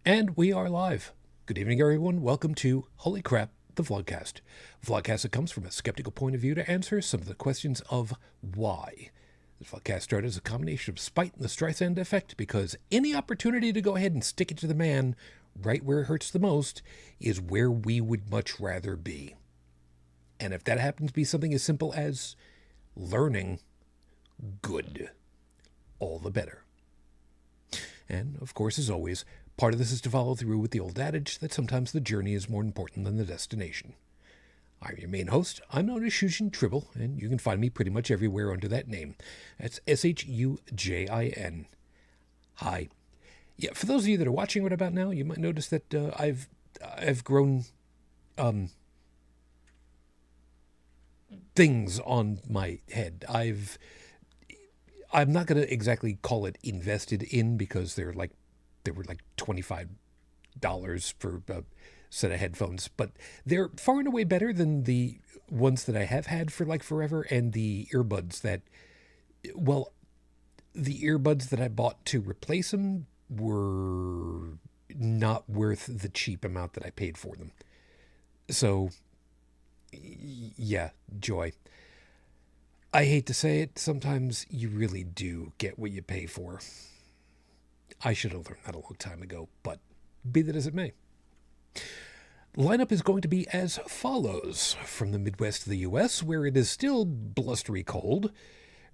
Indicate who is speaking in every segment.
Speaker 1: And we are live. Good evening, everyone. Welcome to Holy Crap, the Vlogcast. A vlogcast that comes from a skeptical point of view to answer some of the questions of why. This vlogcast started as a combination of spite and the Streisand effect because any opportunity to go ahead and stick it to the man right where it hurts the most is where we would much rather be. And if that happens to be something as simple as learning, good. All the better. And, of course, as always, part of this is to follow through with the old adage that sometimes the journey is more important than the destination. I'm your main host. I'm known as Shujin Tribble, and you can find me pretty much everywhere under that name. That's Shujin. Hi. Yeah, for those of you that are watching right about now, you might notice that I've grown things on my head. I'm not going to exactly call it invested in because they were like $25 for a set of headphones, but they're far and away better than the ones that I have had for like forever, and the earbuds that I bought to replace them were not worth the cheap amount that I paid for them. So, yeah, joy. I hate to say it, sometimes you really do get what you pay for. I should have learned that a long time ago, but be that as it may. The lineup is going to be as follows. From the Midwest of the U.S., where it is still blustery cold,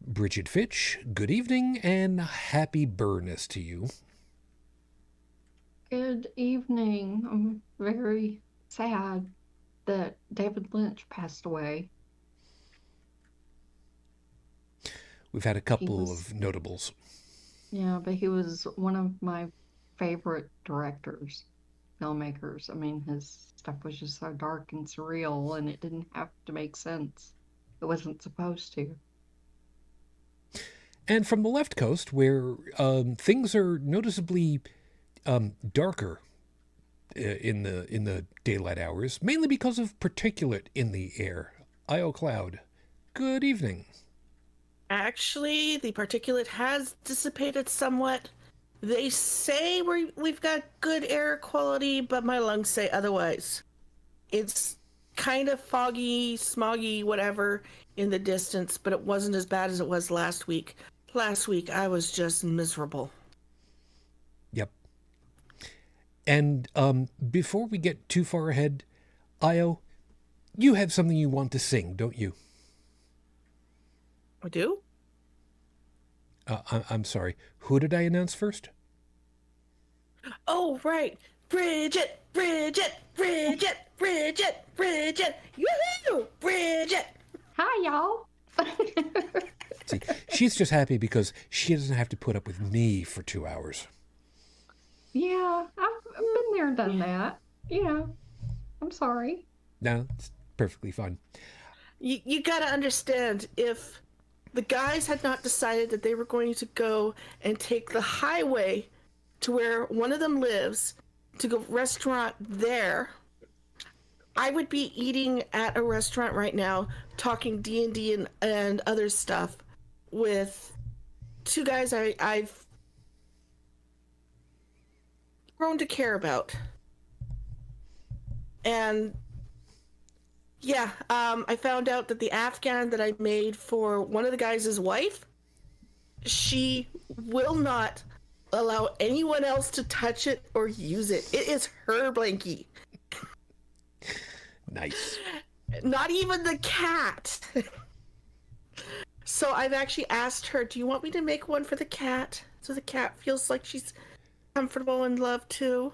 Speaker 1: Bridget Fitch, good evening, and happy Burness to you.
Speaker 2: Good evening. I'm very sad that David Lynch passed away.
Speaker 1: We've had a couple of notables.
Speaker 2: Yeah, but he was one of my favorite directors, filmmakers. I mean, his stuff was just so dark and surreal, and it didn't have to make sense. It wasn't supposed to.
Speaker 1: And from the left coast, where things are noticeably darker in the daylight hours, mainly because of particulate in the air. Io Cloud, good evening.
Speaker 3: Actually, the particulate has dissipated somewhat. They say we've got good air quality, but my lungs say otherwise. It's kind of foggy, smoggy, whatever in the distance, but it wasn't as bad as it was last week. Last week, I was just miserable.
Speaker 1: Yep. And before we get too far ahead, Io, you have something you want to sing, don't you?
Speaker 3: I do?
Speaker 1: I'm sorry. Who did I announce first?
Speaker 3: Oh, right. Bridget, Bridget, Bridget, Bridget, Bridget. Yoo-hoo! Bridget.
Speaker 2: Hi, y'all.
Speaker 1: See, she's just happy because she doesn't have to put up with me for 2 hours.
Speaker 2: Yeah, I've been there, done that. Yeah, I'm sorry.
Speaker 1: No, it's perfectly fine.
Speaker 3: You gotta understand, if the guys had not decided that they were going to go and take the highway to where one of them lives to go restaurant there, I would be eating at a restaurant right now, talking D&D and other stuff with two guys I've grown to care about. And yeah, I found out that the Afghan that I made for one of the guys' wife, she will not allow anyone else to touch it or use it. It is her blankie.
Speaker 1: Nice.
Speaker 3: Not even the cat. So I've actually asked her, do you want me to make one for the cat? So the cat feels like she's comfortable and loved too.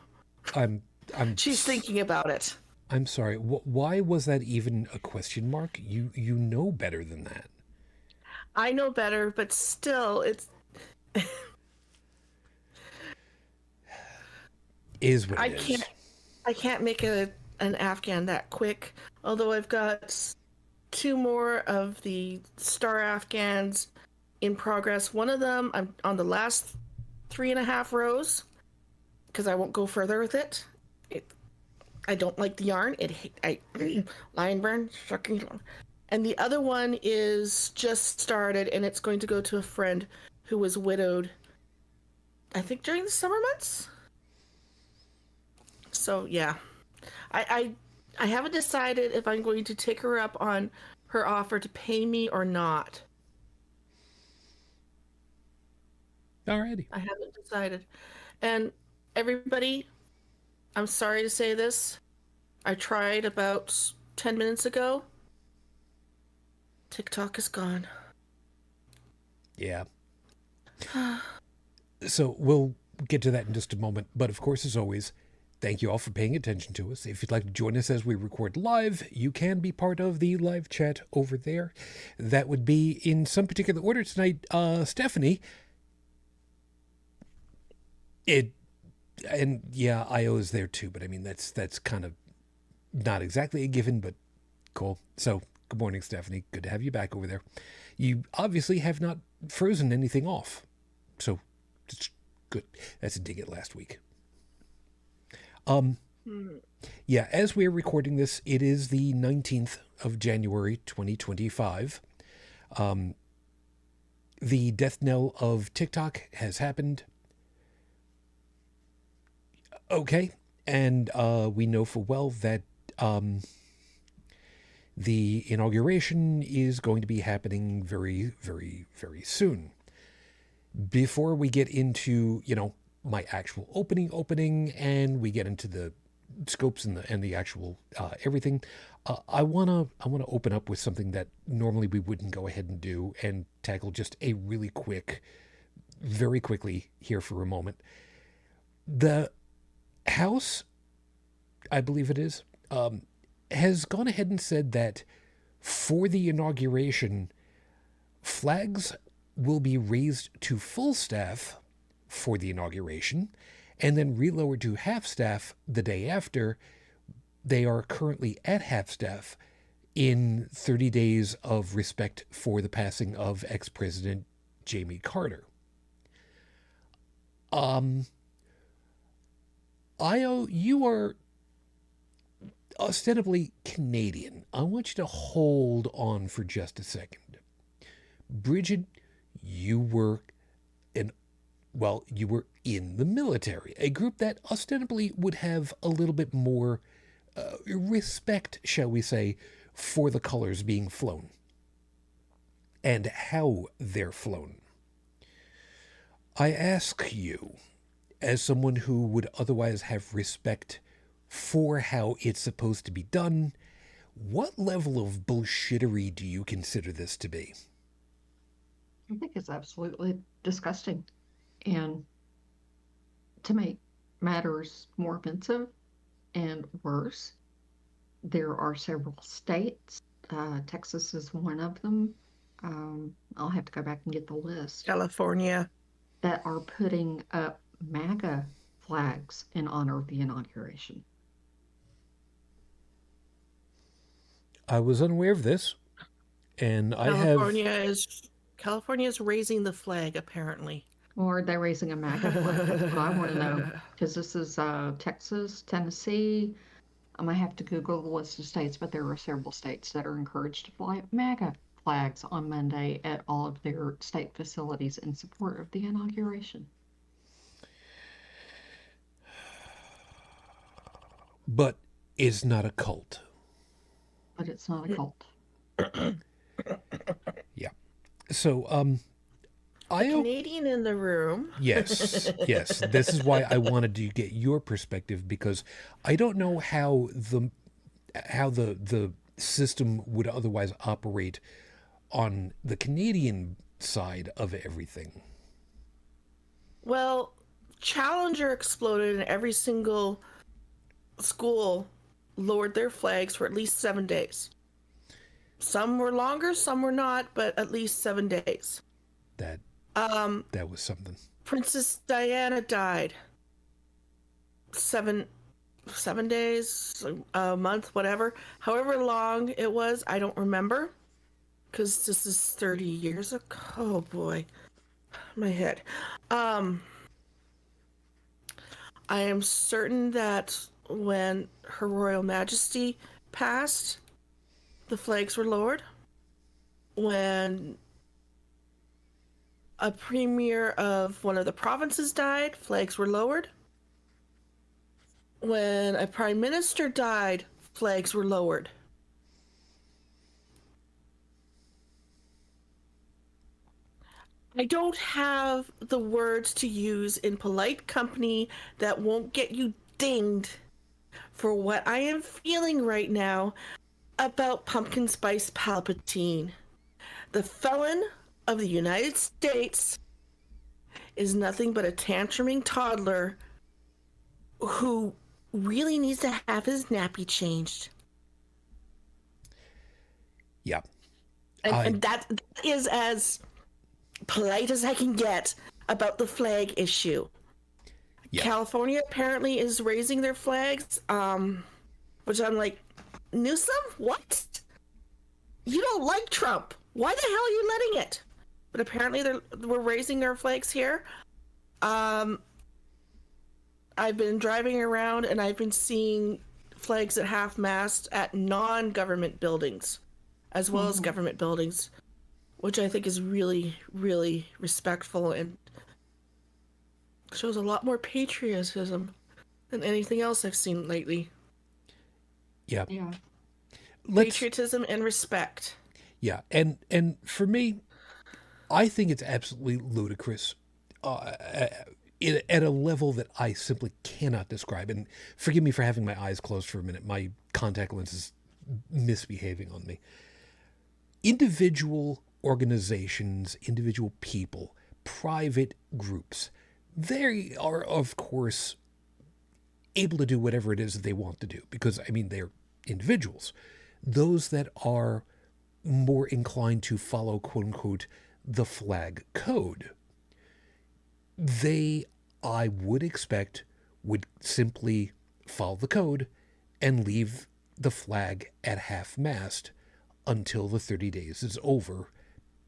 Speaker 3: She's thinking about it.
Speaker 1: I'm sorry. Why was that even a question mark? You know better than that.
Speaker 3: I know better, but still, it's
Speaker 1: is what it is.
Speaker 3: I can't make an Afghan that quick. Although I've got 2 more of the Star Afghans in progress. One of them, I'm on the last 3.5 rows because I won't go further with it. I don't like the yarn. Lion burn, shocking. And the other one is just started, and it's going to go to a friend who was widowed, I think during the summer months. So yeah, I haven't decided if I'm going to take her up on her offer to pay me or not.
Speaker 1: Alrighty.
Speaker 3: I haven't decided. And everybody, I'm sorry to say this. I tried about 10 minutes ago. TikTok is gone.
Speaker 1: Yeah. So we'll get to that in just a moment. But of course, as always, thank you all for paying attention to us. If you'd like to join us as we record live, you can be part of the live chat over there. That would be in some particular order tonight. Stephanie. And yeah, IO is there too, but I mean that's kind of not exactly a given, but cool. So good morning, Stephanie. Good to have you back over there. You obviously have not frozen anything off, so it's good. That's a dig at last week. Yeah, as we're recording this, it is the 19th of January, 2025. The death knell of TikTok has happened. Okay, and we know full well that the inauguration is going to be happening very, very, very soon. Before we get into, my actual opening, and we get into the scopes and the actual everything, I wanna open up with something that normally we wouldn't go ahead and do, and tackle just a really very quickly here for a moment. The House, I believe it is, has gone ahead and said that for the inauguration, flags will be raised to full staff for the inauguration and then relowered to half staff the day after. They are currently at half staff in 30 days of respect for the passing of ex-President Jimmy Carter. Io, you are ostensibly Canadian. I want you to hold on for just a second. Bridget, you were in the military, a group that ostensibly would have a little bit more respect, shall we say, for the colors being flown and how they're flown. I ask you, as someone who would otherwise have respect for how it's supposed to be done, what level of bullshittery do you consider this to be?
Speaker 2: I think it's absolutely disgusting. And to make matters more offensive and worse, there are several states. Texas is one of them. I'll have to go back and get the list.
Speaker 3: California.
Speaker 2: That are putting up MAGA flags in honor of the inauguration.
Speaker 3: I
Speaker 1: was unaware of this, and
Speaker 3: California is raising the flag apparently.
Speaker 2: Or are they raising a MAGA flag? That's what I want to know. Because this is Texas, Tennessee. I might have to Google the list of states, but there are several states that are encouraged to fly MAGA flags on Monday at all of their state facilities in support of the inauguration.
Speaker 1: But it's not a cult.
Speaker 2: But it's not a cult.
Speaker 1: Yeah. So,
Speaker 3: a Canadian in the room.
Speaker 1: Yes. This is why I wanted to get your perspective, because I don't know how the system would otherwise operate on the Canadian side of everything.
Speaker 3: Well, Challenger exploded and every single school lowered their flags for at least 7 days. Some were longer, some were not, but at least 7 days.
Speaker 1: That was something.
Speaker 3: Princess Diana died. 7 days, a month, whatever. However long it was, I don't remember. Because this is 30 years ago. Oh boy. My head. I am certain that when Her Royal Majesty passed, the flags were lowered. When a premier of one of the provinces died, flags were lowered. when a prime minister died, flags were lowered. I don't have the words to use in polite company that won't get you dinged for what I am feeling right now about Pumpkin Spice Palpatine. The felon of the United States is nothing but a tantruming toddler who really needs to have his nappy changed.
Speaker 1: Yeah.
Speaker 3: And that is as polite as I can get about the flag issue.
Speaker 1: Yeah.
Speaker 3: California apparently is raising their flags, which I'm like, Newsom, what? You don't like Trump. Why the hell are you letting it? But apparently we're raising their flags here. I've been driving around and I've been seeing flags at half-mast at non-government buildings, as well as government buildings, which I think is really, really respectful and shows a lot more patriotism than anything else I've seen lately.
Speaker 1: Yeah.
Speaker 2: Yeah.
Speaker 3: Patriotism and respect.
Speaker 1: Yeah, and for me, I think it's absolutely ludicrous at a level that I simply cannot describe. And forgive me for having my eyes closed for a minute. My contact lens is misbehaving on me. Individual organizations, individual people, private groups, they are, of course, able to do whatever it is that they want to do because, I mean, they're individuals. Those that are more inclined to follow, quote unquote, the flag code, they, I would expect, would simply follow the code and leave the flag at half-mast until the 30 days is over,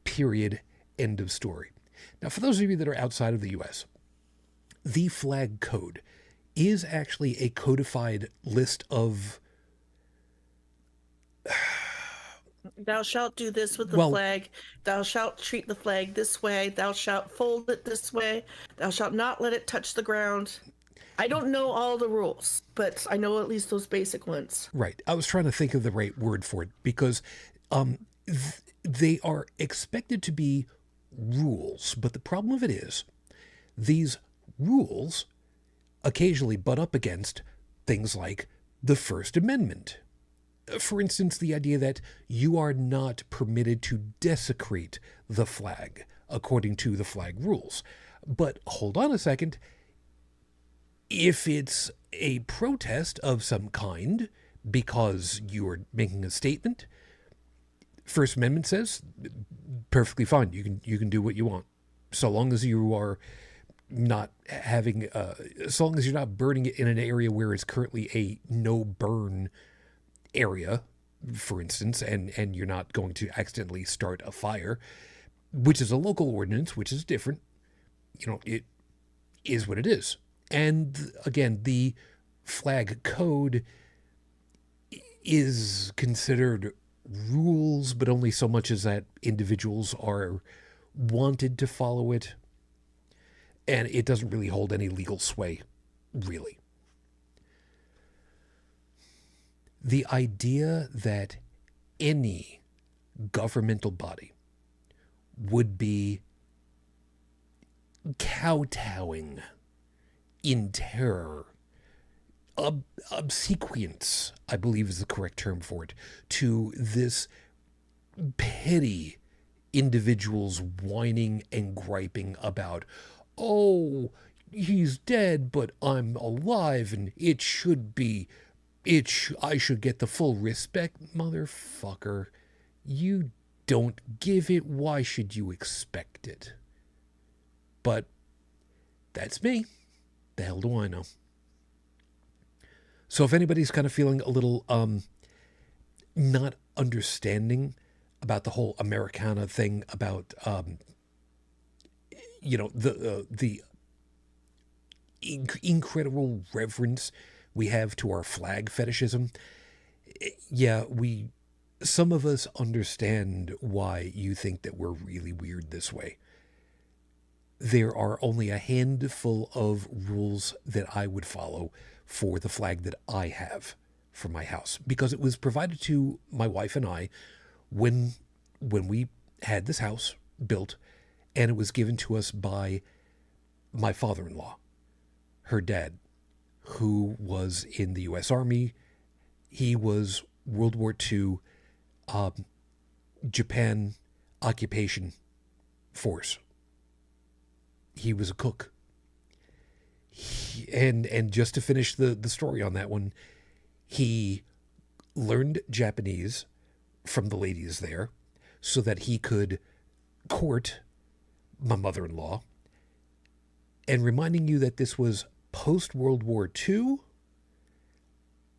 Speaker 1: period, end of story. Now, for those of you that are outside of the U.S., the flag code is actually a codified list of
Speaker 3: Thou shalt do this with the flag. Thou shalt treat the flag this way. Thou shalt fold it this way. Thou shalt not let it touch the ground. I don't know all the rules, but I know at least those basic ones.
Speaker 1: Right. I was trying to think of the right word for it because they are expected to be rules. But the problem of it is these rules occasionally butt up against things like the First Amendment. For instance, the idea that you are not permitted to desecrate the flag according to the flag rules. But hold on a second. If it's a protest of some kind because you're making a statement, First Amendment says perfectly fine. You can do what you want, so long as you are not having, as long as you're not burning it in an area where it's currently a no burn area, for instance, and you're not going to accidentally start a fire, which is a local ordinance, which is different. You know, it is what it is. And again, the flag code is considered rules, but only so much as that individuals are wanted to follow it. And it doesn't really hold any legal sway, really. The idea that any governmental body would be kowtowing in terror, obsequience, I believe is the correct term for it, to this petty individuals whining and griping about, oh, he's dead, but I'm alive, and it should be, I should get the full respect. Motherfucker, you don't give it, why should you expect it? But that's me. The hell do I know? So if anybody's kind of feeling a little not understanding about the whole Americana thing, about the incredible reverence we have to our flag fetishism, yeah, some of us understand why you think that we're really weird this way. there are only a handful of rules that I would follow for the flag that I have for my house, because it was provided to my wife and I when we had this house built, and it was given to us by my father-in-law, her dad, who was in the U.S. Army. He was World War II Japan occupation force. He was a cook. And just to finish the story on that one, he learned Japanese from the ladies there so that he could court my mother-in-law. And reminding you that this was post-World War II,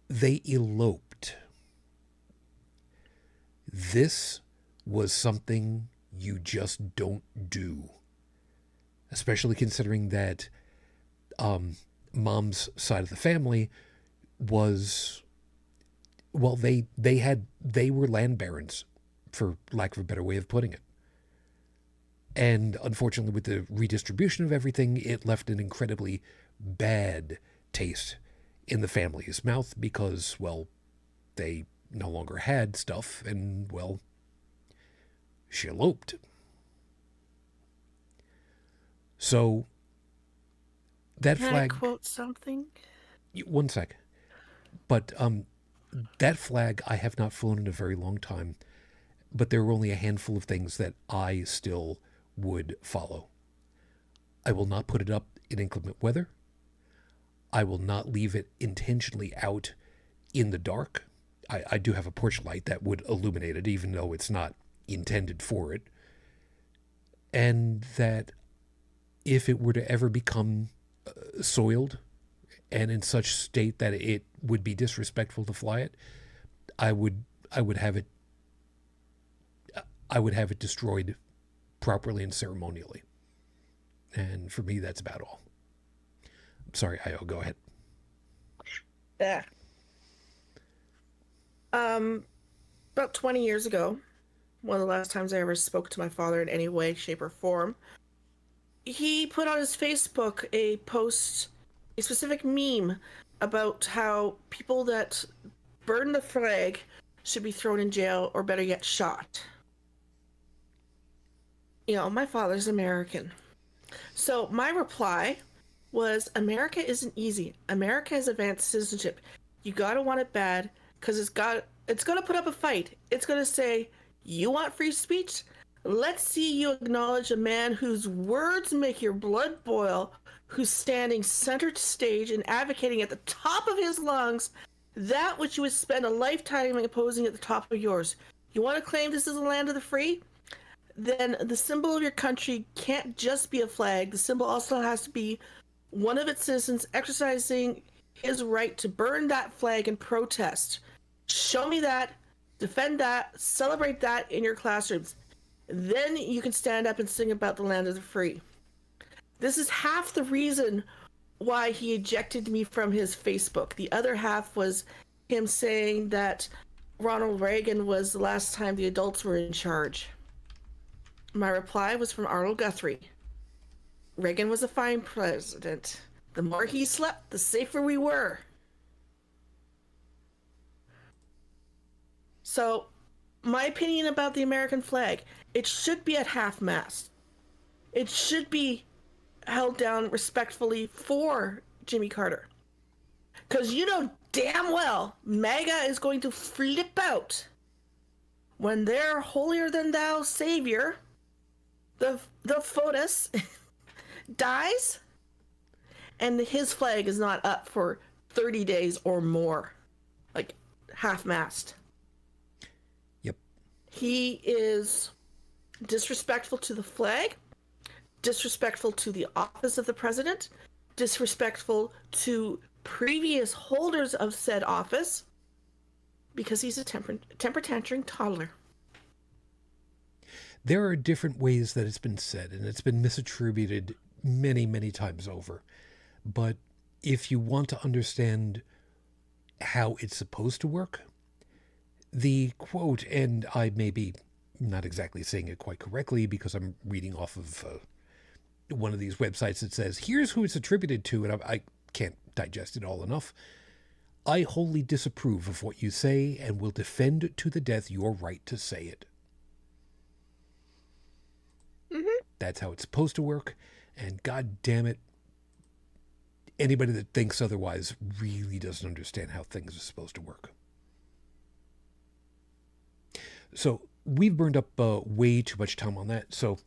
Speaker 1: they eloped. This was something you just don't do, especially considering that mom's side of the family was, well, they were land barons, for lack of a better way of putting it. And unfortunately, with the redistribution of everything, it left an incredibly bad taste in the family's mouth because, well, they no longer had stuff, and, well, she eloped. So that
Speaker 3: Can
Speaker 1: flag.
Speaker 3: I quote something?
Speaker 1: One sec. But that flag I have not flown in a very long time. But there are only a handful of things that I still would follow. I will not put it up in inclement weather. I will not leave it intentionally out in the dark. I do have a porch light that would illuminate it, even though it's not intended for it. And that if it were to ever become soiled and in such state that it would be disrespectful to fly it, I would have it destroyed properly and ceremonially. And for me, that's about all. I'm sorry, Io, go ahead.
Speaker 3: Yeah. About 20 years ago, one of the last times I ever spoke to my father in any way, shape, or form, he put on his Facebook a post, a specific meme about how people that burn the flag should be thrown in jail or better yet shot. You know, my father's American. So my reply was, America isn't easy. America has advanced citizenship. You gotta want it bad, because it's gonna put up a fight. It's gonna say, you want free speech? Let's see you acknowledge a man whose words make your blood boil, who's standing center stage and advocating at the top of his lungs that which you would spend a lifetime opposing at the top of yours. You want to claim this is the land of the free? Then the symbol of your country can't just be a flag. The symbol also has to be one of its citizens exercising his right to burn that flag in protest. Show me that, defend that, celebrate that in your classrooms. Then you can stand up and sing about the land of the free. This is half the reason why he ejected me from his Facebook. The other half was him saying that Ronald Reagan was the last time the adults were in charge. My reply was from Arnold Guthrie. Reagan was a fine president. The more he slept, the safer we were. So, my opinion about the American flag, it should be at half-mast. It should be held down respectfully for Jimmy Carter. Because you know damn well MAGA is going to flip out when their holier-than-thou savior, the FOTUS, dies, and his flag is not up for 30 days or more. Like, half-mast.
Speaker 1: Yep.
Speaker 3: He is disrespectful to the flag, disrespectful to the office of the president, disrespectful to previous holders of said office, because he's a temper tantrum toddler.
Speaker 1: There are different ways that it's been said, and it's been misattributed many, many times over. But if you want to understand how it's supposed to work, the quote, and I may be not exactly saying it quite correctly because I'm reading off of one of these websites that says, here's who it's attributed to, and I can't digest it all enough. I wholly disapprove of what you say and will defend to the death your right to say it.
Speaker 3: Mm-hmm.
Speaker 1: That's how it's supposed to work, and God damn it, anybody that thinks otherwise really doesn't understand how things are supposed to work. So we've burned up way too much time on that, so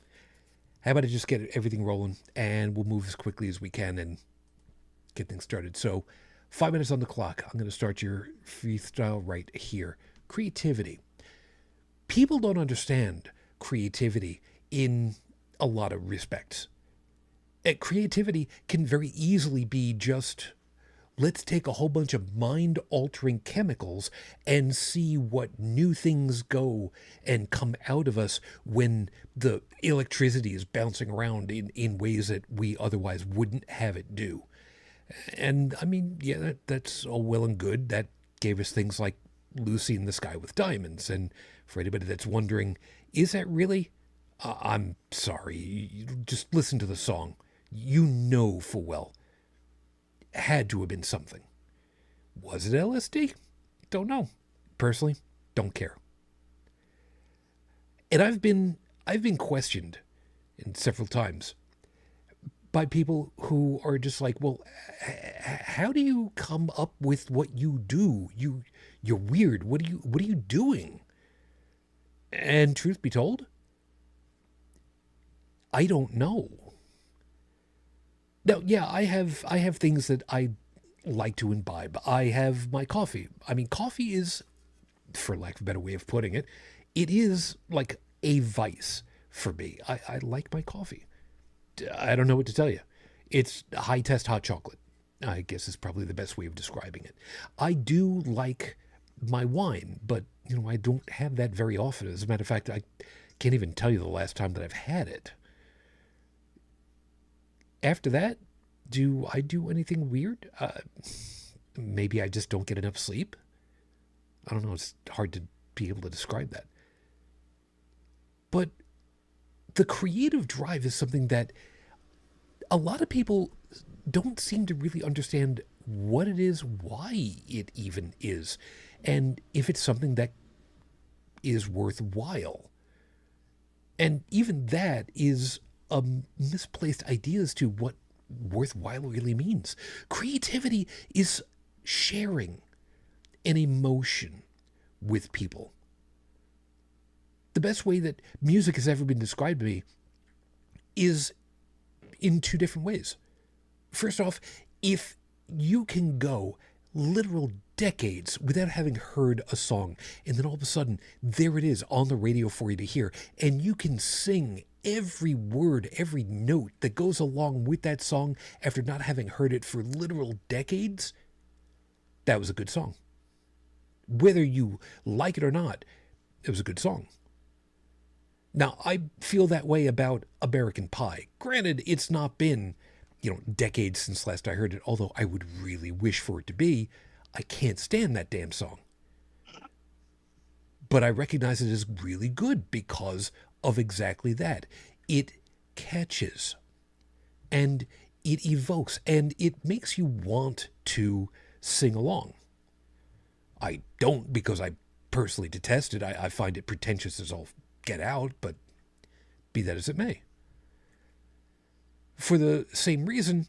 Speaker 1: how about I just get everything rolling, and we'll move as quickly as we can and get things started. So 5 minutes on the clock. I'm going to start your freestyle right here. Creativity. People don't understand creativity in a lot of respects. Creativity can very easily be just, let's take a whole bunch of mind-altering chemicals and see what new things go and come out of us when the electricity is bouncing around in ways that we otherwise wouldn't have it do. And I mean, yeah, that's all well and good. That gave us things like Lucy in the Sky with Diamonds. And for anybody that's wondering, is that really? I'm sorry. You just listen to the song. You know full well. Had to have been something. Was it LSD? Don't know. Personally, don't care. And I've been questioned several times by people who are just like, well, how do you come up with what you do? You're weird. What are you doing? And truth be told, I don't know. Now, yeah, I have things that I like to imbibe. I have my coffee. I mean, coffee is, for lack of a better way of putting it, it is like a vice for me. I like my coffee. I don't know what to tell you. It's high-test hot chocolate, I guess is probably the best way of describing it. I do like my wine, but, I don't have that very often. As a matter of fact, I can't even tell you the last time that I've had it. After that, do I do anything weird? Maybe I just don't get enough sleep. I don't know. It's hard to be able to describe that. But the creative drive is something that a lot of people don't seem to really understand what it is, why it even is, and if it's something that is worthwhile. And even that is a misplaced idea as to what worthwhile really means. Creativity is sharing an emotion with people. The best way that music has ever been described to me is in two different ways. First off, if you can go literal decades without having heard a song, and then all of a sudden, there it is on the radio for you to hear, and you can sing every word, every note that goes along with that song after not having heard it for literal decades, that was a good song. Whether you like it or not, it was a good song. Now, I feel that way about American Pie. Granted, it's not been, decades since last I heard it, although I would really wish for it to be. I can't stand that damn song. But I recognize it as really good because of exactly that. It catches, and it evokes, and it makes you want to sing along. I don't, because I personally detest it. I find it pretentious as all get out, but be that as it may. For the same reason,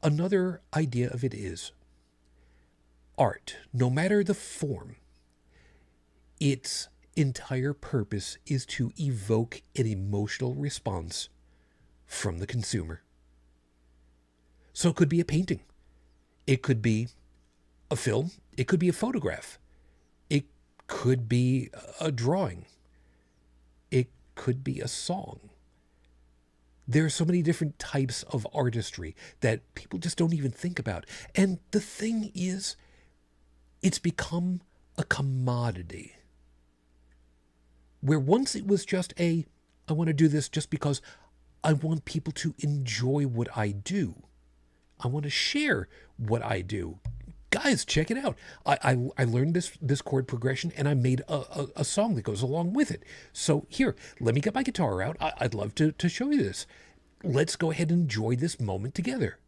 Speaker 1: another idea of it is art, no matter the form, its entire purpose is to evoke an emotional response from the consumer. So it could be a painting. It could be a film. It could be a photograph. It could be a drawing. It could be a song. There are so many different types of artistry that people just don't even think about. And the thing is, it's become a commodity. Where once it was just I want to do this just because I want people to enjoy what I do. I want to share what I do. Guys, check it out. I learned this chord progression, and I made a song that goes along with it. So here, let me get my guitar out. I'd love to show you this. let's go ahead and enjoy this moment together.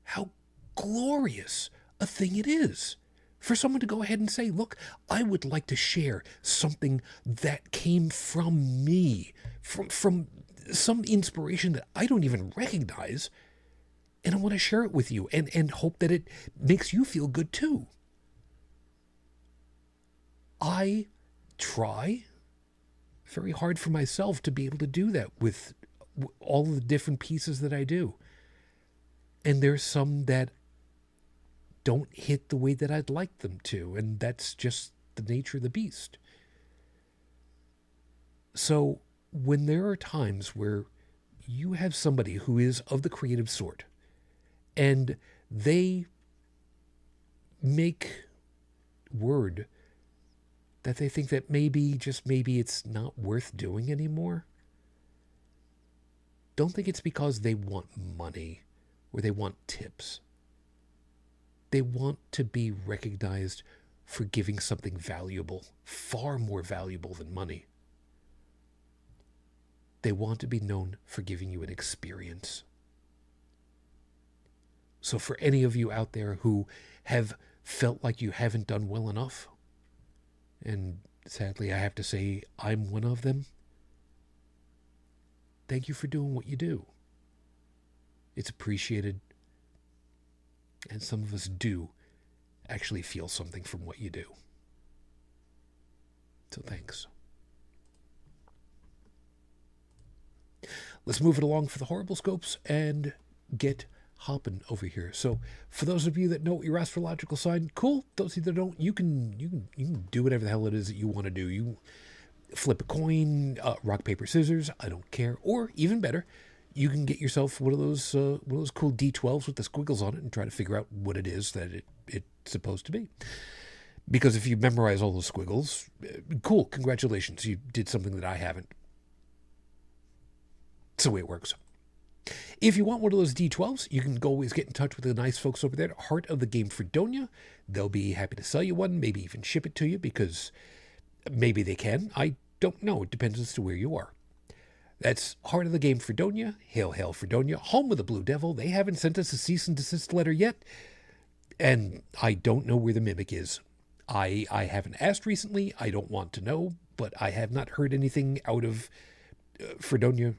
Speaker 1: How glorious a thing it is for someone to go ahead and say, look, I would like to share something that came from me, from some inspiration that I don't even recognize, and I want to share it with you and hope that it makes you feel good too. I try very hard for myself to be able to do that with all the different pieces that I do. And there's some that don't hit the way that I'd like them to, and that's just the nature of the beast. So when there are times where you have somebody who is of the creative sort, and they make word that they think that maybe, just maybe, it's not worth doing anymore, don't think it's because they want money or they want tips. They want to be recognized for giving something valuable, far more valuable than money. They want to be known for giving you an experience. So for any of you out there who have felt like you haven't done well enough, and sadly I have to say I'm one of them, thank you for doing what you do. It's appreciated. And some of us do actually feel something from what you do. So thanks. Let's move it along for the horrible scopes and get hopping over here. So for those of you that know your astrological sign, cool. Those of you that don't, you can do whatever the hell it is that you want to do. You flip a coin, rock, paper, scissors, I don't care. Or even better, you can get yourself one of those cool D12s with the squiggles on it and try to figure out what it is that it's supposed to be. Because if you memorize all those squiggles, cool, congratulations, you did something that I haven't. It's the way it works. If you want one of those D12s, you can always get in touch with the nice folks over there at Heart of the Game Fredonia. They'll be happy to sell you one, maybe even ship it to you, because maybe they can. I don't know. It depends as to where you are. That's Heart of the Game Fredonia. Hail, hail, Fredonia. Home of the Blue Devil. They haven't sent us a cease and desist letter yet, and I don't know where the Mimic is. I haven't asked recently. I don't want to know, but I have not heard anything out of Fredonia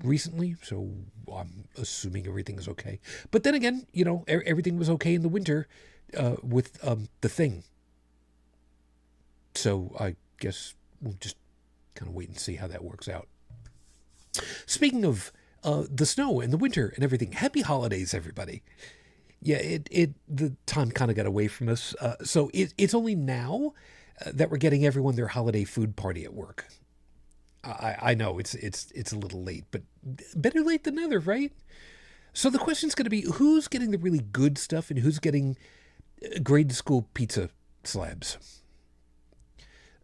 Speaker 1: recently, so I'm assuming everything is okay. But then again, you know, everything was okay in the winter with the thing. So I guess we'll just kind of wait and see how that works out. Speaking of the snow and the winter and everything, happy holidays, everybody. Yeah, the time kind of got away from us. So it's only now that we're getting everyone their holiday food party at work. I know it's a little late, but better late than never, right? So the question's going to be, who's getting the really good stuff and who's getting grade school pizza slabs?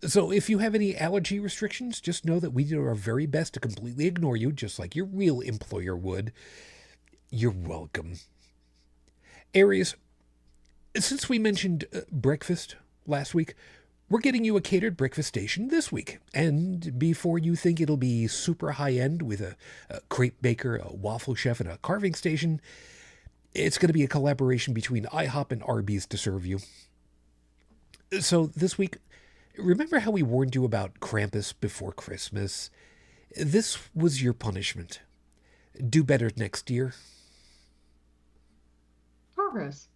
Speaker 1: So if you have any allergy restrictions, just know that we do our very best to completely ignore you, just like your real employer would. You're welcome. Aries, since we mentioned breakfast last week, we're getting you a catered breakfast station this week. And before you think it'll be super high-end with a crepe baker, a waffle chef, and a carving station, it's going to be a collaboration between IHOP and Arby's to serve you. So this week, remember how we warned you about Krampus before Christmas? This was your punishment. Do better next year.
Speaker 2: Taurus,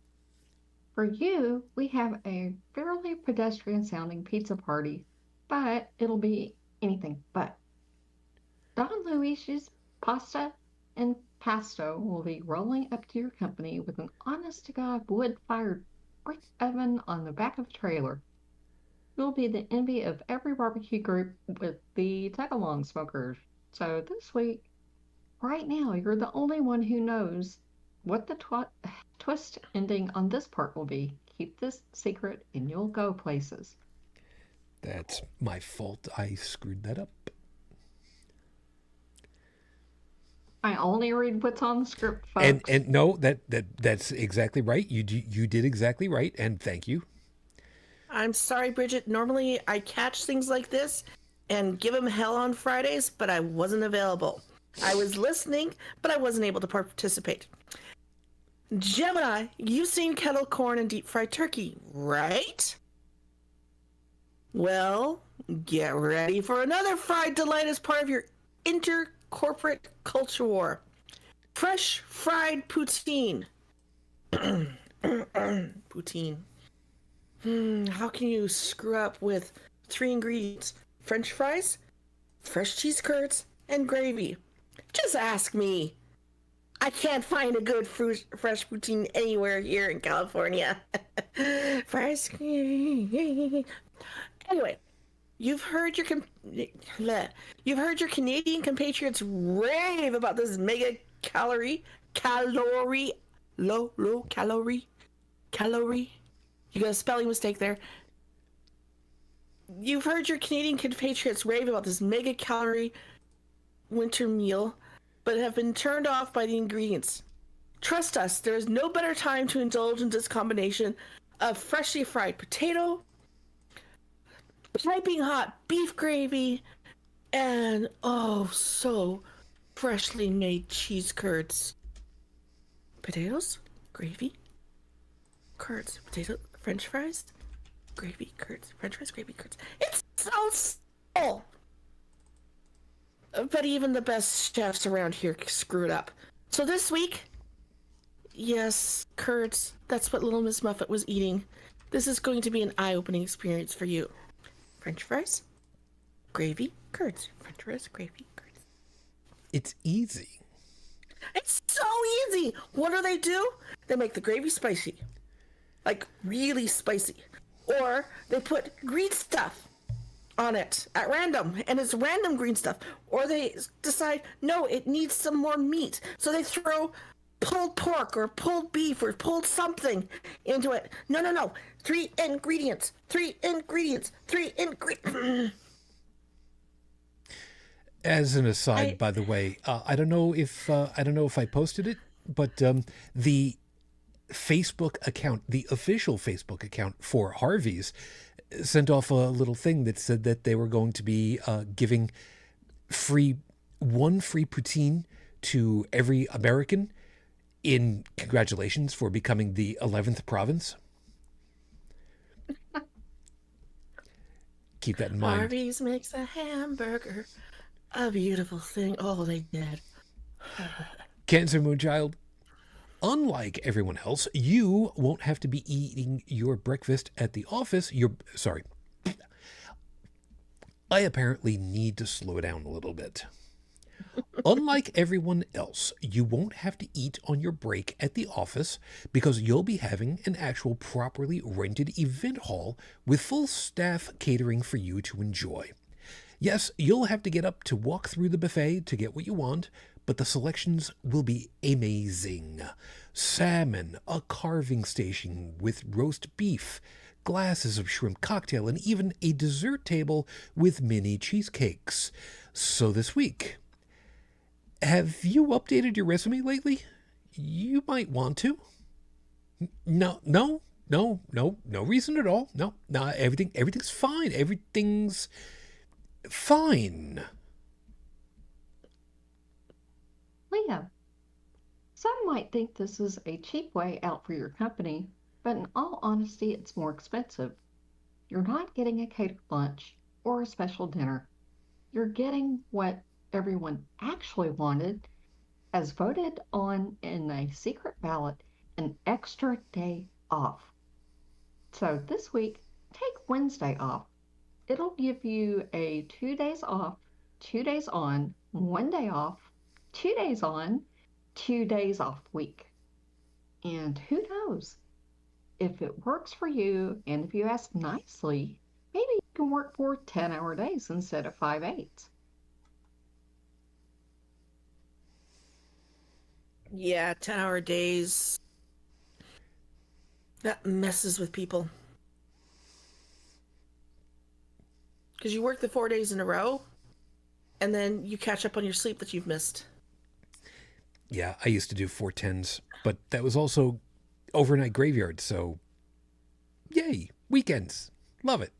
Speaker 2: for you, we have a fairly pedestrian-sounding pizza party, but it'll be anything but. Don Luis's Pasta and Pasto will be rolling up to your company with an honest-to-God wood-fired brick oven on the back of the trailer. You'll be the envy of every barbecue group with the tag-along smokers. So this week, right now, you're the only one who knows what the twist ending on this part will be. Keep this secret and you'll go places.
Speaker 1: That's my fault. I screwed that up.
Speaker 2: I only read what's on the script, folks.
Speaker 1: And no, that's exactly right. You did exactly right, and thank you.
Speaker 3: I'm sorry, Bridget. Normally I catch things like this and give him hell on Fridays, but I wasn't available. I was listening, but I wasn't able to participate. Gemini, you've seen kettle corn and deep fried turkey, right? Well, get ready for another fried delight as part of your intercorporate culture war. Fresh fried poutine. Poutine. How can you screw up with 3 ingredients? French fries, fresh cheese curds, and gravy. Just ask me. I can't find a good fresh poutine anywhere here in California. Fresh. Anyway, you've heard your Canadian compatriots rave about this mega calorie. You got a spelling mistake there. You've heard your Canadian compatriots rave about this mega calorie winter meal, but have been turned off by the ingredients. Trust us, there is no better time to indulge in this combination of freshly fried potato, piping hot beef gravy, and oh, so freshly made cheese curds. Potatoes, gravy, curds, potato, French fries, gravy, curds, French fries, gravy, curds. It's so simple. But even the best chefs around here screw it up. So this week, yes, curds, that's what Little Miss Muffet was eating. This is going to be an eye-opening experience for you. French fries, gravy, curds. French fries, gravy, curds.
Speaker 1: It's easy.
Speaker 3: It's so easy. What do? They make the gravy spicy. Like, really spicy. Or they put green stuff on it at random, and it's random green stuff. Or they decide, no, it needs some more meat. So they throw pulled pork or pulled beef or pulled something into it. No. 3 ingredients.
Speaker 1: As an aside, by the way, I don't know if I posted it, but the Facebook account, the official Facebook account for Harvey's, sent off a little thing that said that they were going to be giving one free poutine to every American in congratulations for becoming the 11th province. Keep that in mind.
Speaker 3: Harvey's makes a hamburger a beautiful thing. Oh, they did.
Speaker 1: Cancer Moonchild, unlike everyone else, you won't have to be eating your breakfast at the office. I apparently need to slow down a little bit. Unlike everyone else, you won't have to eat on your break at the office because you'll be having an actual properly rented event hall with full staff catering for you to enjoy. Yes, you'll have to get up to walk through the buffet to get what you want, but the selections will be amazing. Salmon, a carving station with roast beef, glasses of shrimp cocktail, and even a dessert table with mini cheesecakes. So this week, have you updated your resume lately? You might want to. No reason at all. No, everything's fine. Everything's fine.
Speaker 2: Leah, some might think this is a cheap way out for your company, but in all honesty, it's more expensive. You're not getting a catered lunch or a special dinner. You're getting what everyone actually wanted, as voted on in a secret ballot, an extra day off. So this week, take Wednesday off. It'll give you a 2 days off, 2 days on, 1 day off, 2 days on, 2 days off week. And who knows? If it works for you, and if you ask nicely, maybe you can work 4 10-hour days instead of 5 8s.
Speaker 3: Yeah, 10-hour days. That messes with people. Because you work the 4 days in a row, and then you catch up on your sleep that you've missed.
Speaker 1: Yeah, I used to do 410s, but that was also overnight graveyard, so yay, weekends. Love it.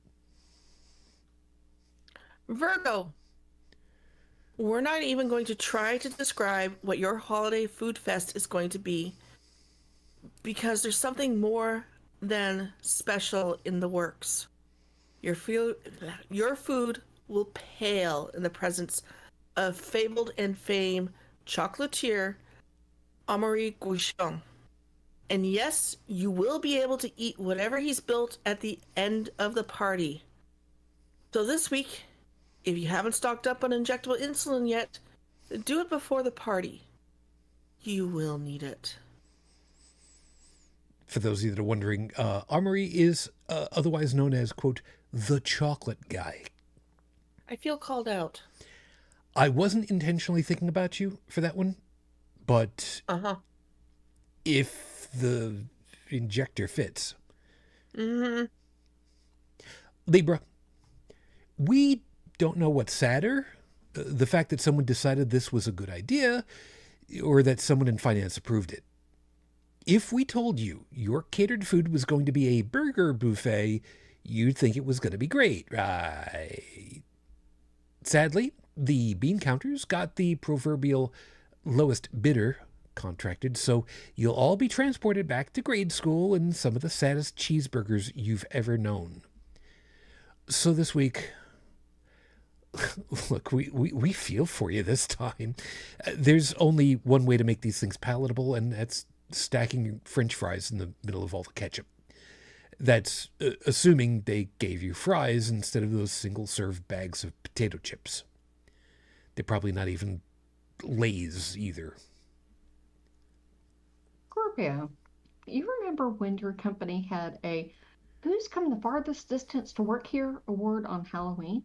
Speaker 3: Virgo, we're not even going to try to describe what your holiday food fest is going to be because there's something more than special in the works. Your food will pale in the presence of fabled and famed chocolatier Amory Guichon. And yes, you will be able to eat whatever he's built at the end of the party. So this week, if you haven't stocked up on injectable insulin yet, do it before the party. You will need it.
Speaker 1: For those of you that are wondering, Amory is otherwise known as, quote, the chocolate guy.
Speaker 3: I feel called out.
Speaker 1: I wasn't intentionally thinking about you for that one, but if the injector fits.
Speaker 3: Mm-hmm.
Speaker 1: Libra, we don't know what's sadder, the fact that someone decided this was a good idea or that someone in finance approved it. If we told you your catered food was going to be a burger buffet, you'd think it was going to be great, right? Sadly, the bean counters got the proverbial lowest bidder contracted, so you'll all be transported back to grade school in some of the saddest cheeseburgers you've ever known. So this week, look, we feel for you this time. There's only one way to make these things palatable, and that's stacking French fries in the middle of all the ketchup. That's assuming they gave you fries instead of those single-serve bags of potato chips. They're probably not even Lay's either.
Speaker 2: Scorpio, you remember when your company had a Who's Come the Farthest Distance to Work Here award on Halloween?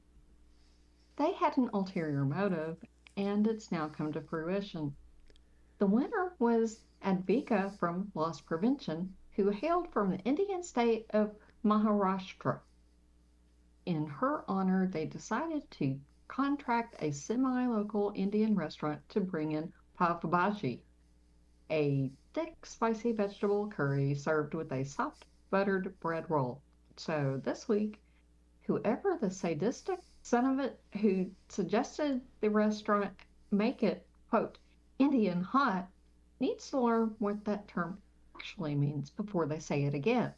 Speaker 2: They had an ulterior motive, and it's now come to fruition. The winner was Advika from Loss Prevention, who hailed from the Indian state of Maharashtra. In her honor, they decided to contract a semi-local Indian restaurant to bring in pav bhaji, a thick, spicy vegetable curry served with a soft, buttered bread roll. So this week, whoever the sadistic son of it who suggested the restaurant make it, quote, Indian hot, needs to learn what that term actually means before they say it again.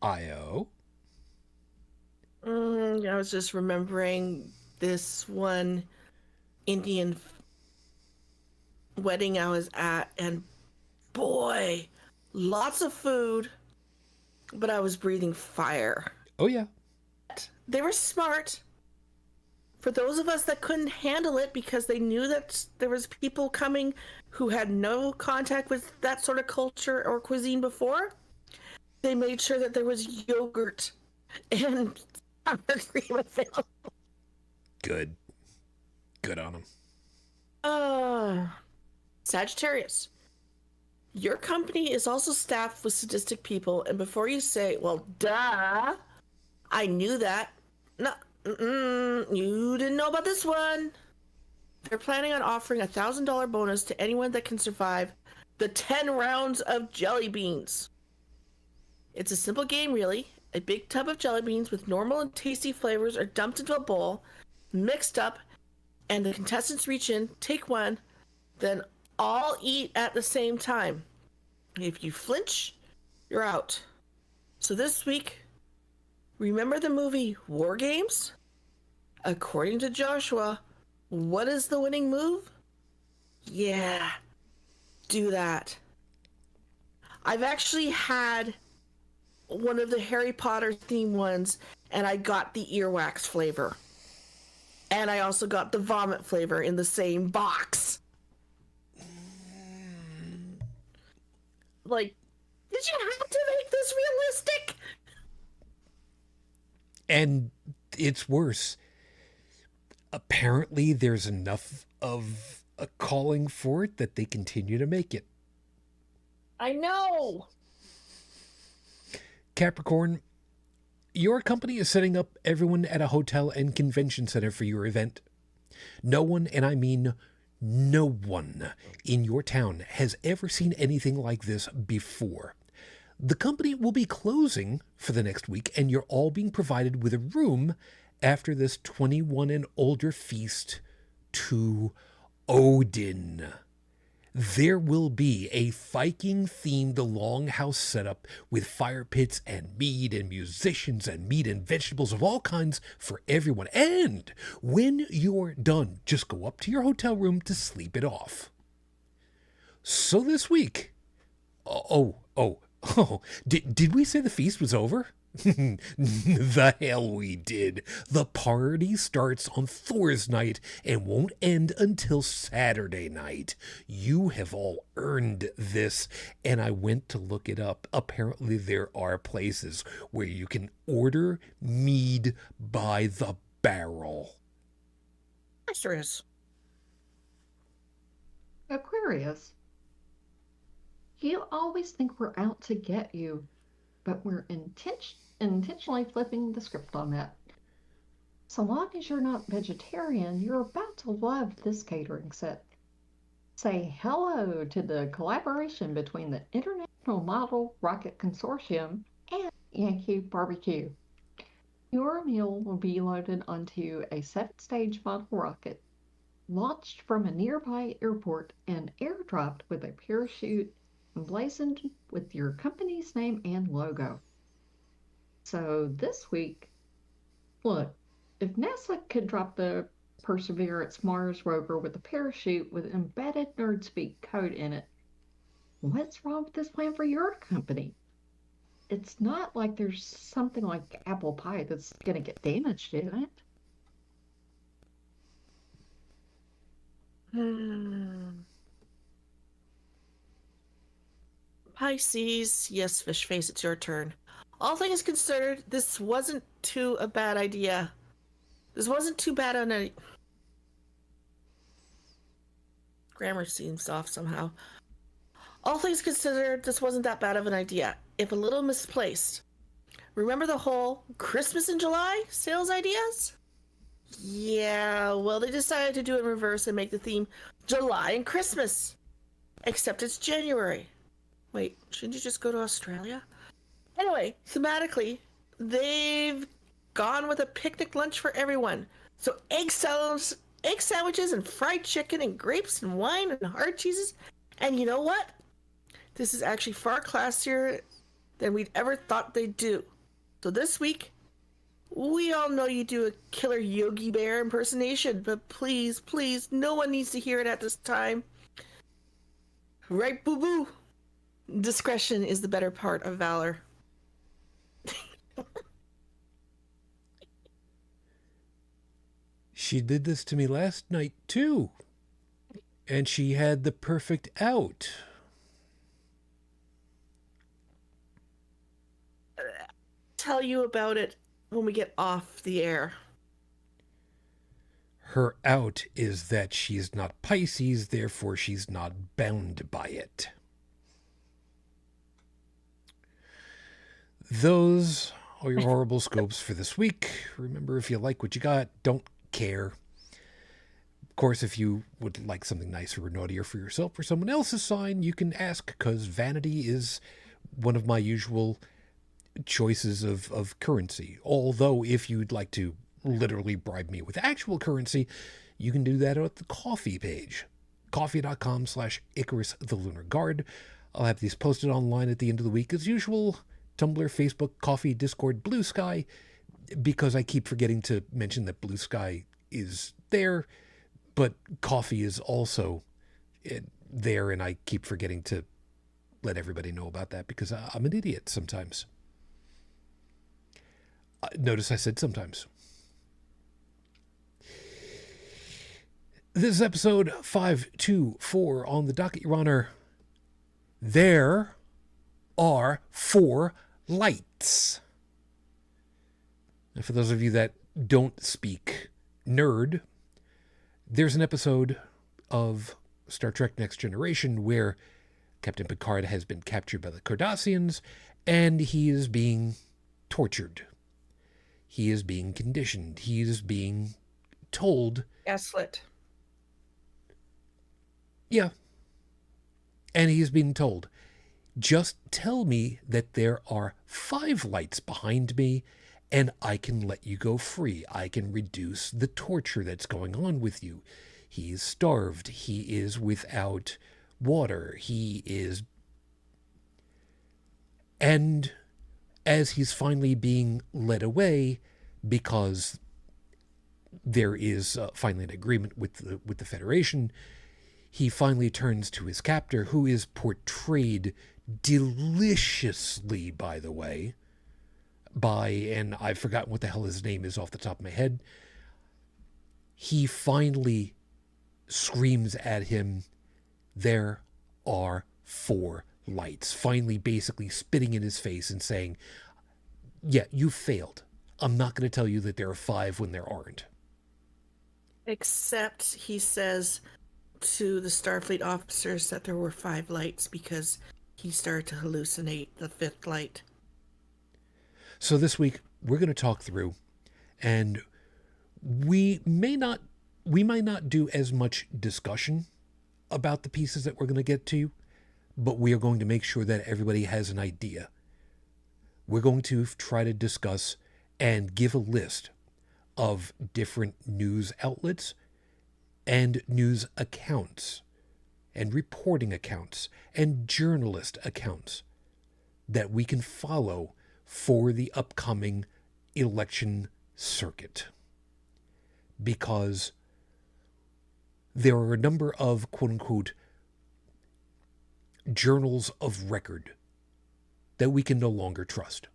Speaker 1: Io.
Speaker 3: I was just remembering this one Indian wedding I was at, and boy, lots of food, but I was breathing fire.
Speaker 1: Oh, yeah.
Speaker 3: They were smart. For those of us that couldn't handle it because they knew that there was people coming who had no contact with that sort of culture or cuisine before, they made sure that there was yogurt and sour cream available.
Speaker 1: Good. Good on them.
Speaker 3: Sagittarius, your company is also staffed with sadistic people, and before you say, well, duh, I knew that. No, you didn't know about this one. They're planning on offering a $1,000 bonus to anyone that can survive the 10 rounds of jelly beans. It's a simple game, really. A big tub of jelly beans with normal and tasty flavors are dumped into a bowl, mixed up, and the contestants reach in, take one, then all eat at the same time. If you flinch, you're out. So this week, remember the movie War Games? According to Joshua, what is the winning move? Yeah, do that. I've actually had one of the Harry Potter themed ones, and I got the earwax flavor. And I also got the vomit flavor in the same box. Like, did you have to make this realistic?
Speaker 1: And it's worse. Apparently, there's enough of a calling for it that they continue to make it.
Speaker 3: I know.
Speaker 1: Capricorn, your company is setting up everyone at a hotel and convention center for your event. No one, and I mean No one in your town has ever seen anything like this before. The company will be closing for the next week, and you're all being provided with a room after this 21 and older feast to Odin. There will be a Viking-themed longhouse setup with fire pits and mead and musicians and meat and vegetables of all kinds for everyone. And when you're done, just go up to your hotel room to sleep it off. So this week... Did we say the feast was over? The hell we did. The party starts on Thor's night and won't end until Saturday night. You have all earned this, and I went to look it up. Apparently there are places where you can order mead by the barrel.
Speaker 3: Yes, there is.
Speaker 2: Aquarius, you always think we're out to get you, but we're intentionally flipping the script on that. So long as you're not vegetarian, you're about to love this catering set. Say hello to the collaboration between the International Model Rocket Consortium and Yankee Barbecue. Your meal will be loaded onto a 7-stage model rocket, launched from a nearby airport and airdropped with a parachute emblazoned with your company's name and logo. So this week, look, if NASA could drop the Perseverance Mars rover with a parachute with embedded NerdSpeak code in it, what's wrong with this plan for your company? It's not like there's something like apple pie that's going to get damaged in it.
Speaker 3: Pisces, yes, fish face, it's your turn. All things considered, this wasn't too a bad idea. This wasn't too bad on a... Grammar seems off somehow. All things considered, this wasn't that bad of an idea, if a little misplaced. Remember the whole Christmas in July sales ideas? Yeah, well, they decided to do it in reverse and make the theme July and Christmas. Except it's January. Wait, shouldn't you just go to Australia? Anyway, thematically, they've gone with a picnic lunch for everyone. So egg sandwiches and fried chicken and grapes and wine and hard cheeses. And you know what? This is actually far classier than we'd ever thought they'd do. So this week, we all know you do a killer Yogi Bear impersonation, but please, please, no one needs to hear it at this time. Right, boo-boo? Discretion is the better part of valor.
Speaker 1: She did this to me last night, too. And she had the perfect out.
Speaker 3: Tell you about it when we get off the air.
Speaker 1: Her out is that she's not Pisces, therefore she's not bound by it. Those are your horrible scopes for this week. Remember, if you like what you got, don't care. Of course, if you would like something nicer or naughtier for yourself or someone else's sign, you can ask, because vanity is one of my usual choices of currency. Although, if you'd like to literally bribe me with actual currency, you can do that at the coffee page. Coffee.com/Icarus the Lunar Guard. I'll have these posted online at the end of the week as usual. Tumblr, Facebook, Coffee, Discord, Blue Sky, because I keep forgetting to mention that Blue Sky is there, but Coffee is also there, and I keep forgetting to let everybody know about that because I'm an idiot sometimes. Notice I said sometimes. This is episode 524 on the docket, Your Honor. There are 4 lights. And for those of you that don't speak nerd, there's an episode of Star Trek Next Generation where Captain Picard has been captured by the Cardassians and he is being tortured. He is being conditioned. He is being told...
Speaker 3: Gaslit.
Speaker 1: Yeah. And he's been told, just tell me that there are 5 lights behind me and I can let you go free. I can reduce the torture that's going on with you. He's starved. He is without water. He is. And as he's finally being led away, because there is finally an agreement with the Federation, he finally turns to his captor, who is portrayed deliciously, by the way, by, and I've forgotten what the hell his name is off the top of my head. He finally screams at him, there are 4 lights, finally basically spitting in his face and saying, yeah, you failed. I'm not going to tell you that there are 5 when there aren't.
Speaker 3: Except he says to the Starfleet officers that there were 5 lights because he started to hallucinate the 5th light.
Speaker 1: So this week we're going to talk through, and we might not do as much discussion about the pieces that we're going to get to, but we are going to make sure that everybody has an idea. We're going to try to discuss and give a list of different news outlets and news accounts and reporting accounts and journalist accounts that we can follow for the upcoming election circuit. Because there are a number of quote-unquote journals of record that we can no longer trust.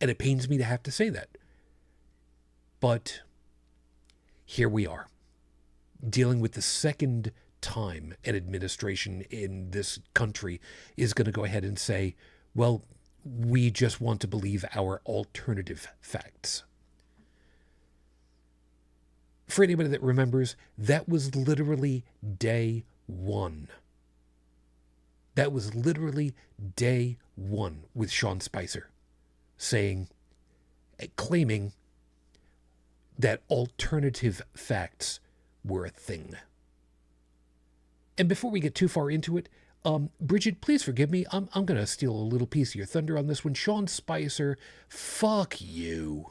Speaker 1: And it pains me to have to say that. But here we are, dealing with the second time an administration in this country is going to go ahead and say, well, we just want to believe our alternative facts. For anybody that remembers, that was literally day 1. That was literally day 1 with Sean Spicer claiming that alternative facts were a thing. And before we get too far into it, Bridget, please forgive me. I'm going to steal a little piece of your thunder on this one. Sean Spicer, fuck you.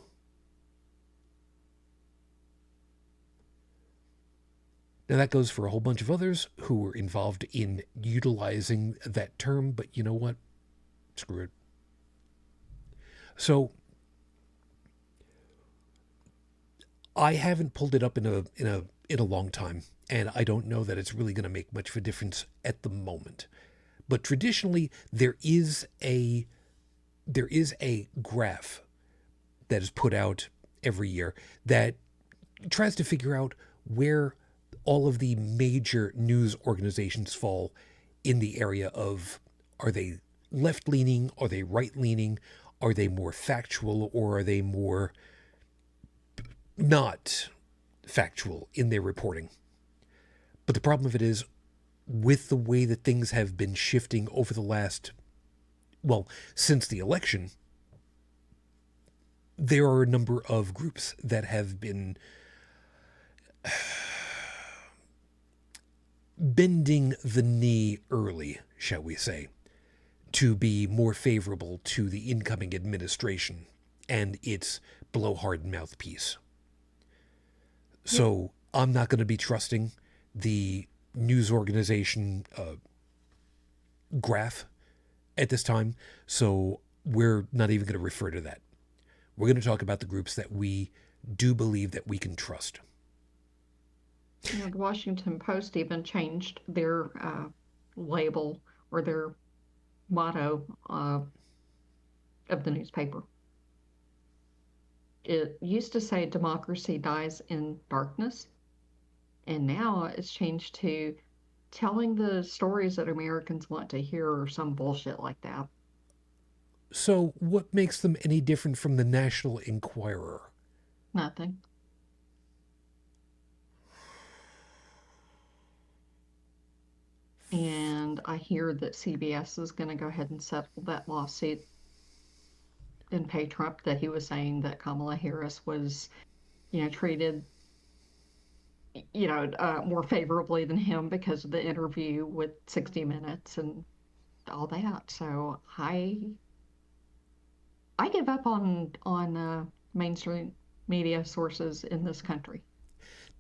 Speaker 1: Now that goes for a whole bunch of others who were involved in utilizing that term, but you know what? Screw it. So I haven't pulled it up in a long time, and I don't know that it's really going to make much of a difference at the moment. But traditionally, there is a graph that is put out every year that tries to figure out where all of the major news organizations fall in the area of, are they left-leaning, are they right-leaning, are they more factual, or are they more not factual in their reporting. But the problem of it is, with the way that things have been shifting over the last, well, since the election, there are a number of groups that have been bending the knee early, shall we say, to be more favorable to the incoming administration and its blowhard mouthpiece. So I'm not going to be trusting the news organization graph at this time, so we're not even going to refer to that. We're going to talk about the groups that we do believe that we can trust.
Speaker 2: You know, the Washington Post even changed their label or their motto of the newspaper. It used to say democracy dies in darkness, and now it's changed to telling the stories that Americans want to hear or some bullshit like that.
Speaker 1: So what makes them any different from the National Enquirer?
Speaker 2: Nothing. And I hear that CBS is going to go ahead and settle that lawsuit and pay Trump, that he was saying that Kamala Harris was, treated more favorably than him because of the interview with 60 Minutes and all that. So I give up on mainstream media sources in this country,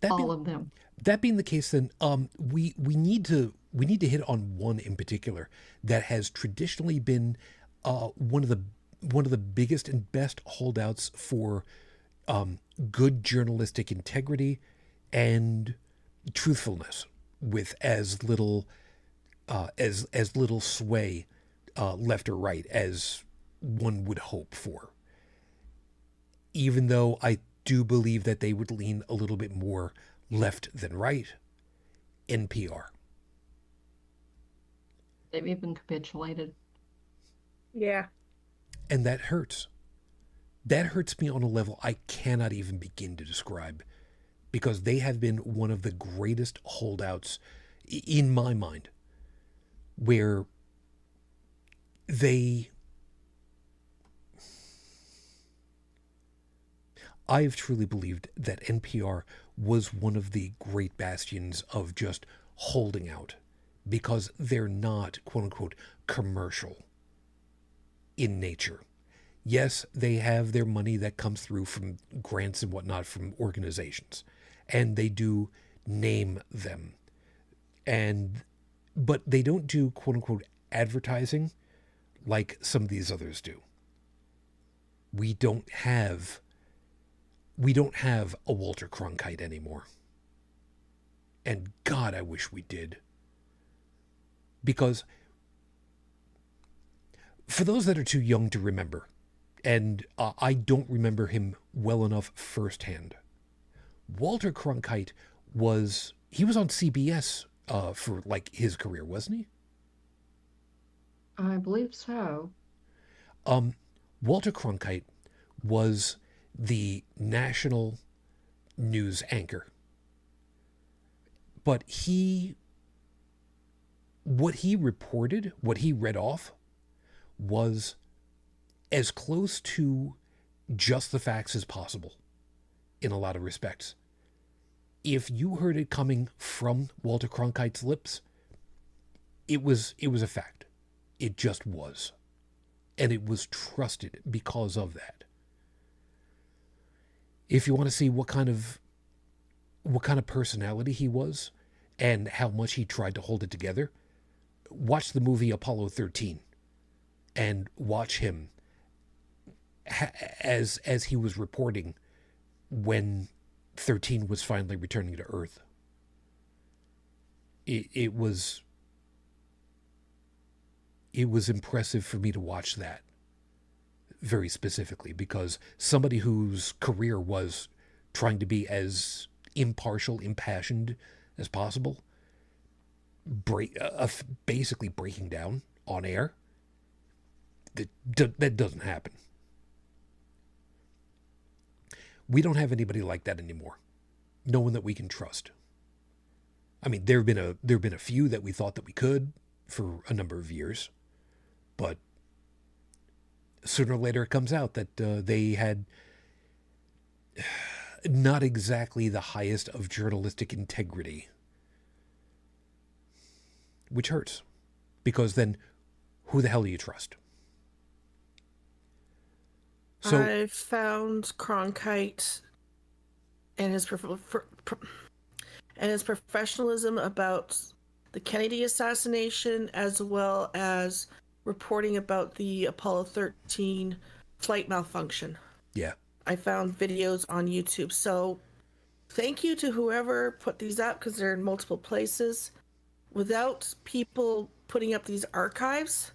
Speaker 1: That
Speaker 2: all
Speaker 1: being
Speaker 2: of them.
Speaker 1: that being the case, then we need to hit on one in particular that has traditionally been one of the biggest and best holdouts for good journalistic integrity and truthfulness, with as little sway left or right as one would hope for. Even though I do believe that they would lean a little bit more left than right, NPR.
Speaker 2: They've even capitulated.
Speaker 3: Yeah.
Speaker 1: And that hurts. That hurts me on a level I cannot even begin to describe, because they have been one of the greatest holdouts in my mind, where they I have truly believed that NPR was one of the great bastions of just holding out, because they're not, quote unquote, commercial in nature. Yes, they have their money that comes through from grants and whatnot from organizations, and they do name them. And but they don't do, quote unquote, advertising like some of these others do. We don't have we don't have a Walter Cronkite anymore. And God, I wish we did. Because for those that are too young to remember, and I don't remember him well enough firsthand, Walter Cronkite he was on CBS for like his career, wasn't he?
Speaker 2: I believe so.
Speaker 1: Walter Cronkite was the national news anchor. But what he reported, what he read off, was as close to just the facts as possible in a lot of respects. If you heard it coming from Walter Cronkite's lips, it was a fact. It just was. And it was trusted because of that. If you want to see what kind of personality he was and how much he tried to hold it together, watch the movie Apollo 13 and watch him as he was reporting when 13 was finally returning to Earth. It was impressive for me to watch that very specifically, because somebody whose career was trying to be as impartial, impassioned as possible, basically breaking down on air, that doesn't happen. We don't have anybody like that anymore. No one that we can trust. I mean, there have been a few that we thought that we could for a number of years, but sooner or later it comes out that they had not exactly the highest of journalistic integrity, which hurts, because then who the hell do you trust? So
Speaker 3: I found Cronkite and his professionalism about the Kennedy assassination, as well as reporting about the Apollo 13 flight malfunction.
Speaker 1: yeah,
Speaker 3: I found videos on YouTube. So thank you to whoever put these up, because they're in multiple places. Without people putting up these archives,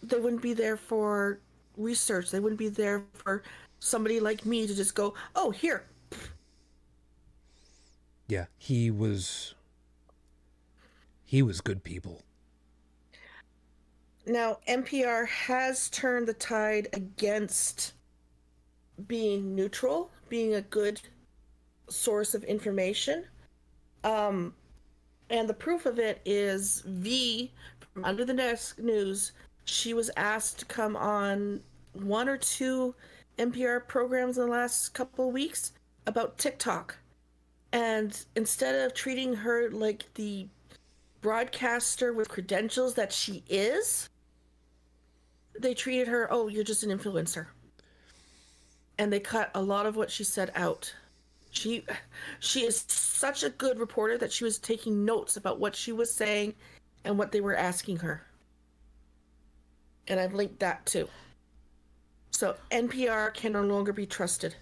Speaker 3: they wouldn't be there for research. They wouldn't be there for somebody like me to just go, oh, here.
Speaker 1: yeah, he was good people.
Speaker 3: Now, NPR has turned the tide against being neutral, being a good source of information. And the proof of it is V from Under the Desk News. She was asked to come on one or two NPR programs in the last couple of weeks about TikTok. And instead of treating her like the broadcaster with credentials that she is, they treated her, oh, you're just an influencer. And they cut a lot of what she said out. She is such a good reporter that she was taking notes about what she was saying and what they were asking her. And I've linked that too. So NPR can no longer be trusted.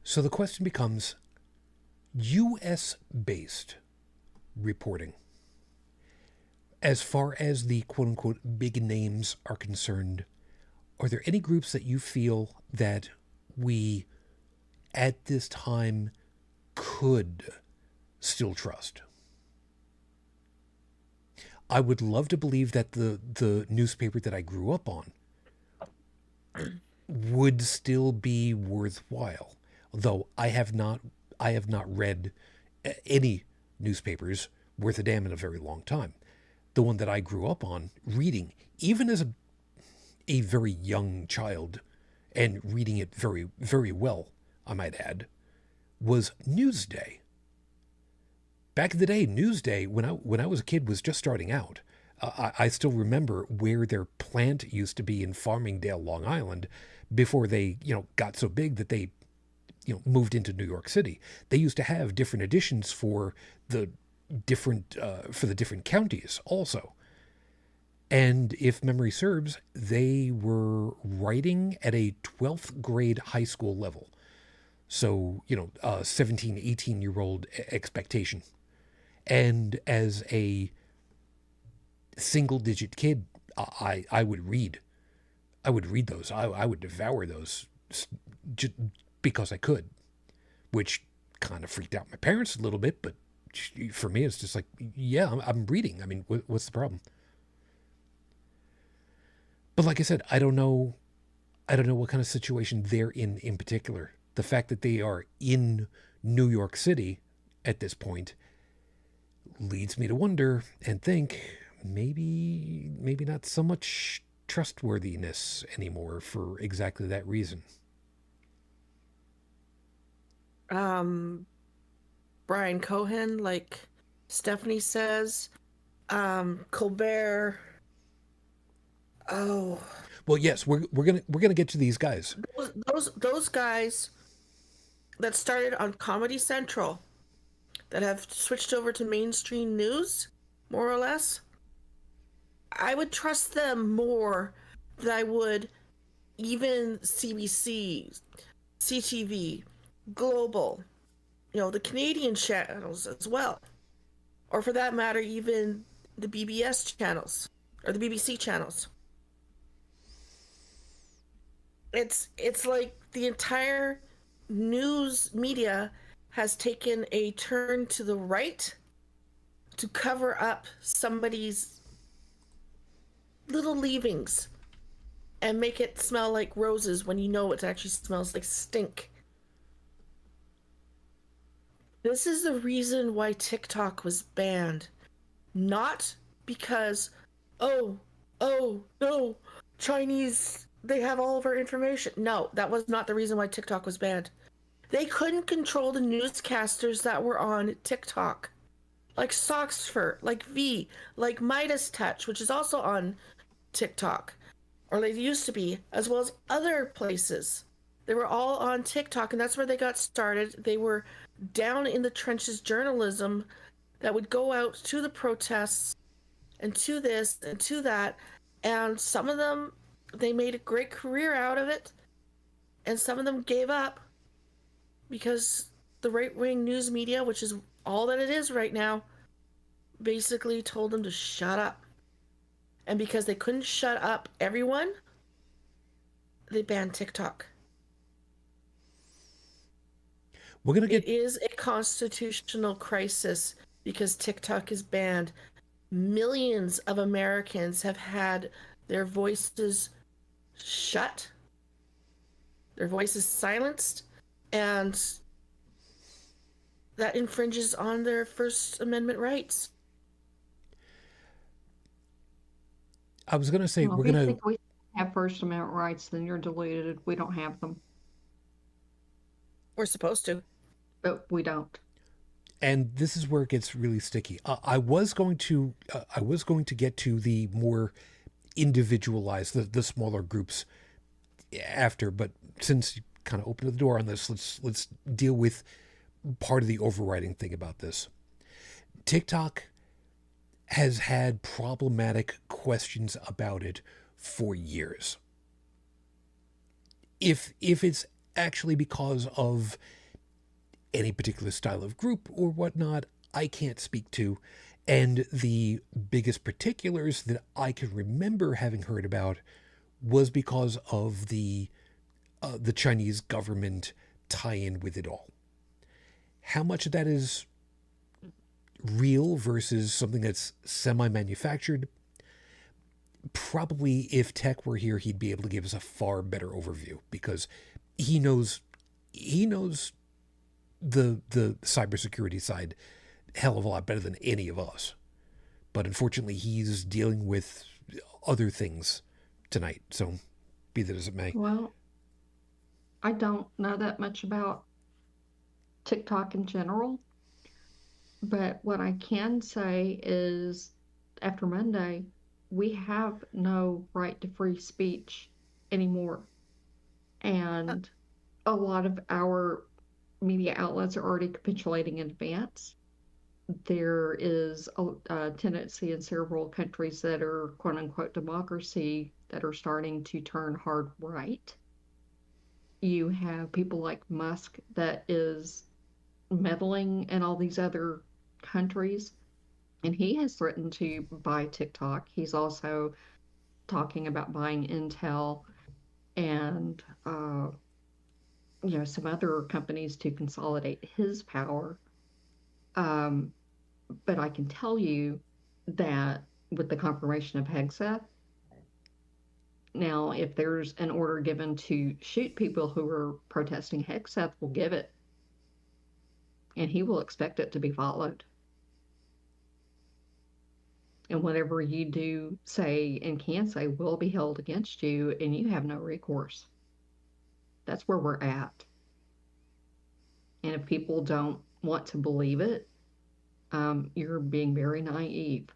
Speaker 1: So the question becomes, U.S.-based reporting, as far as the quote-unquote big names are concerned, are there any groups that you feel that we, at this time, could still trust? I would love to believe that the newspaper that I grew up on would still be worthwhile, though I have not read any newspapers worth a damn in a very long time. The one that I grew up on reading, even as a very young child, and reading it very, very well, I might add, was Newsday. Back in the day, Newsday, when I was a kid, was just starting out. I still remember where their plant used to be in Farmingdale, Long Island, before they, got so big that they, moved into New York City. They used to have different editions for the different counties also. And if memory serves, they were writing at a 12th grade high school level. So, 17, 18-year-old expectation. And as a single-digit kid, I would read. I would read those. I would devour those just because I could, which kind of freaked out my parents a little bit. But for me, it's just like, yeah, I'm reading. I mean, what's the problem? But like I said, I don't know what kind of situation they're in particular. The fact that they are in New York City at this point leads me to wonder and think maybe not so much trustworthiness anymore for exactly that reason.
Speaker 3: Brian Cohen, like Stephanie says, Colbert. Oh,
Speaker 1: well, yes, we're gonna get to these guys.
Speaker 3: Those guys that started on Comedy Central, that have switched over to mainstream news, more or less. I would trust them more than I would even CBC, CTV, Global, the Canadian channels as well. Or for that matter, even the BBS channels or the BBC channels. It's like the entire news media has taken a turn to the right to cover up somebody's little leavings and make it smell like roses when you know it actually smells like stink. This is the reason why TikTok was banned. Not because, oh, no, Chinese, they have all of our information. No, that was not the reason why TikTok was banned. They couldn't control the newscasters that were on TikTok. Like Soxford, like V, like Meidas Touch, which is also on TikTok. Or they used to be, as well as other places. They were all on TikTok, and that's where they got started. They were down in the trenches journalism that would go out to the protests and to this and to that. And some of them, they made a great career out of it. And some of them gave up because the right-wing news media, which is all that it is right now, basically told them to shut up. And because they couldn't shut up everyone, they banned TikTok. It is a constitutional crisis because TikTok is banned. Millions of Americans have had their voices shut, their voices silenced, and that infringes on their First Amendment rights.
Speaker 1: I was going to say,
Speaker 2: well, if you think we have First Amendment rights, then you're deluded. We don't have them.
Speaker 3: We're supposed to.
Speaker 2: but we don't.
Speaker 1: And this is where it gets really sticky. I was going to get to the more individualized, the smaller groups after, but since you kind of opened the door on this, let's deal with part of the overriding thing about this. TikTok has had problematic questions about it for years. If it's actually because of any particular style of group or whatnot, I can't speak to. And the biggest particulars that I can remember having heard about was because of the Chinese government tie-in with it all. How much of that is real versus something that's semi-manufactured? Probably if Tech were here, he'd be able to give us a far better overview because he knows the cybersecurity side hell of a lot better than any of us. But unfortunately, he's dealing with other things tonight. So, be that as it may.
Speaker 2: Well, I don't know that much about TikTok in general, but what I can say is after Monday, we have no right to free speech anymore. And a lot of our media outlets are already capitulating in advance. There is a tendency in several countries that are quote unquote democracy that are starting to turn hard right. You have people like Musk that is meddling in all these other countries, and he has threatened to buy TikTok. He's also talking about buying Intel and some other companies to consolidate his power. But I can tell you that with the confirmation of Hegseth, now if there's an order given to shoot people who are protesting, Hegseth will give it, and he will expect it to be followed. And whatever you do, say, and can say will be held against you, and you have no recourse. That's where we're at. And if people don't want to believe it, you're being very naive.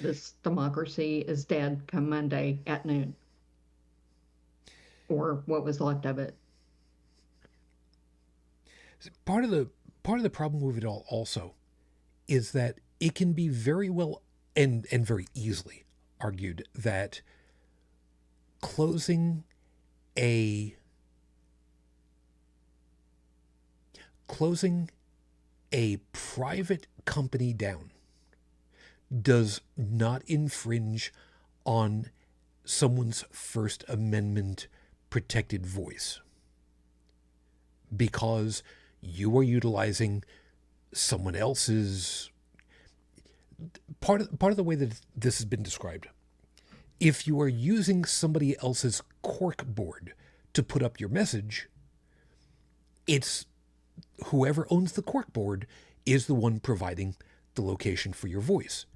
Speaker 2: This democracy is dead come Monday at noon, or what was left of it.
Speaker 1: Part of the problem with it all also is that it can be very well and very easily argued that closing a private company down does not infringe on someone's First Amendment protected voice because you are utilizing someone else's part of the way that this has been described. If you are using somebody else's cork board to put up your message, it's whoever owns the cork board is the one providing the location for your voice.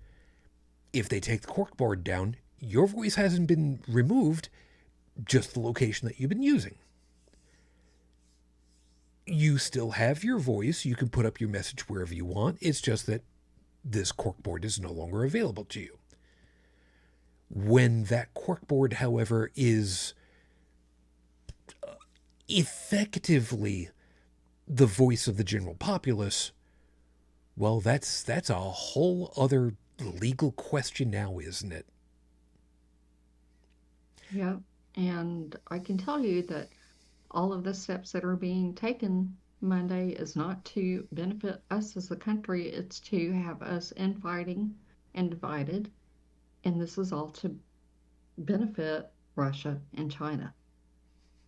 Speaker 1: If they take the cork board down, your voice hasn't been removed, just the location that you've been using. You still have your voice. You can put up your message wherever you want. It's just that this corkboard is no longer available to you. When that corkboard, however, is effectively the voice of the general populace, well, that's a whole other legal question now, isn't it?
Speaker 2: Yeah, and I can tell you that all of the steps that are being taken Monday is not to benefit us as a country, it's to have us infighting and divided. And this is all to benefit Russia and China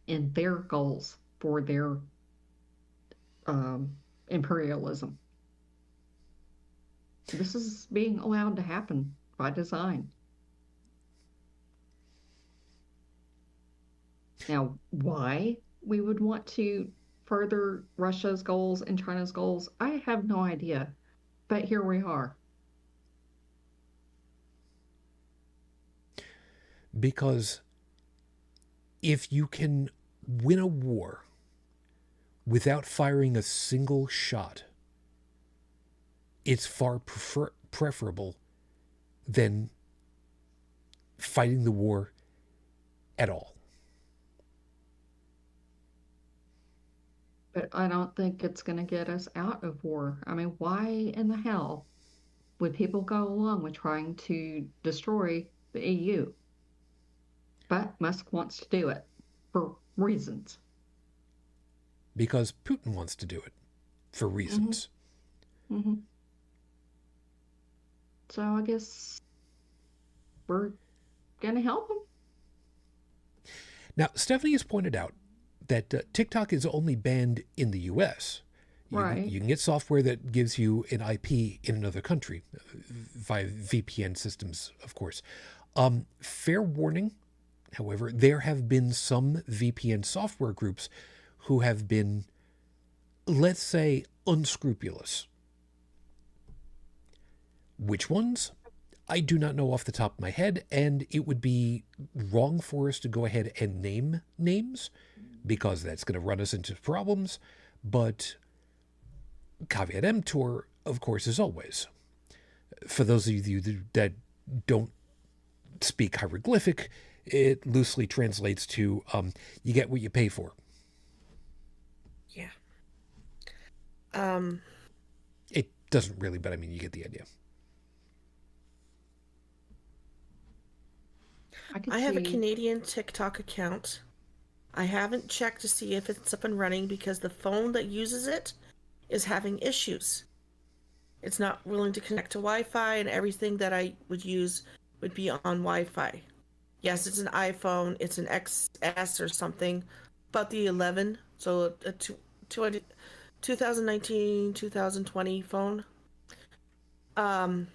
Speaker 2: in their goals for their imperialism. This is being allowed to happen by design. Now, why we would want to further Russia's goals and China's goals, I have no idea. But here we are.
Speaker 1: Because if you can win a war without firing a single shot, it's far preferable than fighting the war at all.
Speaker 2: But I don't think it's going to get us out of war. I mean, why in the hell would people go along with trying to destroy the EU? But Musk wants to do it for reasons.
Speaker 1: Because Putin wants to do it for reasons.
Speaker 2: Mm-hmm. So I guess we're going to help him.
Speaker 1: Now, Stephanie has pointed out that TikTok is only banned in the U.S.
Speaker 2: Right.
Speaker 1: You can get software that gives you an IP in another country via VPN systems, of course. Fair warning, however, there have been some VPN software groups who have been, let's say, unscrupulous. Which ones? I do not know off the top of my head, and it would be wrong for us to go ahead and name names because that's going to run us into problems. But caveat emptor, of course, as always. For those of you that don't speak hieroglyphic, it loosely translates to you get what you pay for.
Speaker 3: Yeah.
Speaker 1: It doesn't really, but I mean, you get the idea.
Speaker 3: I have a Canadian TikTok account. I haven't checked to see if it's up and running because the phone that uses it is having issues. It's not willing to connect to Wi-Fi, and everything that I would use would be on Wi-Fi. Yes, it's an iPhone. It's an XS or something, about the 11, so a 2019, 2020 phone. But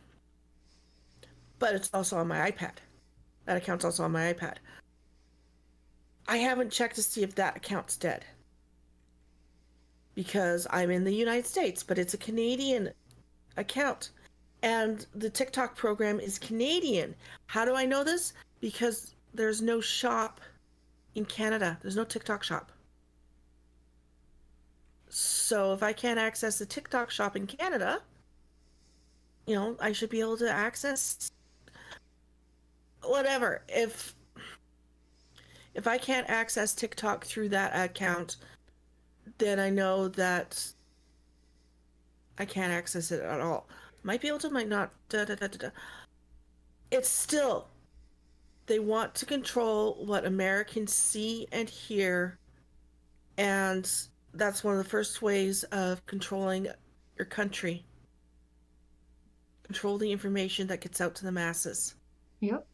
Speaker 3: it's also on my iPad. That account's also on my iPad. I haven't checked to see if that account's dead. Because I'm in the United States, but it's a Canadian account. And the TikTok program is Canadian. How do I know this? Because there's no shop in Canada. There's no TikTok shop. So if I can't access the TikTok shop in Canada, I should be able to access whatever. If I can't access TikTok through that account, then I know that I can't access it at all. Might be able to, might not. It's still, they want to control what Americans see and hear, and that's one of the first ways of controlling your country. Control the information that gets out to the masses.
Speaker 2: Yep.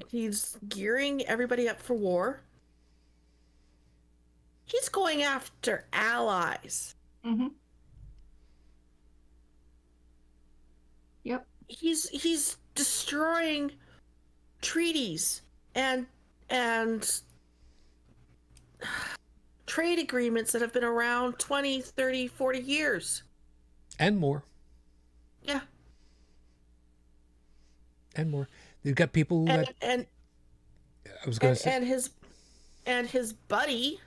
Speaker 3: He's gearing everybody up for war. He's going after allies.
Speaker 2: Mm-hmm. Yep.
Speaker 3: He's destroying treaties and trade agreements that have been around 20, 30, 40 years.
Speaker 1: And more.
Speaker 3: Yeah.
Speaker 1: And more. They've got people I was going to say.
Speaker 3: And his buddy.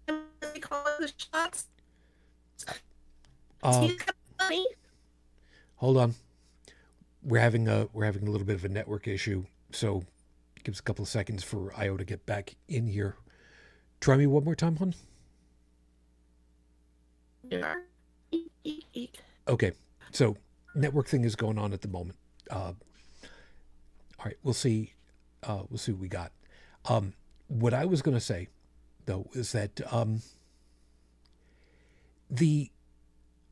Speaker 3: They call it the shots. He's got money.
Speaker 1: Hold on. We're having a little bit of a network issue, so give us a couple of seconds for IO to get back in here. Try me one more time, hon.
Speaker 3: Yeah.
Speaker 1: Okay, so network thing is going on at the moment. All right, we'll see. We'll see what we got. What I was going to say, though, is that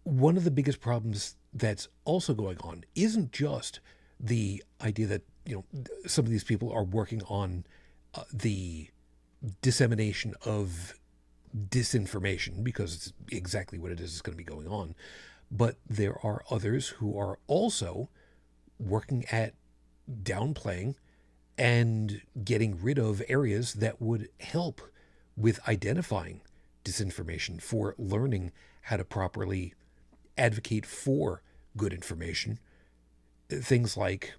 Speaker 1: one of the biggest problems that's also going on isn't just the idea that some of these people are working on the dissemination of disinformation, because it's exactly what it is going to be going on. But there are others who are also working at downplaying and getting rid of areas that would help with identifying disinformation, for learning how to properly advocate for good information. Things like,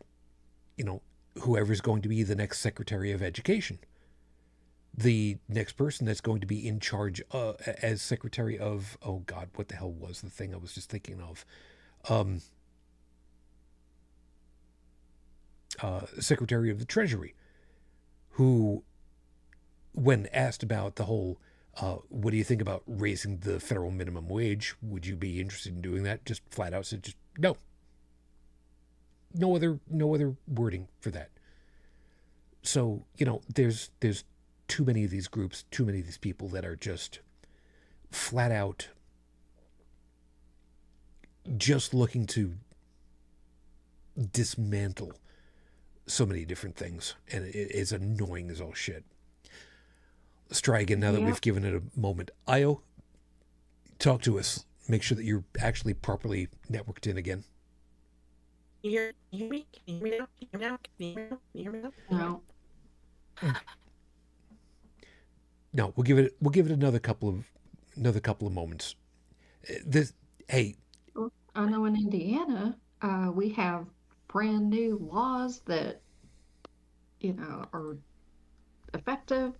Speaker 1: whoever's going to be the next Secretary of Education, the next person that's going to be in charge as Secretary of, oh God, what the hell was the thing I was just thinking of? Secretary of the Treasury, who, when asked about the whole, what do you think about raising the federal minimum wage? Would you be interested in doing that? Just flat out said, just no. No other wording for that. So, there's too many of these groups, too many of these people that are just flat out just looking to dismantle so many different things, and it's annoying as all shit. Let's try again now that we've given it a moment. Io, talk to us. Make sure that you're actually properly networked in again.
Speaker 3: Can you hear me? Can you hear me now? Can you hear me now? Can you hear me now?
Speaker 2: No.
Speaker 1: No, we'll give it another couple of moments. Hey,
Speaker 2: I know in Indiana, we have brand new laws that, are effective.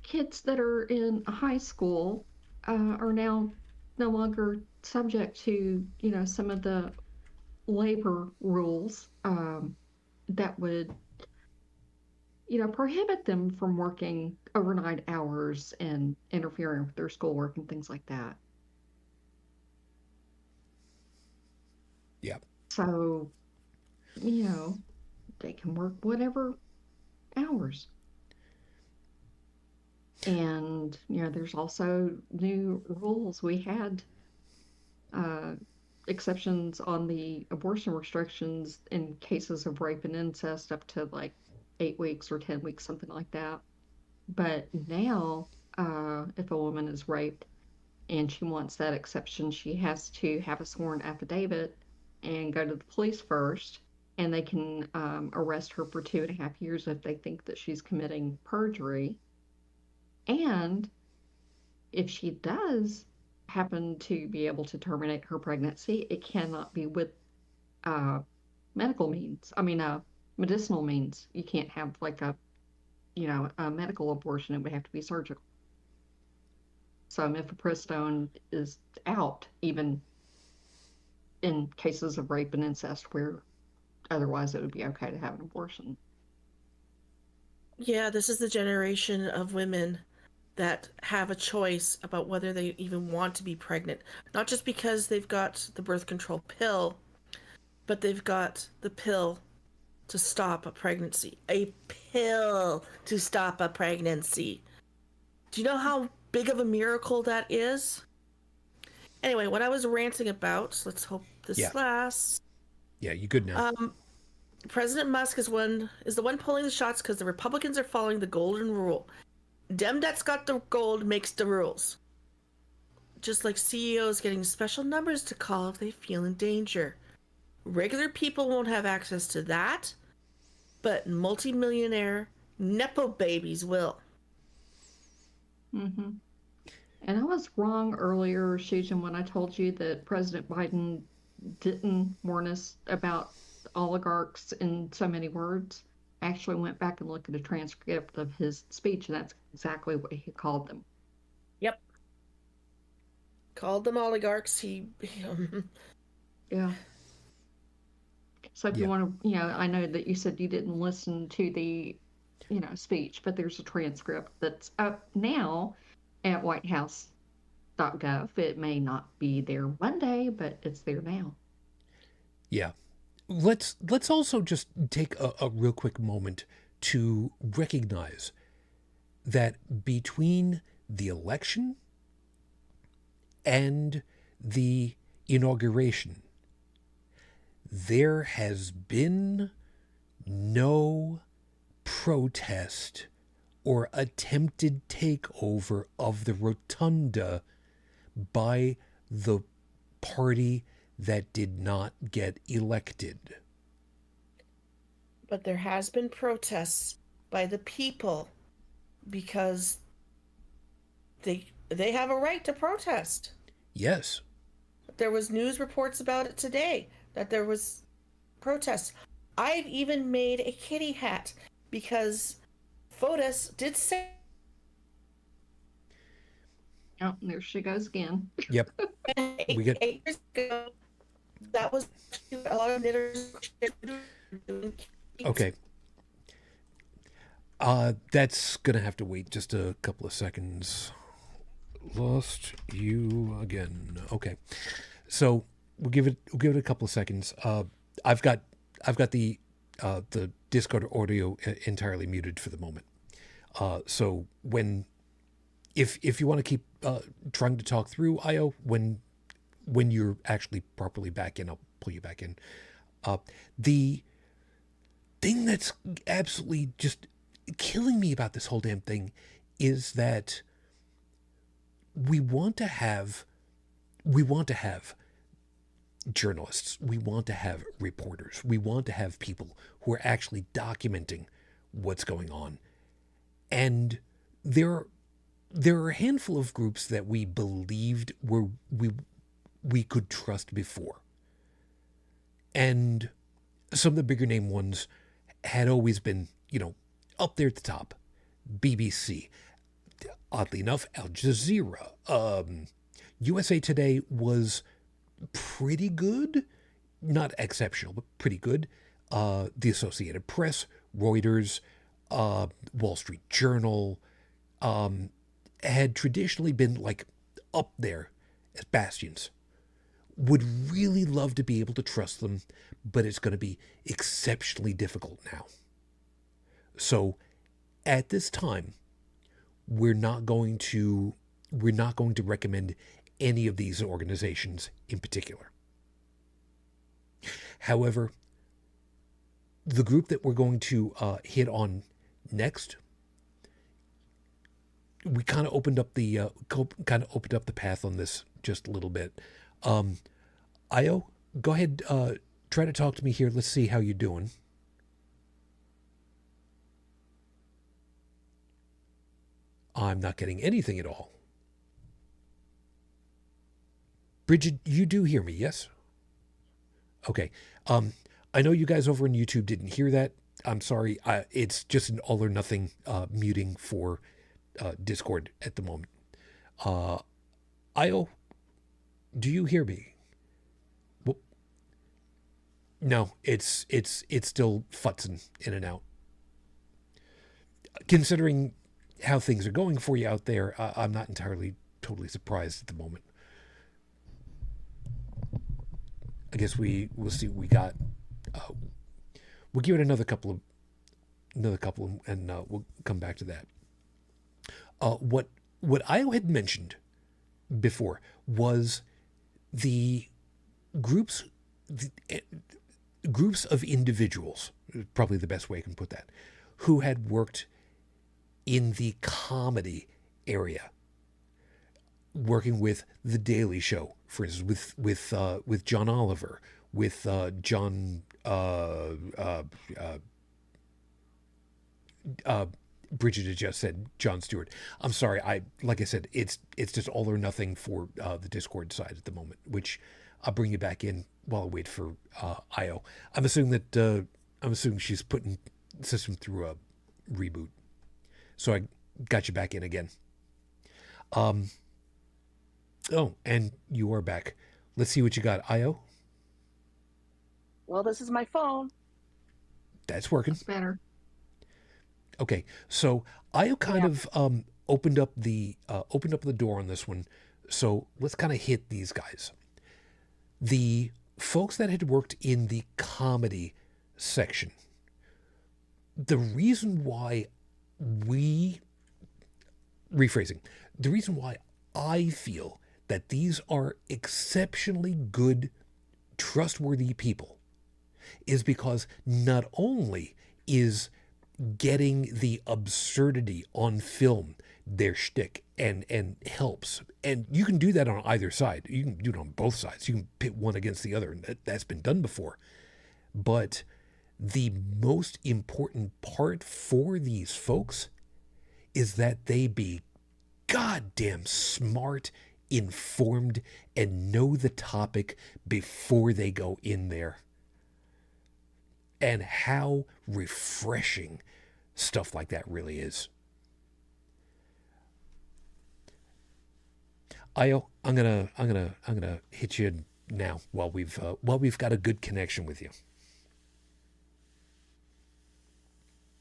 Speaker 2: Kids that are in high school are now no longer subject to, some of the labor rules that would, prohibit them from working overnight hours and interfering with their schoolwork and things like that.
Speaker 1: Yeah.
Speaker 2: So, they can work whatever hours. And, there's also new rules. We had exceptions on the abortion restrictions in cases of rape and incest up to like 8 weeks or 10 weeks, something like that. But now, if a woman is raped and she wants that exception, she has to have a sworn affidavit and go to the police first, and they can arrest her for 2.5 years if they think that she's committing perjury. And if she does happen to be able to terminate her pregnancy, it cannot be with medical means. Medicinal means. You can't have like a medical abortion. It would have to be surgical. So mifepristone is out even in cases of rape and incest where otherwise it would be okay to have an abortion.
Speaker 3: Yeah, this is the generation of women that have a choice about whether they even want to be pregnant. Not just because they've got the birth control pill, but they've got the pill to stop a pregnancy. A pill to stop a pregnancy. Do you know how big of a miracle that is? Anyway, what I was ranting about, let's hope this lasts.
Speaker 1: Yeah, you good now.
Speaker 3: President Musk is the one pulling the shots because the Republicans are following the golden rule. Dem that's got the gold makes the rules. Just like CEOs getting special numbers to call if they feel in danger. Regular people won't have access to that, but multimillionaire Nepo babies will.
Speaker 2: Mm-hmm. And I was wrong earlier, Susan, when I told you that President Biden didn't warn us about oligarchs in so many words. I actually went back and looked at a transcript of his speech, and that's exactly what he called them.
Speaker 3: Yep. Called them oligarchs.
Speaker 2: Yeah. So if you want to, I know that you said you didn't listen to the, speech, but there's a transcript that's up now at whitehouse.gov. It may not be there Monday, but it's there now.
Speaker 1: Yeah. Let's also just take a real quick moment to recognize that between the election and the inauguration, there has been no protest or attempted takeover of the rotunda by the party that did not get elected.
Speaker 3: But there has been protests by the people because they have a right to protest.
Speaker 1: Yes.
Speaker 3: There was news reports about it today that there was protests. I've even made a kitty hat because FOTUS did say
Speaker 2: Oh, there she goes again.
Speaker 1: Yep.
Speaker 3: eight,
Speaker 1: We get
Speaker 3: 8 years ago that was a lot of knitters.
Speaker 1: okay. That's gonna have to wait just a couple of seconds. Lost you again. Okay, so we'll give it a couple of seconds. I've got the Discord audio entirely muted for the moment. So if you want to keep trying to talk through IO when you're actually properly back in, I'll pull you back in. The thing that's absolutely just killing me about this whole damn thing is that we want to have journalists, we want to have reporters, we want to have people who are actually documenting what's going on. And there are a handful of groups that we believed we could trust before. And some of the bigger name ones had always been, up there at the top. BBC, oddly enough, Al Jazeera, USA Today was pretty good, not exceptional, but pretty good. The Associated Press, Reuters, Wall Street Journal, had traditionally been like up there as bastions. Would really love to be able to trust them, but it's going to be exceptionally difficult now. So at this time, we're not going to recommend any of these organizations in particular. However, the group that we're going to hit on next, we kind of opened up the path on this just a little bit. Io, go ahead, try to talk to me here. Let's see how you're doing. I'm not getting anything at all. Bridget, you do hear me, yes? Okay. I know you guys over on YouTube didn't hear that. I'm sorry. It's just an all or nothing muting for Discord at the moment. Io, do you hear me? Well, no, it's still futzing in and out. Considering how things are going for you out there, I'm not entirely totally surprised at the moment. I guess we'll see what we got. We'll give it another couple, and we'll come back to that. What Io had mentioned before was the groups of individuals, probably the best way I can put that, who had worked in the comedy area, working with The Daily Show, for instance, with John Oliver, with John Bridget had just said Jon Stewart. I'm sorry, like I said, it's just all or nothing for the Discord side at the moment, which I'll bring you back in while I wait for Io. I'm assuming she's putting the system through a reboot. So I got you back in again. Oh, and you are back. Let's see what you got, Io.
Speaker 4: Well, this is my phone.
Speaker 1: That's working.
Speaker 2: That's better.
Speaker 1: Okay, so Io kind of opened up the door on this one. So let's kind of hit these guys. The folks that had worked in the comedy section. The reason why the reason why I feel that these are exceptionally good, trustworthy people is because not only is getting the absurdity on film their shtick and helps, and you can do that on either side. You can do it on both sides. You can pit one against the other, and that's been done before. But the most important part for these folks is that they be goddamn smart, informed, and know the topic before they go in there. And how refreshing stuff like that really is. Io, I'm gonna hit you now while we've got a good connection with you.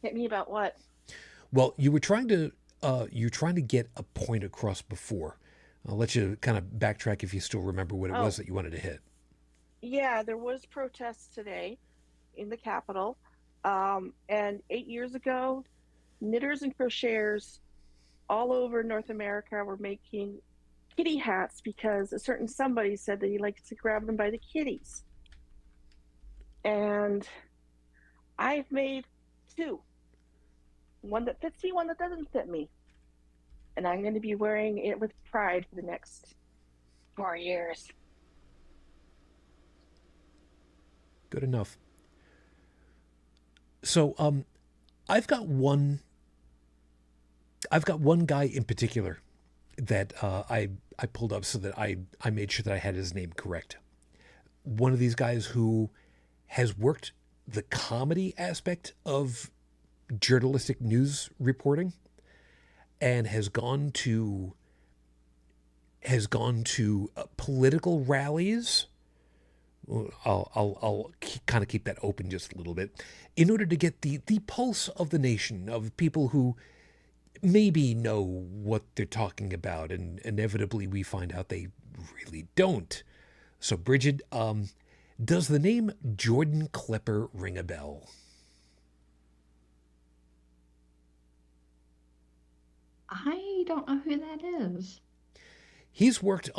Speaker 4: Hit me about what?
Speaker 1: Well, you're trying to get a point across before. I'll let you kind of backtrack if you still remember what it was that you wanted to hit.
Speaker 4: Yeah, there was protests today in the Capitol. And 8 years ago, knitters and crocheters all over North America were making kitty hats because a certain somebody said that he likes to grab them by the kitties. And I've made two. One that fits me, one that doesn't fit me. And I'm going to be wearing it with pride for the next 4 years.
Speaker 1: Good enough. So, I've got one guy in particular that I pulled up so that I made sure that I had his name correct. One of these guys who has worked the comedy aspect of journalistic news reporting and has gone to political rallies. I'll kind of keep that open just a little bit in order to get the pulse of the nation, of people who maybe know what they're talking about, and inevitably we find out they really don't. So, Bridget, does the name Jordan Klepper ring a bell?
Speaker 2: I don't know who that is.
Speaker 1: He's worked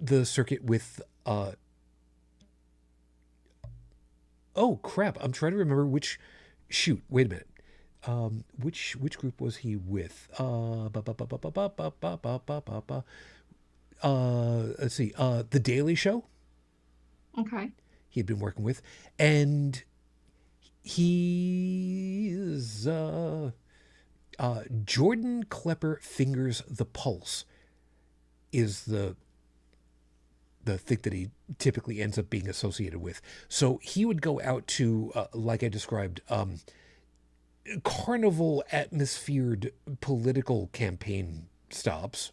Speaker 1: the circuit with oh crap, I'm trying to remember which wait a minute. Which group was he with? Let's see. The Daily Show.
Speaker 2: Okay.
Speaker 1: He had been working with, and he's Jordan Klepper Fingers the Pulse is the thing that he typically ends up being associated with. So he would go out to, like I described, carnival atmosphered political campaign stops.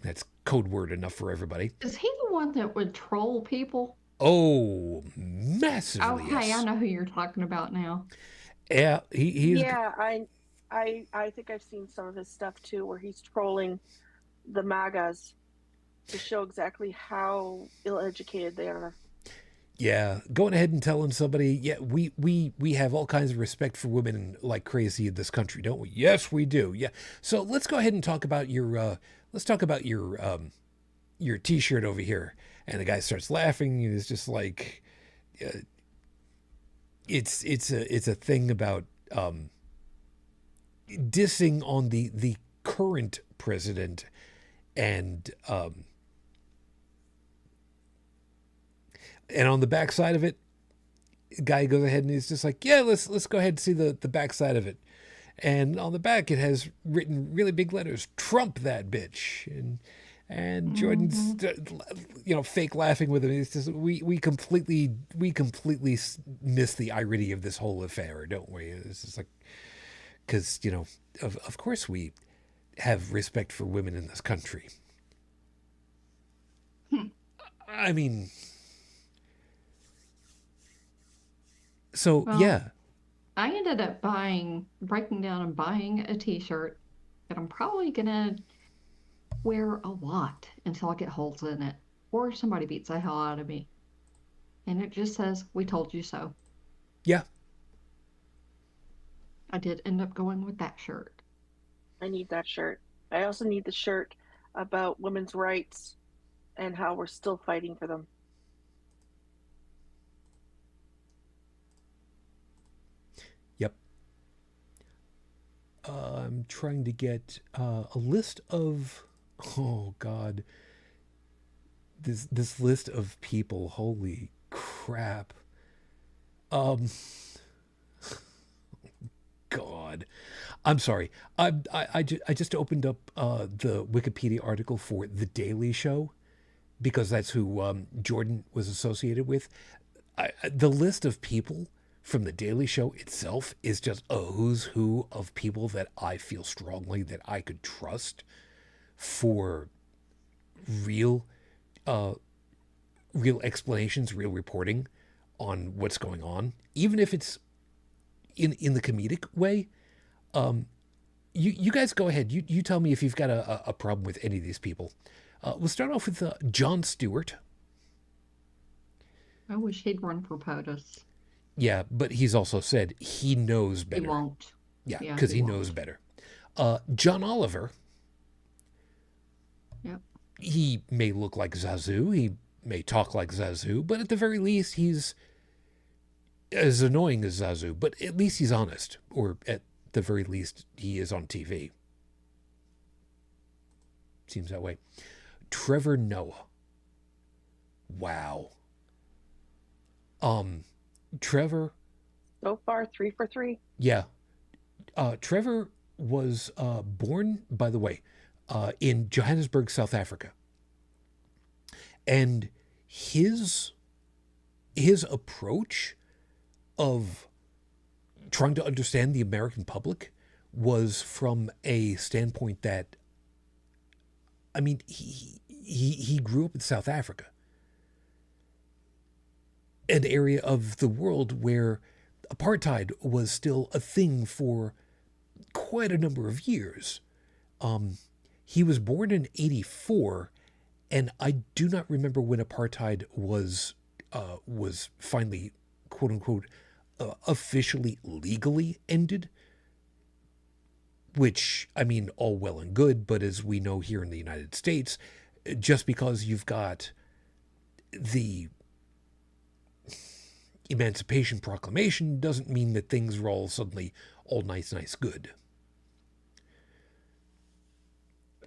Speaker 1: That's code word enough for everybody.
Speaker 2: Is he the one that would troll people?
Speaker 1: Oh, massively.
Speaker 2: Okay,
Speaker 1: yes.
Speaker 2: I know who you're talking about now.
Speaker 1: Yeah, he's...
Speaker 4: Yeah, I think I've seen some of his stuff too, where he's trolling the MAGAs to show exactly how ill-educated they are.
Speaker 1: Yeah, going ahead and telling somebody, yeah, we have all kinds of respect for women like crazy in this country, don't we? Yes, we do. Yeah. So let's go ahead and talk about your your T-shirt over here. And the guy starts laughing, and it's just like, it's a thing about dissing on the current president, and on the backside of it, the guy goes ahead and he's just like, yeah, let's go ahead and see the backside of it. And on the back it has written really big letters, Trump that bitch. And Jordan's fake laughing with him. It's just we completely miss the irony of this whole affair, don't we? It's just like, because of course we have respect for women in this country. I mean, so
Speaker 2: Well,
Speaker 1: yeah.
Speaker 2: I ended up breaking down and buying a t-shirt that I'm probably gonna wear a lot until I get holes in it, or somebody beats the hell out of me. And it just says, "We told you so."
Speaker 1: Yeah.
Speaker 2: I did end up going with that shirt.
Speaker 4: I need that shirt. I also need the shirt about women's rights and how we're still fighting for them.
Speaker 1: Yep. I'm trying to get a list of, oh God, this list of people. Holy crap. God. God. I'm sorry. I just opened up the Wikipedia article for The Daily Show because that's who Jordan was associated with. The list of people from The Daily Show itself is just a who's who of people that I feel strongly that I could trust for real real explanations, real reporting on what's going on, even if it's in the comedic way. You guys go ahead. You tell me if you've got a problem with any of these people. We'll start off with Jon Stewart.
Speaker 2: I wish he'd run for POTUS.
Speaker 1: Yeah, but he's also said he knows
Speaker 2: He
Speaker 1: better.
Speaker 2: won't.
Speaker 1: Yeah,
Speaker 2: Yeah,
Speaker 1: because
Speaker 2: he
Speaker 1: he
Speaker 2: won't.
Speaker 1: knows better. John Oliver.
Speaker 2: Yep.
Speaker 1: He may look like Zazu. He may talk like Zazu, but at the very least, he's as annoying as Zazu. But at least he's honest, or at the very least, he is on TV. Seems that way. Trevor Noah. Wow. Trevor.
Speaker 4: So far, 3 for 3.
Speaker 1: Yeah. Trevor was born, by the way, in Johannesburg, South Africa. And his approach of trying to understand the American public was from a standpoint that, I mean, he grew up in South Africa, an area of the world where apartheid was still a thing for quite a number of years. He was born in '84, and I do not remember when apartheid was finally, quote unquote, officially legally ended. Which, I mean, all well and good, but as we know here in the United States, just because you've got the Emancipation Proclamation doesn't mean that things are all suddenly all nice, good.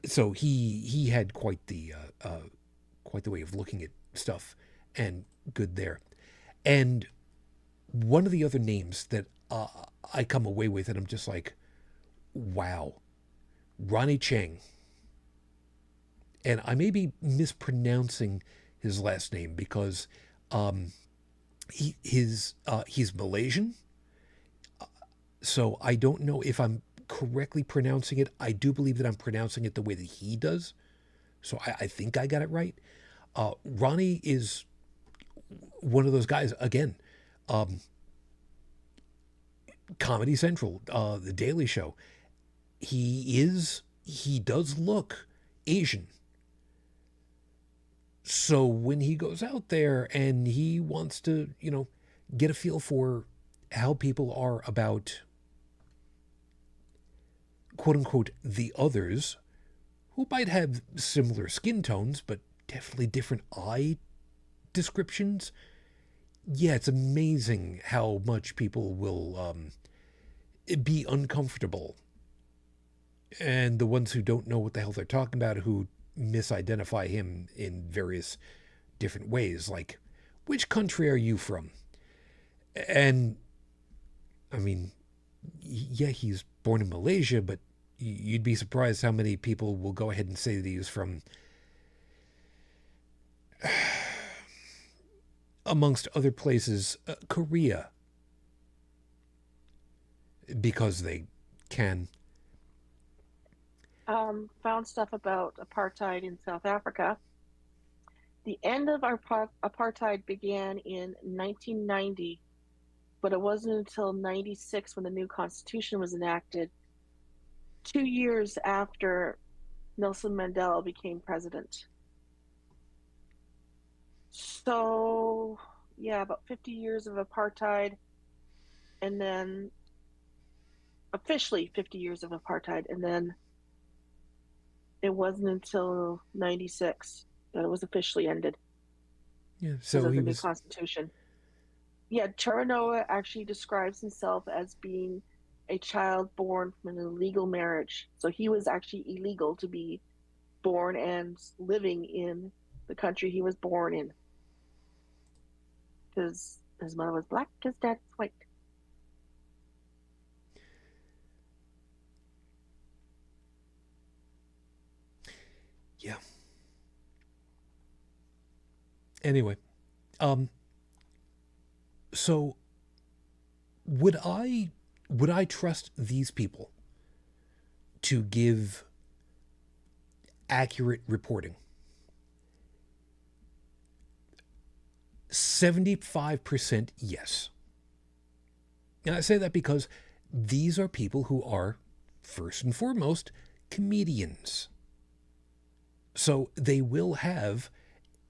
Speaker 1: So he had quite the way of looking at stuff, and good there. And one of the other names that I come away with, and I'm just like, wow, Ronnie Chang. And I may be mispronouncing his last name because he's Malaysian. So I don't know if I'm correctly pronouncing it. I do believe that I'm pronouncing it the way that he does. So I think I got it right. Ronnie is one of those guys, again, Comedy Central, The Daily Show. He does look Asian. So when he goes out there and he wants to, get a feel for how people are about, quote unquote, the others, who might have similar skin tones, but definitely different eye descriptions. Yeah, it's amazing how much people will be uncomfortable. And the ones who don't know what the hell they're talking about, who misidentify him in various different ways, like, which country are you from? And, I mean, yeah, he's born in Malaysia, but you'd be surprised how many people will go ahead and say that he's from, amongst other places, Korea. Because they can.
Speaker 4: Found stuff about apartheid in South Africa. The end of our apartheid began in 1990, but it wasn't until 96 when the new constitution was enacted, 2 years after Nelson Mandela became president. So, yeah, about 50 years of apartheid, and then officially 50 years of apartheid, and then it wasn't until 96 that it was officially ended.
Speaker 1: Yeah, so he
Speaker 4: the new
Speaker 1: was.
Speaker 4: constitution. Yeah, Trevor Noah actually describes himself as being a child born from an illegal marriage. So he was actually illegal to be born and living in the country he was born in. Because his mother was black, his dad was white.
Speaker 1: Yeah. Anyway, so would I trust these people to give accurate reporting? 75% yes. And I say that because these are people who are, first and foremost, comedians. So they will have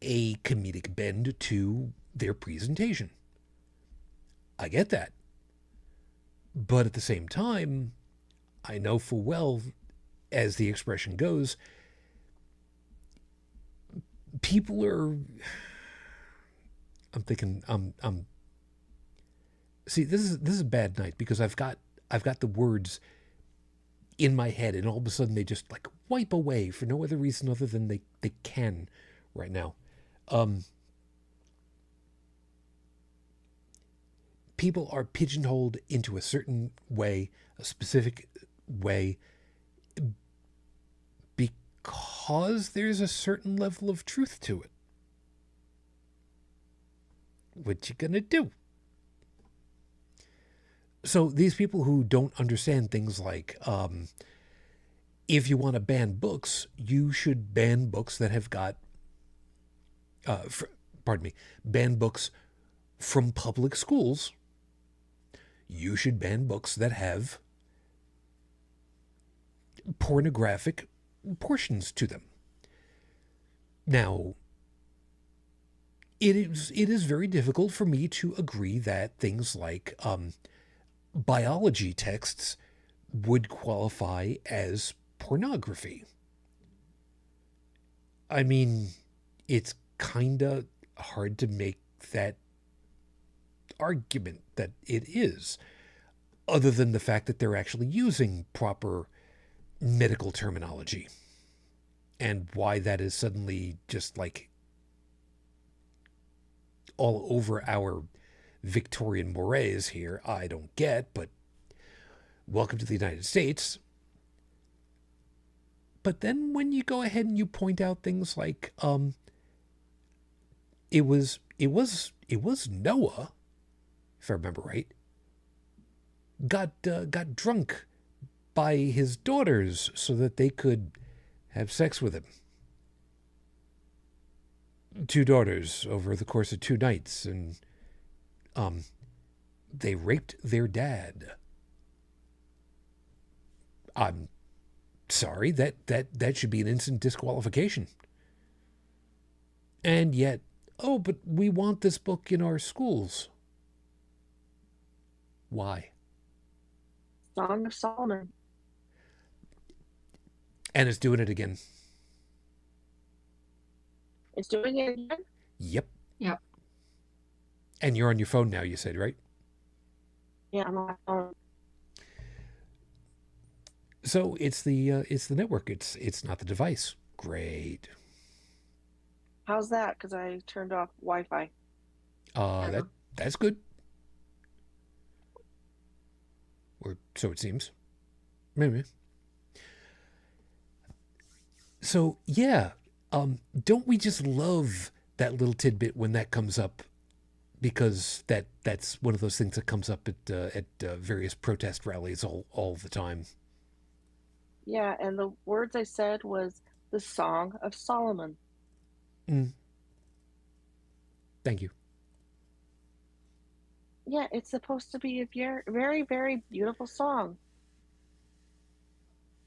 Speaker 1: a comedic bend to their presentation. I get that. But at the same time, I know full well, as the expression goes, people are... I'm thinking, see, this is a bad night because I've got the words in my head, and all of a sudden they just like wipe away for no other reason other than they can right now. People are pigeonholed into a certain way, a specific way, because there's a certain level of truth to it. What you gonna do? So these people who don't understand things like, if you want to ban books, you should ban books that have got, ban books from public schools. You should ban books that have pornographic portions to them. Now, it is very difficult for me to agree that things like biology texts would qualify as pornography. I mean, it's kind of hard to make that argument that it is, other than the fact that they're actually using proper medical terminology. And why that is suddenly just like all over our Victorian mores here, I don't get, but welcome to the United States. But then when you go ahead and you point out things like, it was Noah, if I remember right, got drunk by his daughters so that they could have sex with him. 2 daughters over the course of 2 nights, and they raped their dad. I'm sorry, that should be an instant disqualification. And yet, oh, but we want this book in our schools. Why?
Speaker 4: Song of Solomon.
Speaker 1: And it's doing it again.
Speaker 4: It's doing it again?
Speaker 1: Yep.
Speaker 2: Yep.
Speaker 1: And you're on your phone now, you said, right?
Speaker 4: Yeah, I'm on my phone.
Speaker 1: So it's the network. It's not the device. Great.
Speaker 4: How's that? Because I turned off Wi-Fi.
Speaker 1: That's good. Or so it seems. Maybe. So yeah, don't we just love that little tidbit when that comes up? Because that's one of those things that comes up at various protest rallies all the time.
Speaker 4: Yeah, and the words I said was the Song of Solomon.
Speaker 1: Thank you.
Speaker 4: Yeah, it's supposed to be a very, very, very beautiful song.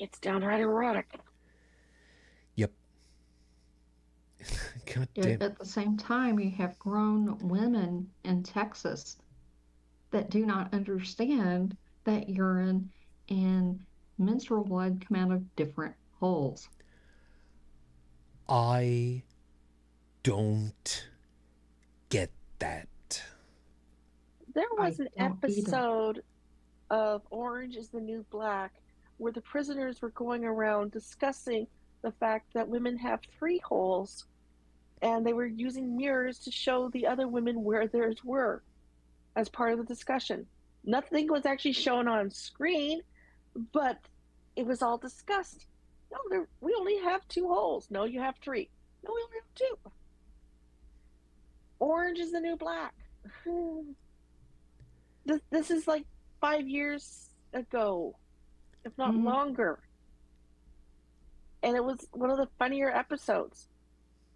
Speaker 4: It's downright erotic.
Speaker 1: Yep. God damn.
Speaker 2: At the same time, you have grown women in Texas that do not understand that urine and menstrual blood come out of different holes.
Speaker 1: I don't get that.
Speaker 4: There was an
Speaker 2: don't either.
Speaker 4: episode of Orange is the New Black where the prisoners were going around discussing the fact that women have 3 holes, and they were using mirrors to show the other women where theirs were as part of the discussion. Nothing was actually shown on screen, but it was all discussed. No, we only have 2 holes. No, you have 3. No, we only have 2. Orange is the new black. This is like 5 years ago, if not
Speaker 2: Mhm.
Speaker 4: longer. And it was one of the funnier episodes.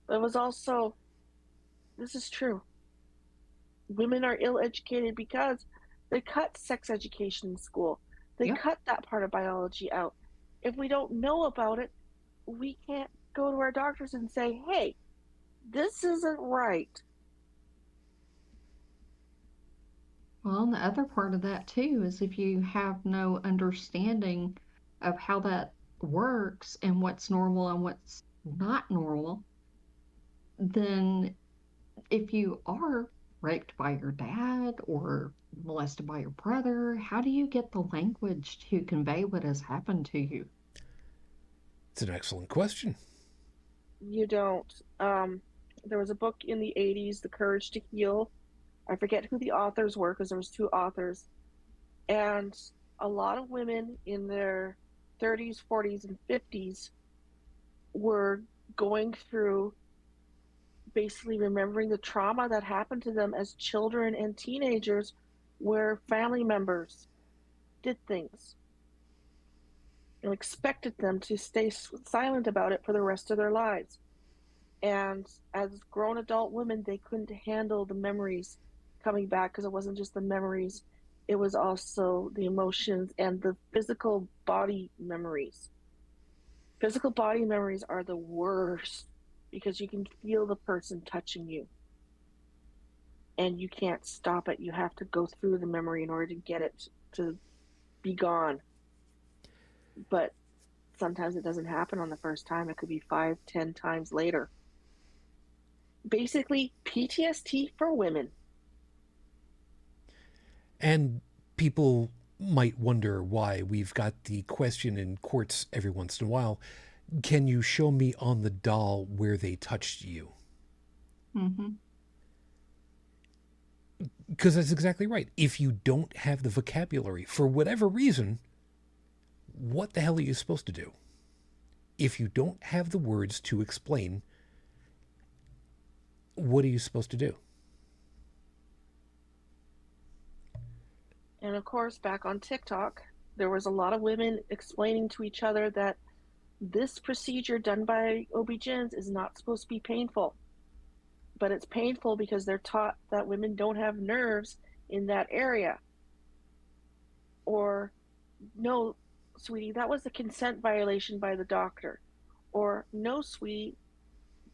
Speaker 4: But it was also, this is true. Women are ill-educated because they cut sex education in school. They
Speaker 2: Yep.
Speaker 4: cut that part of biology out. If we don't know about it, we can't go to our doctors and say, hey, this isn't right.
Speaker 2: Well, and the other part of that too is if you have no understanding of how that works and what's normal and what's not normal, then if you are raped by your dad or molested by your brother, how do you get the language to convey what has happened to you?
Speaker 1: It's an excellent question.
Speaker 4: You don't. There was a book in the 80s, The Courage to Heal. I forget who the authors were because there was 2 authors. And a lot of women in their 30s, 40s, and 50s were going through basically remembering the trauma that happened to them as children and teenagers where family members did things and expected them to stay silent about it for the rest of their lives. And as grown adult women, they couldn't handle the memories coming back because it wasn't just the memories, it was also the emotions and the physical body memories. Physical body memories are the worst because you can feel the person touching you and you can't stop it. You have to go through the memory in order to get it to be gone. But sometimes it doesn't happen on the first time. It could be 5, 10 times later. Basically, PTSD for women.
Speaker 1: And people might wonder why we've got the question in courts every once in a while, can you show me on the doll where they touched you?
Speaker 2: Mm-hmm.
Speaker 1: Because that's exactly right. If you don't have the vocabulary, for whatever reason, what the hell are you supposed to do? If you don't have the words to explain, what are you supposed to do?
Speaker 4: And of course, back on TikTok, there was a lot of women explaining to each other that this procedure done by OB-GYNs is not supposed to be painful. But it's painful because they're taught that women don't have nerves in that area. Or, no, sweetie, that was a consent violation by the doctor. Or, no, sweetie,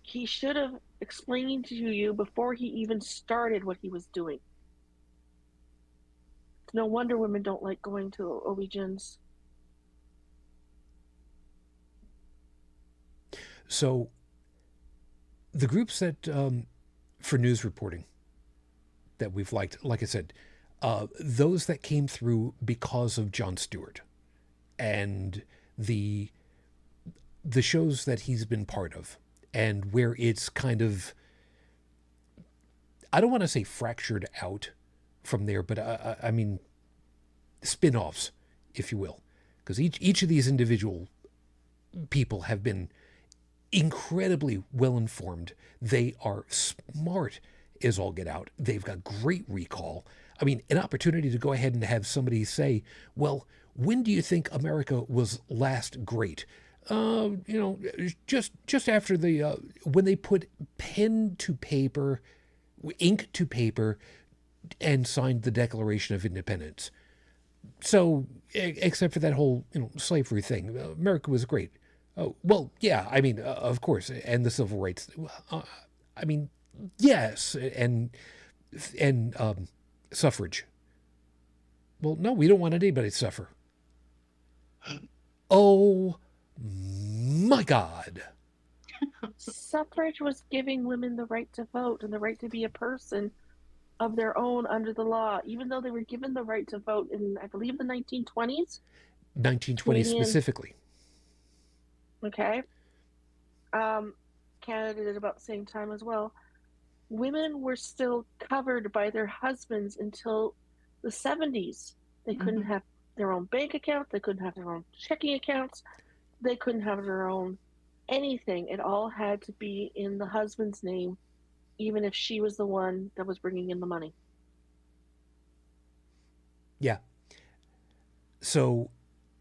Speaker 4: he should have explained to you before he even started what he was doing. It's no wonder women don't like going to OB-GYNs.
Speaker 1: So, the groups that, for news reporting, that we've liked, like I said, those that came through because of Jon Stewart and the shows that he's been part of, and where it's kind of, I don't want to say fractured out from there, but I mean spin-offs, if you will, because each of these individual people have been incredibly well informed. They are smart as all get out. They've got great recall. I mean, an opportunity to go ahead and have somebody say, well, when do you think America was last great? Just after the, when they put pen to paper, ink to paper, and signed the Declaration of Independence. So, except for that whole, slavery thing, America was great. Oh, well, yeah, I mean, of course, and the civil rights. I mean, yes, and suffrage. Well, no, we don't want anybody to suffer. Oh my God.
Speaker 4: Suffrage was giving women the right to vote and the right to be a person of their own under the law, even though they were given the right to vote in, I believe, the 1920s.
Speaker 1: 1920 specifically.
Speaker 4: Okay. Canada did about the same time as well. Women were still covered by their husbands until the 70s. They couldn't have their own bank account. They couldn't have their own checking accounts. They couldn't have their own anything. It all had to be in the husband's name, even if she was the one that was bringing in the money.
Speaker 1: Yeah. So,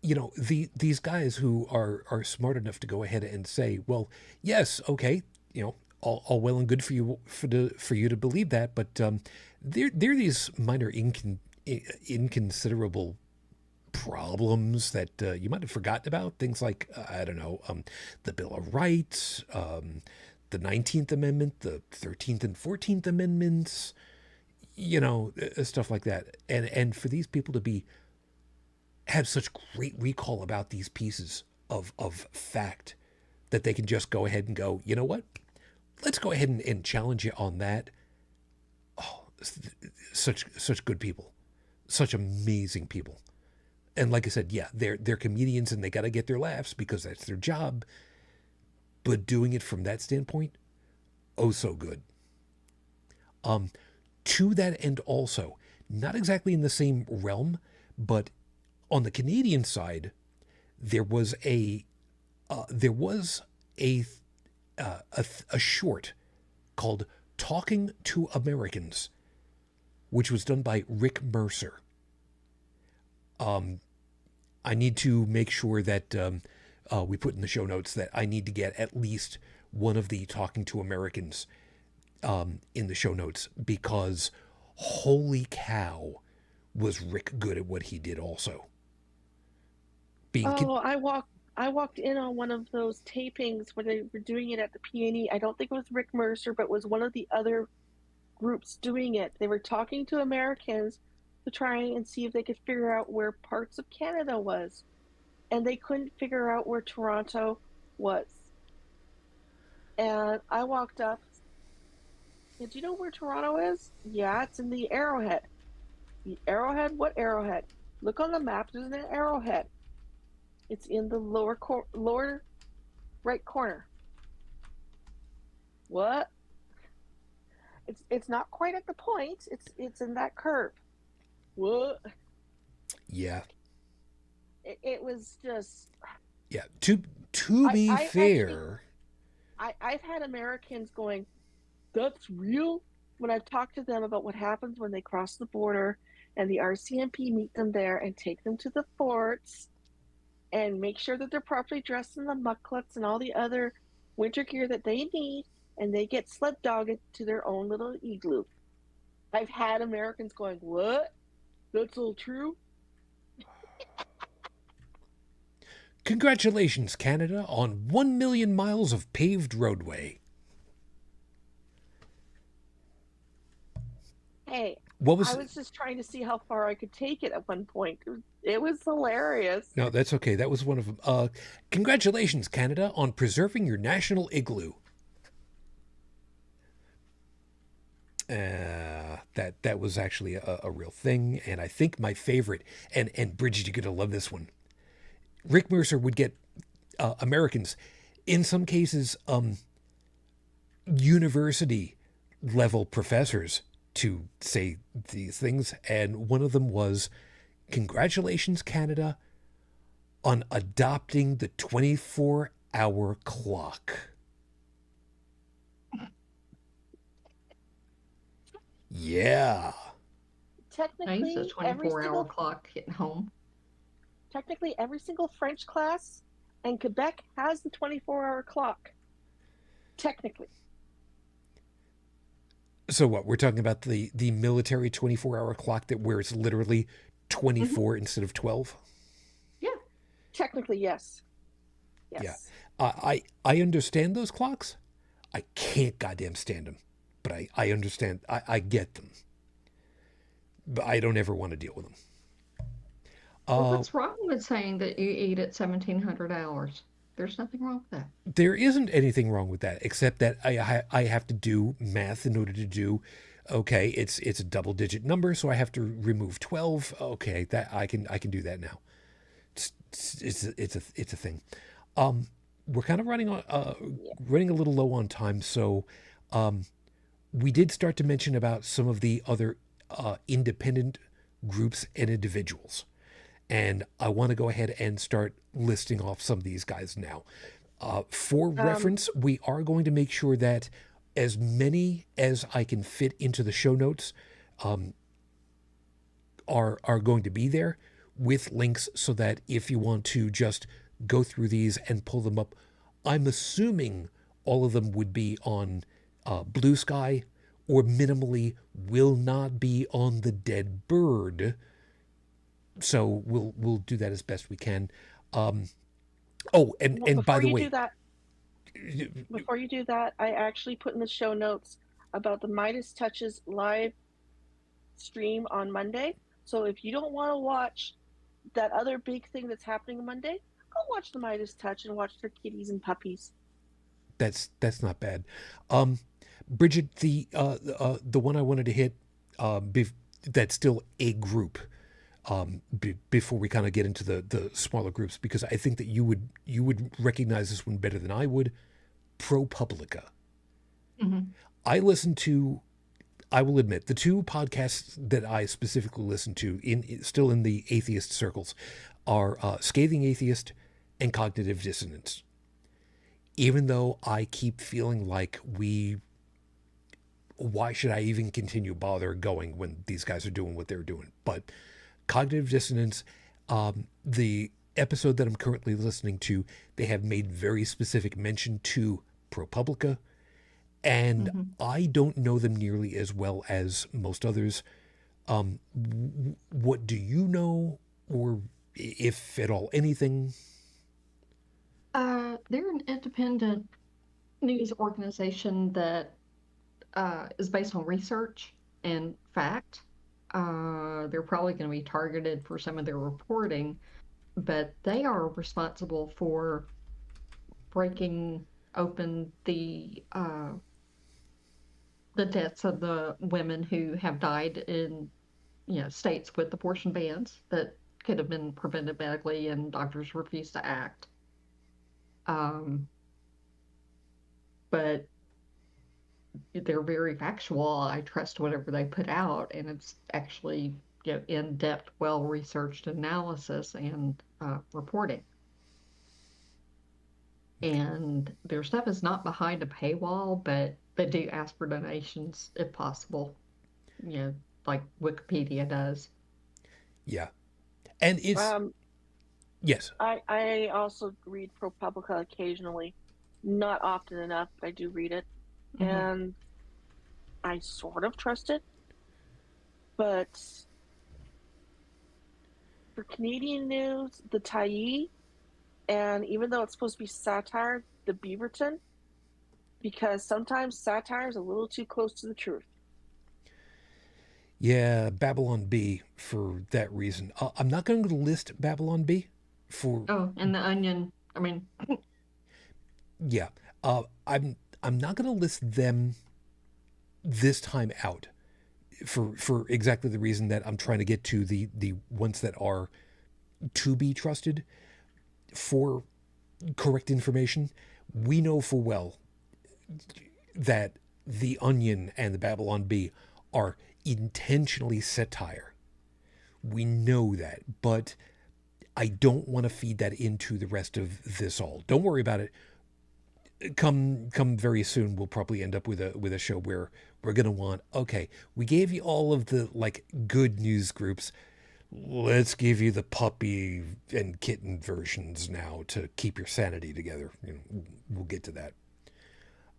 Speaker 1: these guys who are smart enough to go ahead and say, well, yes, okay, all well and good for you for you to believe that, but there are these minor inconsiderable problems that you might have forgotten about. Things like I don't know, the Bill of Rights, the 19th Amendment, the 13th and 14th Amendments, stuff like that. And for these people to have such great recall about these pieces of fact that they can just go ahead and go, you know what? Let's go ahead and challenge you on that. Oh, such good people, such amazing people. And like I said, yeah, they're comedians and they got to get their laughs because that's their job. But doing it from that standpoint, oh so good. To that end also, not exactly in the same realm, but on the Canadian side, there was a short called "Talking to Americans," which was done by Rick Mercer. I need to make sure that we put in the show notes that I need to get at least one of the Talking to Americans in the show notes, because holy cow, was Rick good at what he did also.
Speaker 4: I walked in on one of those tapings where they were doing it at the PNE. I don't think it was Rick Mercer, but it was one of the other groups doing it. They were talking to Americans to try and see if they could figure out where parts of Canada was. And they couldn't figure out where Toronto was. And I walked up. Do you know where Toronto is? Yeah, it's in the Arrowhead. The Arrowhead? What Arrowhead? Look on the map, there's an Arrowhead. It's in the lower right corner. What? It's not quite at the point. It's in that curve. What?
Speaker 1: Yeah.
Speaker 4: It was just.
Speaker 1: Yeah. To be fair,
Speaker 4: I've had Americans going, "That's real." When I've talked to them about what happens when they cross the border, and the RCMP meet them there and take them to the forts, and make sure that they're properly dressed in the mucklets and all the other winter gear that they need, and they get sled dogged to their own little igloo. I've had Americans going, "What? That's all true?"
Speaker 1: Congratulations, Canada, on 1 million miles of paved roadway.
Speaker 4: Hey,
Speaker 1: I
Speaker 4: was just trying to see how far I could take it at one point. It was hilarious.
Speaker 1: No, that's okay. That was one of them. Congratulations, Canada, on preserving your national igloo. That was actually a real thing, and I think my favorite, and Bridget, you're going to love this one. Rick Mercer would get Americans, in some cases, university level professors, to say these things, and one of them was, "Congratulations, Canada, on adopting the 24-hour clock." Yeah.
Speaker 2: I
Speaker 4: Technically,
Speaker 2: used a 24-hour clock hitting home.
Speaker 4: Technically, every single French class and Quebec has the 24-hour clock. Technically.
Speaker 1: So what, we're talking about the military 24-hour clock where it's literally 24 instead of 12?
Speaker 2: Yeah.
Speaker 4: Technically, yes.
Speaker 1: Yes. Yeah. I understand those clocks. I can't goddamn stand them. But I understand. I get them. But I don't ever want to deal with them.
Speaker 2: Well, what's wrong with saying that you eat at 1,700 hours? There's nothing wrong with that.
Speaker 1: There isn't anything wrong with that, except that I have to do math in order to do. Okay, it's a double-digit number, so I have to remove 12. Okay, that I can do that now. It's a thing. We're kind of running a little low on time, so we did start to mention about some of the other independent groups and individuals. And I want to go ahead and start listing off some of these guys now. For reference, we are going to make sure that as many as I can fit into the show notes are going to be there with links, so that if you want to just go through these and pull them up, I'm assuming all of them would be on Blue Sky, or minimally will not be on the Dead Bird. So we'll do that as best we can. And by the way,
Speaker 4: before you do that, I actually put in the show notes about the Meidas Touches live stream on Monday. So if you don't want to watch that other big thing that's happening Monday, go watch the Meidas Touch and watch their kitties and puppies.
Speaker 1: That's not bad. Bridget, the one I wanted to hit, that's still a group. Before we kind of get into the smaller groups, because I think that you would recognize this one better than I would. ProPublica.
Speaker 2: Mm-hmm.
Speaker 1: I will admit, the two podcasts that I specifically listen to still in the atheist circles are Scathing Atheist and Cognitive Dissonance. Even though I keep feeling like why should I even continue bother going when these guys are doing what they're doing? But Cognitive Dissonance, the episode that I'm currently listening to, they have made very specific mention to ProPublica, and I don't know them nearly as well as most others. What do you know, or if at all anything?
Speaker 2: They're an independent news organization that is based on research and fact. They're probably going to be targeted for some of their reporting, but they are responsible for breaking open the deaths of the women who have died in, states with abortion bans that could have been prevented medically, and doctors refuse to act. But they're very factual. I trust whatever they put out, and it's actually in-depth, well-researched analysis and reporting. And their stuff is not behind a paywall, but they do ask for donations if possible, like Wikipedia does.
Speaker 1: Yeah. And it's... yes.
Speaker 4: I also read ProPublica occasionally. Not often enough, but I do read it. And I sort of trust it. But for Canadian news, the Tyee, and even though it's supposed to be satire, the Beaverton, because sometimes satire is a little too close to the truth.
Speaker 1: Yeah, Babylon Bee for that reason. I'm not going to list Babylon Bee for...
Speaker 2: Oh, and the Onion. I mean...
Speaker 1: yeah. I'm not going to list them this time out for exactly the reason that I'm trying to get to the ones that are to be trusted for correct information. We know full well that the Onion and the Babylon Bee are intentionally satire. We know that, but I don't want to feed that into the rest of this all. Don't worry about it. Come very soon, we'll probably end up with a show where we're going to want, okay, we gave you all of the good news groups. Let's give you the puppy and kitten versions now to keep your sanity together. We'll get to that.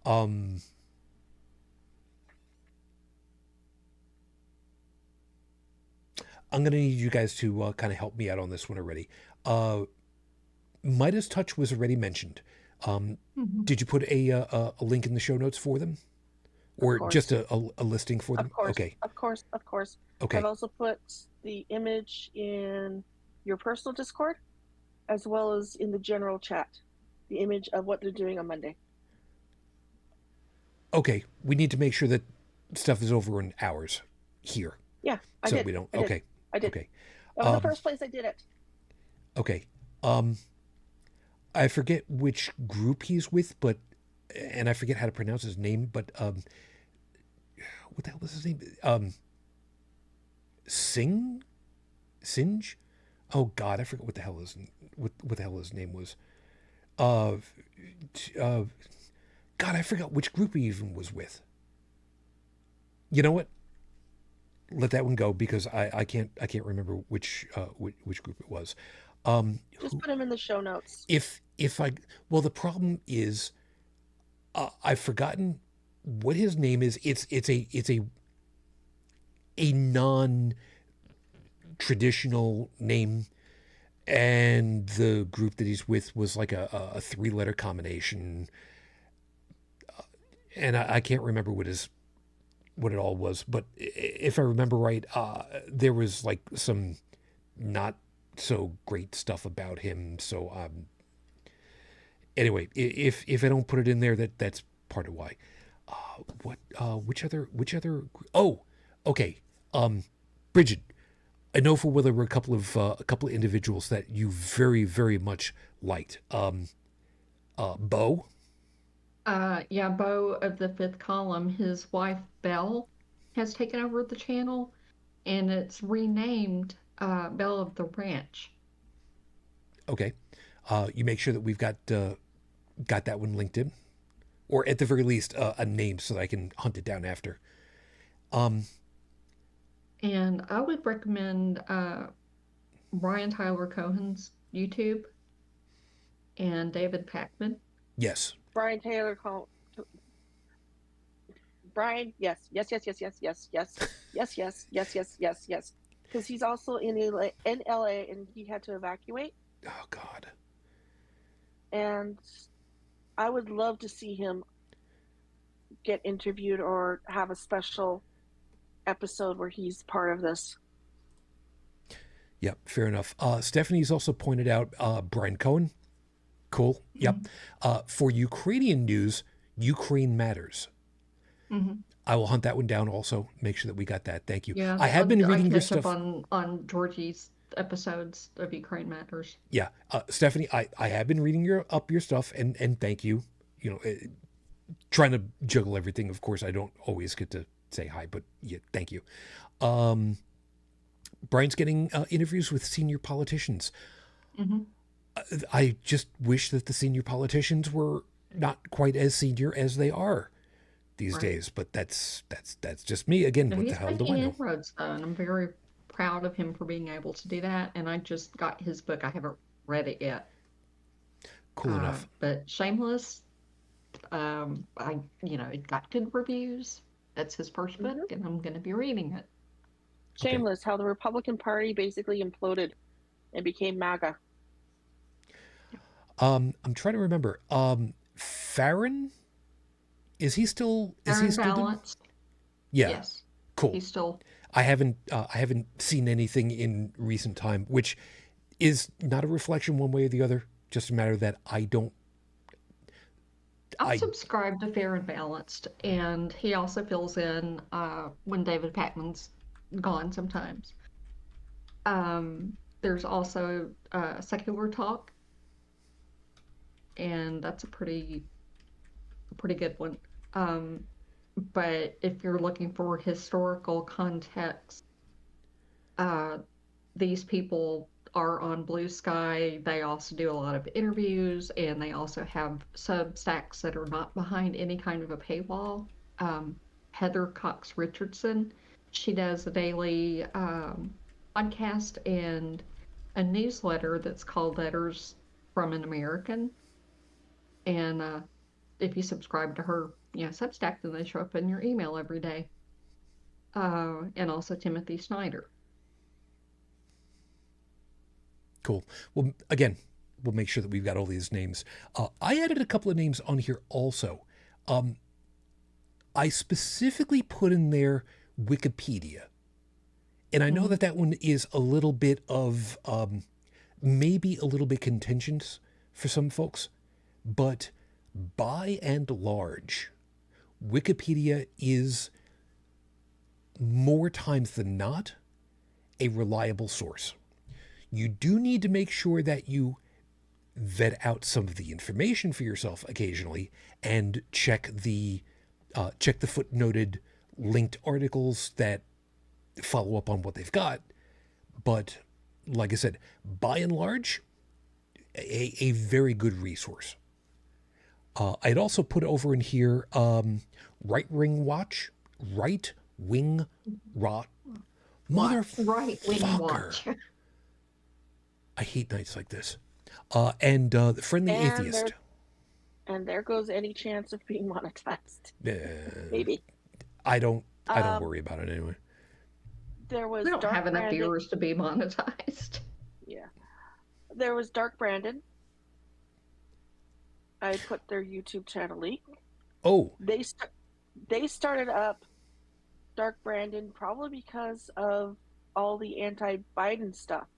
Speaker 1: I'm going to need you guys to kind of help me out on this one already. Meidas Touch was already mentioned. Did you put a link in the show notes for them? Or just a listing for them?
Speaker 4: Of course,
Speaker 1: okay.
Speaker 4: Of course.
Speaker 1: Okay.
Speaker 4: I've also put the image in your personal Discord, as well as in the general chat, the image of what they're doing on Monday.
Speaker 1: Okay. We need to make sure that stuff is over in hours here.
Speaker 4: Yeah, I did.
Speaker 1: We don't...
Speaker 4: I did.
Speaker 1: okay.
Speaker 4: I did.
Speaker 1: Okay.
Speaker 4: That was the first place I did it.
Speaker 1: Okay. I forget which group he's with, and I forget how to pronounce his name, but what the hell was his name? Singe? Oh God, I forget what the hell his name was. Uh, uh, God, I forgot which group he even was with. You know what? Let that one go because I can't remember which group it was.
Speaker 4: Just put him in the show notes.
Speaker 1: If I well, the problem is I've forgotten what his name is. It's a non traditional name, and the group that he's with was like a 3-letter combination, and I can't remember what it all was. But if I remember right, there was like some not so great stuff about him. So anyway, if I don't put it in there, that's part of why. Which other? Oh, okay. Bridget, I know for well there were a couple of individuals that you very very much liked. Bo.
Speaker 2: Yeah, Bo of the Fifth Column, his wife Belle has taken over the channel, and it's renamed Belle of the Ranch.
Speaker 1: Okay. You make sure that we've got that one linked in, or at the very least a name so that I can hunt it down after.
Speaker 2: And I would recommend Brian Tyler Cohen's YouTube and David Pakman.
Speaker 1: Yes.
Speaker 4: Brian Taylor Brian, yes. Because he's also in LA and he had to evacuate.
Speaker 1: Oh God.
Speaker 4: And I would love to see him get interviewed or have a special episode where he's part of this.
Speaker 1: Yep, fair enough. Stephanie's also pointed out Brian Cohen. Cool. Yep. For Ukrainian news, Ukraine Matters.
Speaker 2: Mm-hmm.
Speaker 1: I will hunt that one down also. Make sure that we got that. Thank you.
Speaker 2: Yeah,
Speaker 1: I have been reading your
Speaker 2: catch
Speaker 1: stuff.
Speaker 2: up on Georgie's episodes of Ukraine Matters.
Speaker 1: Yeah. Stephanie, I have been reading your stuff and thank you. You know, trying to juggle everything. Of course, I don't always get to say hi, but yeah, thank you. Brian's getting interviews with senior politicians.
Speaker 2: Mm-hmm.
Speaker 1: I just wish that the senior politicians were not quite as senior as they are these days, but that's just me. Again, what the hell do I know?
Speaker 2: He's making inroads, though, and I'm very proud of him for being able to do that. And I just got his book. I haven't read it yet.
Speaker 1: Cool enough.
Speaker 2: But Shameless, it got good reviews. That's his first book, and I'm going to be reading it.
Speaker 4: Shameless, how the Republican Party basically imploded and became MAGA.
Speaker 1: I'm trying to remember. Farron, is he still
Speaker 2: Balanced?
Speaker 1: Yeah.
Speaker 2: Yes.
Speaker 1: Cool.
Speaker 2: He's still.
Speaker 1: I haven't seen anything in recent time, which is not a reflection one way or the other. Just a matter that I'm
Speaker 2: subscribed to Fair and Balanced, and he also fills in when David Pakman's gone sometimes. There's also Secular Talk, and that's a pretty good one. But if you're looking for historical context, these people are on Blue Sky. They also do a lot of interviews, and they also have Substacks that are not behind any kind of a paywall. Heather Cox Richardson, she does a daily podcast and a newsletter that's called Letters from an American. And if you subscribe to her, Substack, then they show up in your email every day. And also Timothy Snyder.
Speaker 1: Cool. Well, again, we'll make sure that we've got all these names. I added a couple of names on here also. I specifically put in there Wikipedia. And I know that one is a little bit of, maybe a little bit contentious for some folks, but by and large, Wikipedia is more times than not a reliable source. You do need to make sure that you vet out some of the information for yourself occasionally and check the footnoted linked articles that follow up on what they've got. But like I said, by and large, a very good resource. I'd also put over in here Right Wing Watch. Right Wing Rot.
Speaker 2: Right wing
Speaker 1: Motherfucker.
Speaker 2: watch.
Speaker 1: I hate nights like this. And the Friendly
Speaker 4: And
Speaker 1: Atheist.
Speaker 4: there goes any chance of being monetized. Maybe.
Speaker 1: I don't worry about it anyway.
Speaker 4: There was
Speaker 2: We don't
Speaker 4: Dark
Speaker 2: have enough
Speaker 4: Brandon.
Speaker 2: viewers to be monetized.
Speaker 4: Yeah. There was Dark Brandon. I put their YouTube channel link.
Speaker 1: Oh,
Speaker 4: They started up Dark Brandon probably because of all the anti-Biden stuff.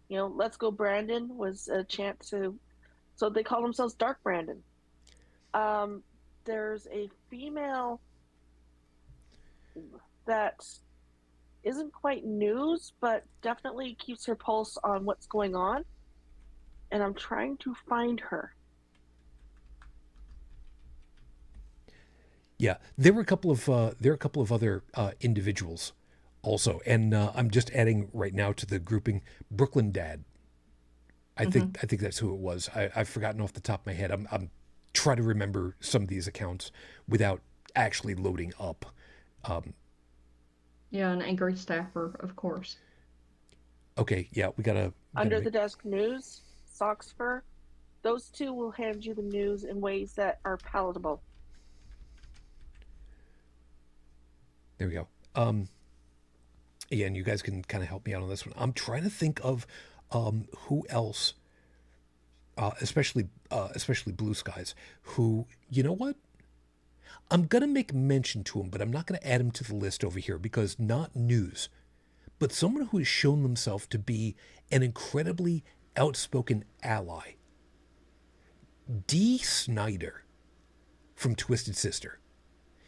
Speaker 4: You know, Let's Go Brandon was a chant to, so they call themselves Dark Brandon. There's a female that isn't quite news, but definitely keeps her pulse on what's going on. And I'm trying to find her.
Speaker 1: yeah. There were a couple of other individuals also, and I'm just adding right now to the grouping Brooklyn Dad. I think that's who it was. I've forgotten off the top of my head. I'm trying to remember some of these accounts without actually loading up.
Speaker 2: Yeah, an angry staffer, of course.
Speaker 1: Okay, yeah, we gotta
Speaker 4: Under the Desk News, Socks Fur, those two will hand you the news in ways that are palatable.
Speaker 1: There we go. Again, you guys can kind of help me out on this one. I'm trying to think of who else, especially Blue Skies, who, you know what? I'm going to make mention to him, but I'm not going to add him to the list over here because not news, but someone who has shown themselves to be an incredibly outspoken ally. D. Snyder from Twisted Sister.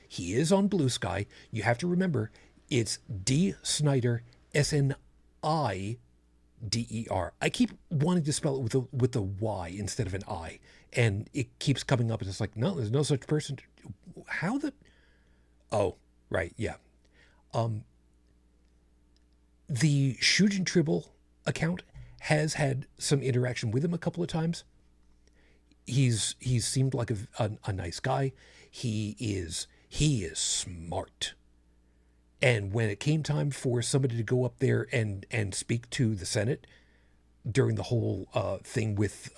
Speaker 1: He is on Blue Sky. You have to remember, it's D. Snyder, Snider. I keep wanting to spell it with the Y instead of an I, and it keeps coming up, and it's like, no, there's no such person. How the? Oh, right, yeah. The Shujin Tribble account has had some interaction with him a couple of times. He's seemed like a nice guy. He is smart. And when it came time for somebody to go up there and speak to the Senate during the whole thing with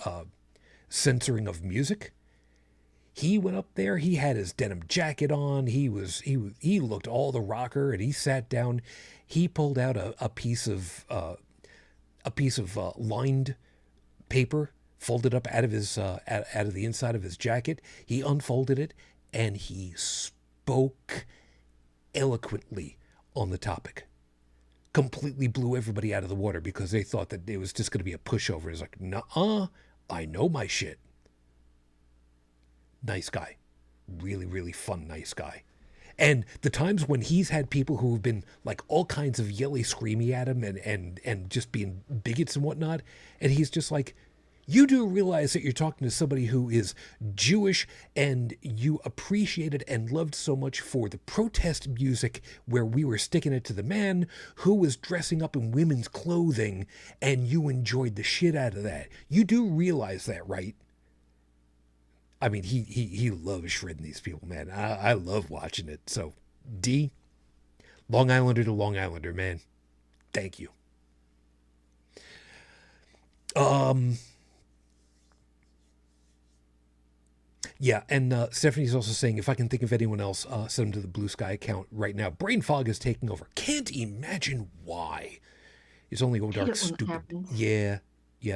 Speaker 1: censoring of music, he went up there. He had his denim jacket on. He looked all the rocker, and he sat down. He pulled out a piece of lined paper, folded up out of his out of the inside of his jacket. He unfolded it, and he spoke eloquently on the topic. Completely blew everybody out of the water because they thought that it was just going to be a pushover. It's like, nuh-uh, I know my shit. Nice guy. Really, really fun, nice guy. And the times when he's had people who have been like all kinds of yelly screamy at him and just being bigots and whatnot, and he's just like, you do realize that you're talking to somebody who is Jewish and you appreciated and loved so much for the protest music where we were sticking it to the man who was dressing up in women's clothing, and you enjoyed the shit out of that. You do realize that, right? I mean, he loves shredding these people, man. I love watching it. So, D, Long Islander to Long Islander, man. Thank you. Yeah, and Stephanie's also saying, if I can think of anyone else, send them to the Blue Sky account right now. Brain fog is taking over. Can't imagine why. It's only old dark stupid. Yeah,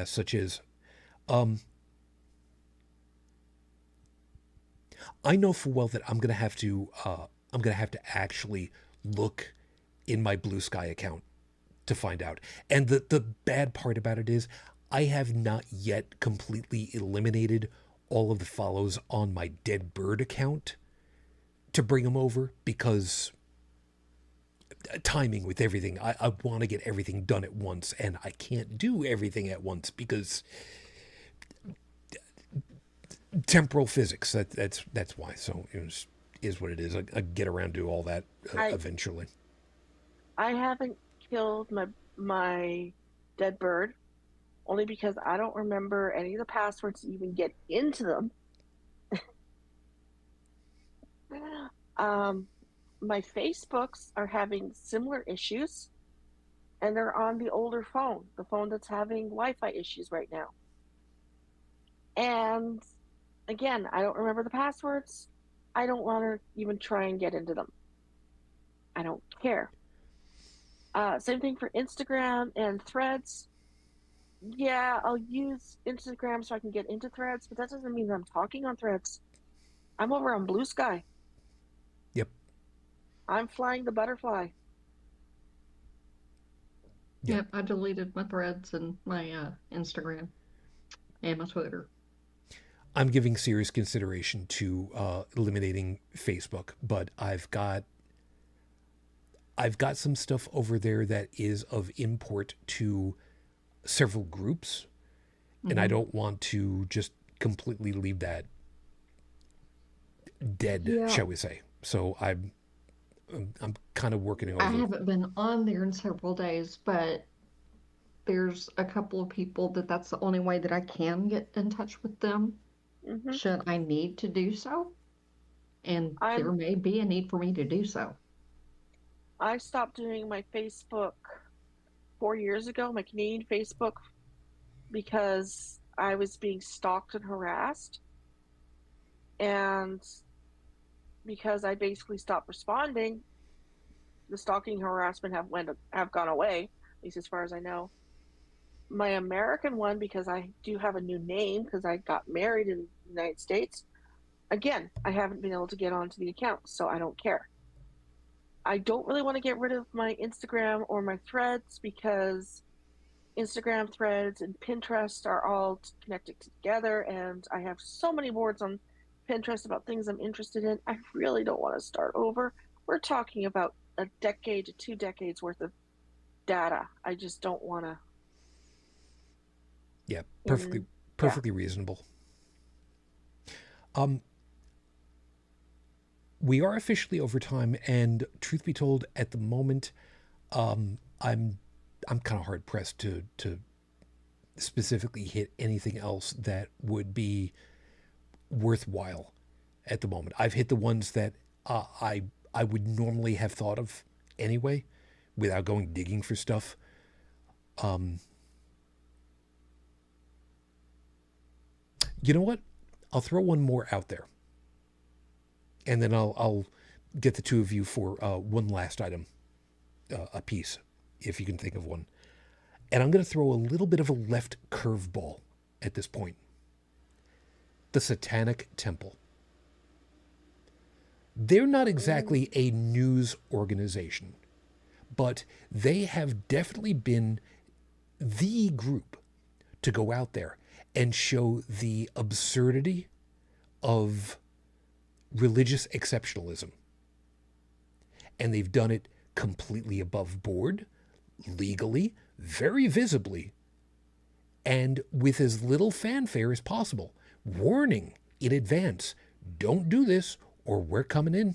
Speaker 1: such as. I know full well that I'm gonna have to actually look in my Blue Sky account to find out. And the bad part about it is I have not yet completely eliminated all of the follows on my Dead Bird account to bring them over because timing with everything. I want to get everything done at once, and I can't do everything at once because temporal physics. That's why. So it is what it is. I get around to all that eventually.
Speaker 4: I haven't killed my dead bird, only because I don't remember any of the passwords to even get into them. My Facebooks are having similar issues, and they're on the older phone, the phone that's having Wi-Fi issues right now. And again, I don't remember the passwords. I don't want to even try and get into them. I don't care. Same thing for Instagram and Threads. Yeah, I'll use Instagram so I can get into Threads, but that doesn't mean that I'm talking on Threads. I'm over on Blue Sky.
Speaker 1: Yep.
Speaker 4: I'm flying the butterfly.
Speaker 2: Yep, I deleted my Threads and my Instagram and my Twitter.
Speaker 1: I'm giving serious consideration to eliminating Facebook, but I've got some stuff over there that is of import to several groups, and I don't want to just completely leave that dead, shall we say. So I'm kind of working over.
Speaker 2: I haven't been on there in several days, but there's a couple of people that's the only way that I can get in touch with them, should I need to do so. And there may be a need for me to do so.
Speaker 4: I stopped doing my Facebook 4 years ago, my Canadian Facebook, because I was being stalked and harassed. And because I basically stopped responding, the stalking and harassment have gone away, at least as far as I know. My American one, because I do have a new name, because I got married in the United States, again, I haven't been able to get onto the account, so I don't care. I don't really want to get rid of my Instagram or my Threads, because Instagram, Threads, and Pinterest are all connected together, and I have so many boards on Pinterest about things I'm interested in. I really don't want to start over. We're talking about a decade to 2 decades worth of data. I just don't want to.
Speaker 1: Yeah, perfectly reasonable. We are officially over time, and truth be told, at the moment, I'm kind of hard pressed to specifically hit anything else that would be worthwhile at the moment. I've hit the ones that I would normally have thought of anyway, without going digging for stuff. You know what? I'll throw one more out there, and then I'll get the two of you for one last item a piece, if you can think of one. And I'm going to throw a little bit of a left curveball at this point. The Satanic Temple. They're not exactly a news organization, but they have definitely been the group to go out there and show the absurdity of religious exceptionalism. And they've done it completely above board, legally, very visibly, and with as little fanfare as possible. Warning in advance, don't do this or we're coming in.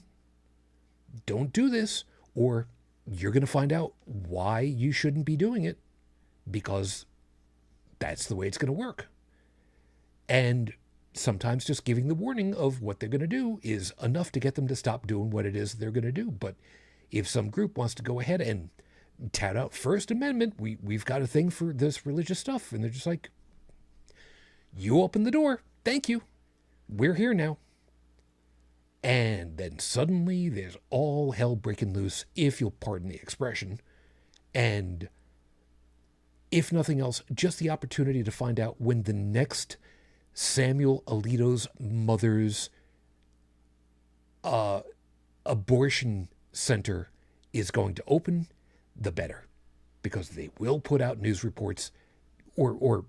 Speaker 1: Don't do this or you're going to find out why you shouldn't be doing it, because that's the way it's going to work. And sometimes just giving the warning of what they're going to do is enough to get them to stop doing what it is they're going to do. But if some group wants to go ahead and tout out First Amendment, we've got a thing for this religious stuff, and they're just like, you open the door, thank you, we're here now. And then suddenly there's all hell breaking loose, if you'll pardon the expression. And if nothing else, just the opportunity to find out when the next Samuel Alito's mother's abortion center is going to open, the better. Because they will put out news reports or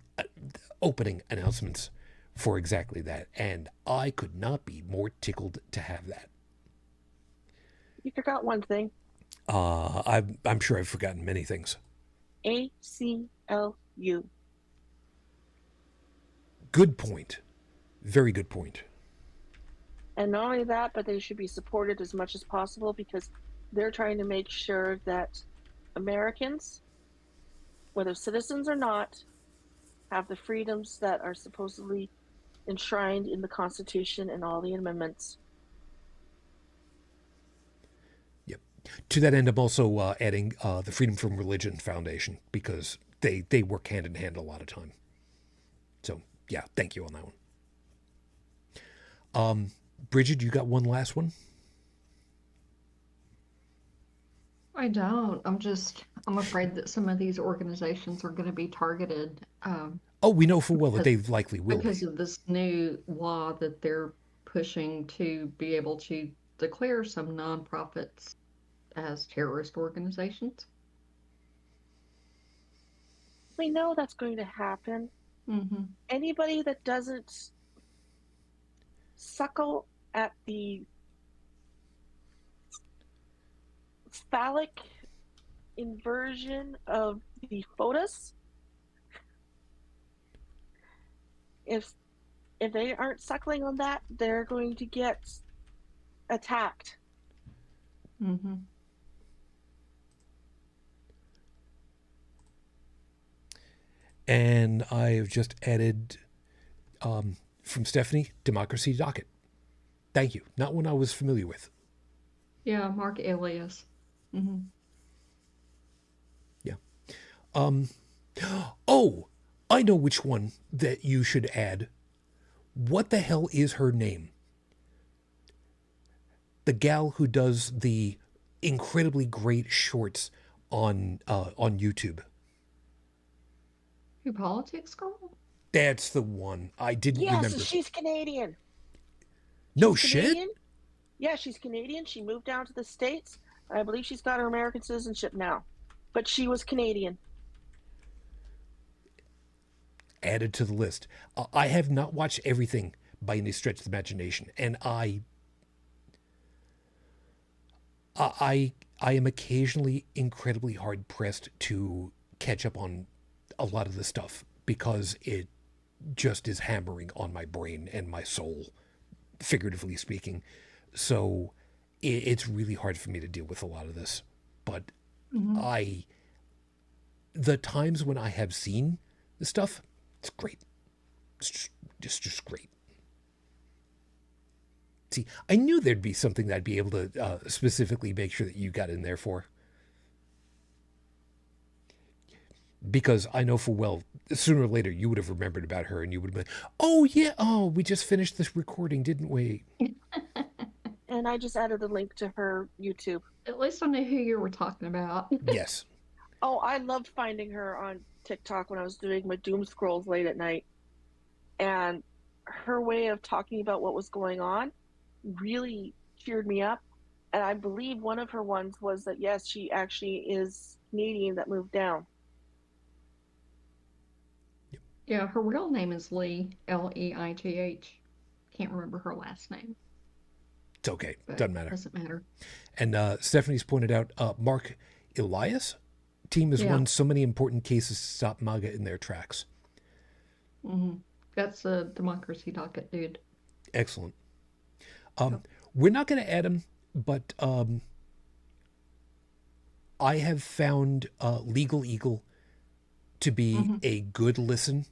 Speaker 1: opening announcements for exactly that. And I could not be more tickled to have that.
Speaker 4: You forgot one thing.
Speaker 1: I'm sure I've forgotten many things.
Speaker 4: ACLU.
Speaker 1: Good point. Very good point.
Speaker 4: And not only that, but they should be supported as much as possible, because they're trying to make sure that Americans, whether citizens or not, have the freedoms that are supposedly enshrined in the Constitution and all the amendments.
Speaker 1: Yep. To that end, I'm also adding the Freedom from Religion Foundation, because they work hand in hand a lot of time. So, yeah, thank you on that one. Bridget, you got one last one?
Speaker 2: I don't. I'm afraid that some of these organizations are going to be targeted
Speaker 1: Oh, we know full well that
Speaker 2: because,
Speaker 1: they likely will
Speaker 2: because
Speaker 1: be.
Speaker 2: of this new law that they're pushing to be able to declare some nonprofits as terrorist organizations.
Speaker 4: We know that's going to happen.
Speaker 2: Mm-hmm.
Speaker 4: Anybody that doesn't suckle at the phallic inversion of the FOTUS, if they aren't suckling on that, they're going to get attacked.
Speaker 2: Mm-hmm.
Speaker 1: And I've just added from Stephanie, Democracy Docket. Thank you. Not one I was familiar with.
Speaker 2: Yeah, Mark Alias. Mm-hmm.
Speaker 1: Yeah. Oh, I know which one that you should add. What the hell is her name? The gal who does the incredibly great shorts on YouTube.
Speaker 2: Who politics girl?
Speaker 1: That's the one. I didn't remember.
Speaker 4: Yes, she's Canadian.
Speaker 1: No
Speaker 4: She's
Speaker 1: shit?
Speaker 4: Canadian. Yeah, she's Canadian. She moved down to the States. I believe she's got her American citizenship now. But she was Canadian.
Speaker 1: Added to the list. I have not watched everything by any stretch of the imagination, and I am occasionally incredibly hard pressed to catch up on a lot of the stuff because it just is hammering on my brain and my soul, figuratively speaking. So it's really hard for me to deal with a lot of this. But
Speaker 2: Mm-hmm.
Speaker 1: the times when I have seen the stuff, it's great. It's just great. See, I knew there'd be something that I'd be able to specifically make sure that you got in there for. Because I know full well, sooner or later, you would have remembered about her and you would have been, oh, yeah, oh, we just finished this recording, didn't we?
Speaker 4: And I just added the link to her YouTube.
Speaker 2: At least I knew who you were talking about.
Speaker 1: Yes.
Speaker 4: Oh, I loved finding her on TikTok when I was doing my doom scrolls late at night. And her way of talking about what was going on really cheered me up. And I believe one of her ones was that, yes, she actually is Canadian that moved down.
Speaker 2: Yeah, her real name is Lee, Leigh. Can't remember her last name.
Speaker 1: It's okay.
Speaker 2: But
Speaker 1: Doesn't matter.
Speaker 2: Doesn't matter.
Speaker 1: And Stephanie's pointed out Mark Elias team has won so many important cases to stop MAGA in their tracks.
Speaker 2: Mm-hmm. That's a Democracy Docket dude.
Speaker 1: Excellent. We're not going to add him, but I have found Legal Eagle to be a good listen.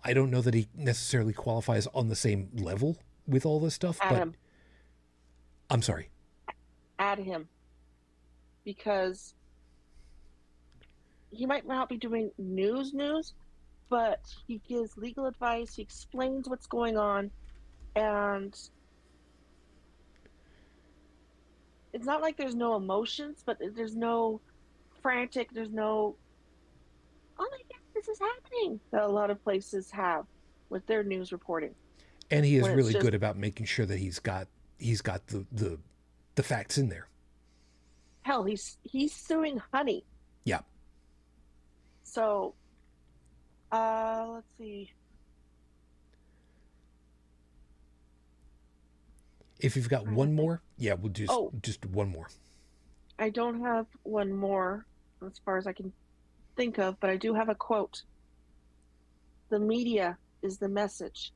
Speaker 1: I don't know that he necessarily qualifies on the same level with all this stuff,
Speaker 4: Add
Speaker 1: but
Speaker 4: him.
Speaker 1: I'm sorry.
Speaker 4: Add him. Because he might not be doing news, but he gives legal advice, he explains what's going on, and it's not like there's no emotions, but there's no frantic, there's no, oh my God, this is happening, that a lot of places have with their news reporting.
Speaker 1: And he is
Speaker 4: When it's
Speaker 1: really
Speaker 4: just-
Speaker 1: good about making sure that he's got the facts in there.
Speaker 4: Hell, he's suing Honey.
Speaker 1: Yeah.
Speaker 4: So, let's see.
Speaker 1: If you've got one more, yeah, we'll just one more.
Speaker 4: I don't have one more as far as I can think of, but I do have a quote. The media is the message.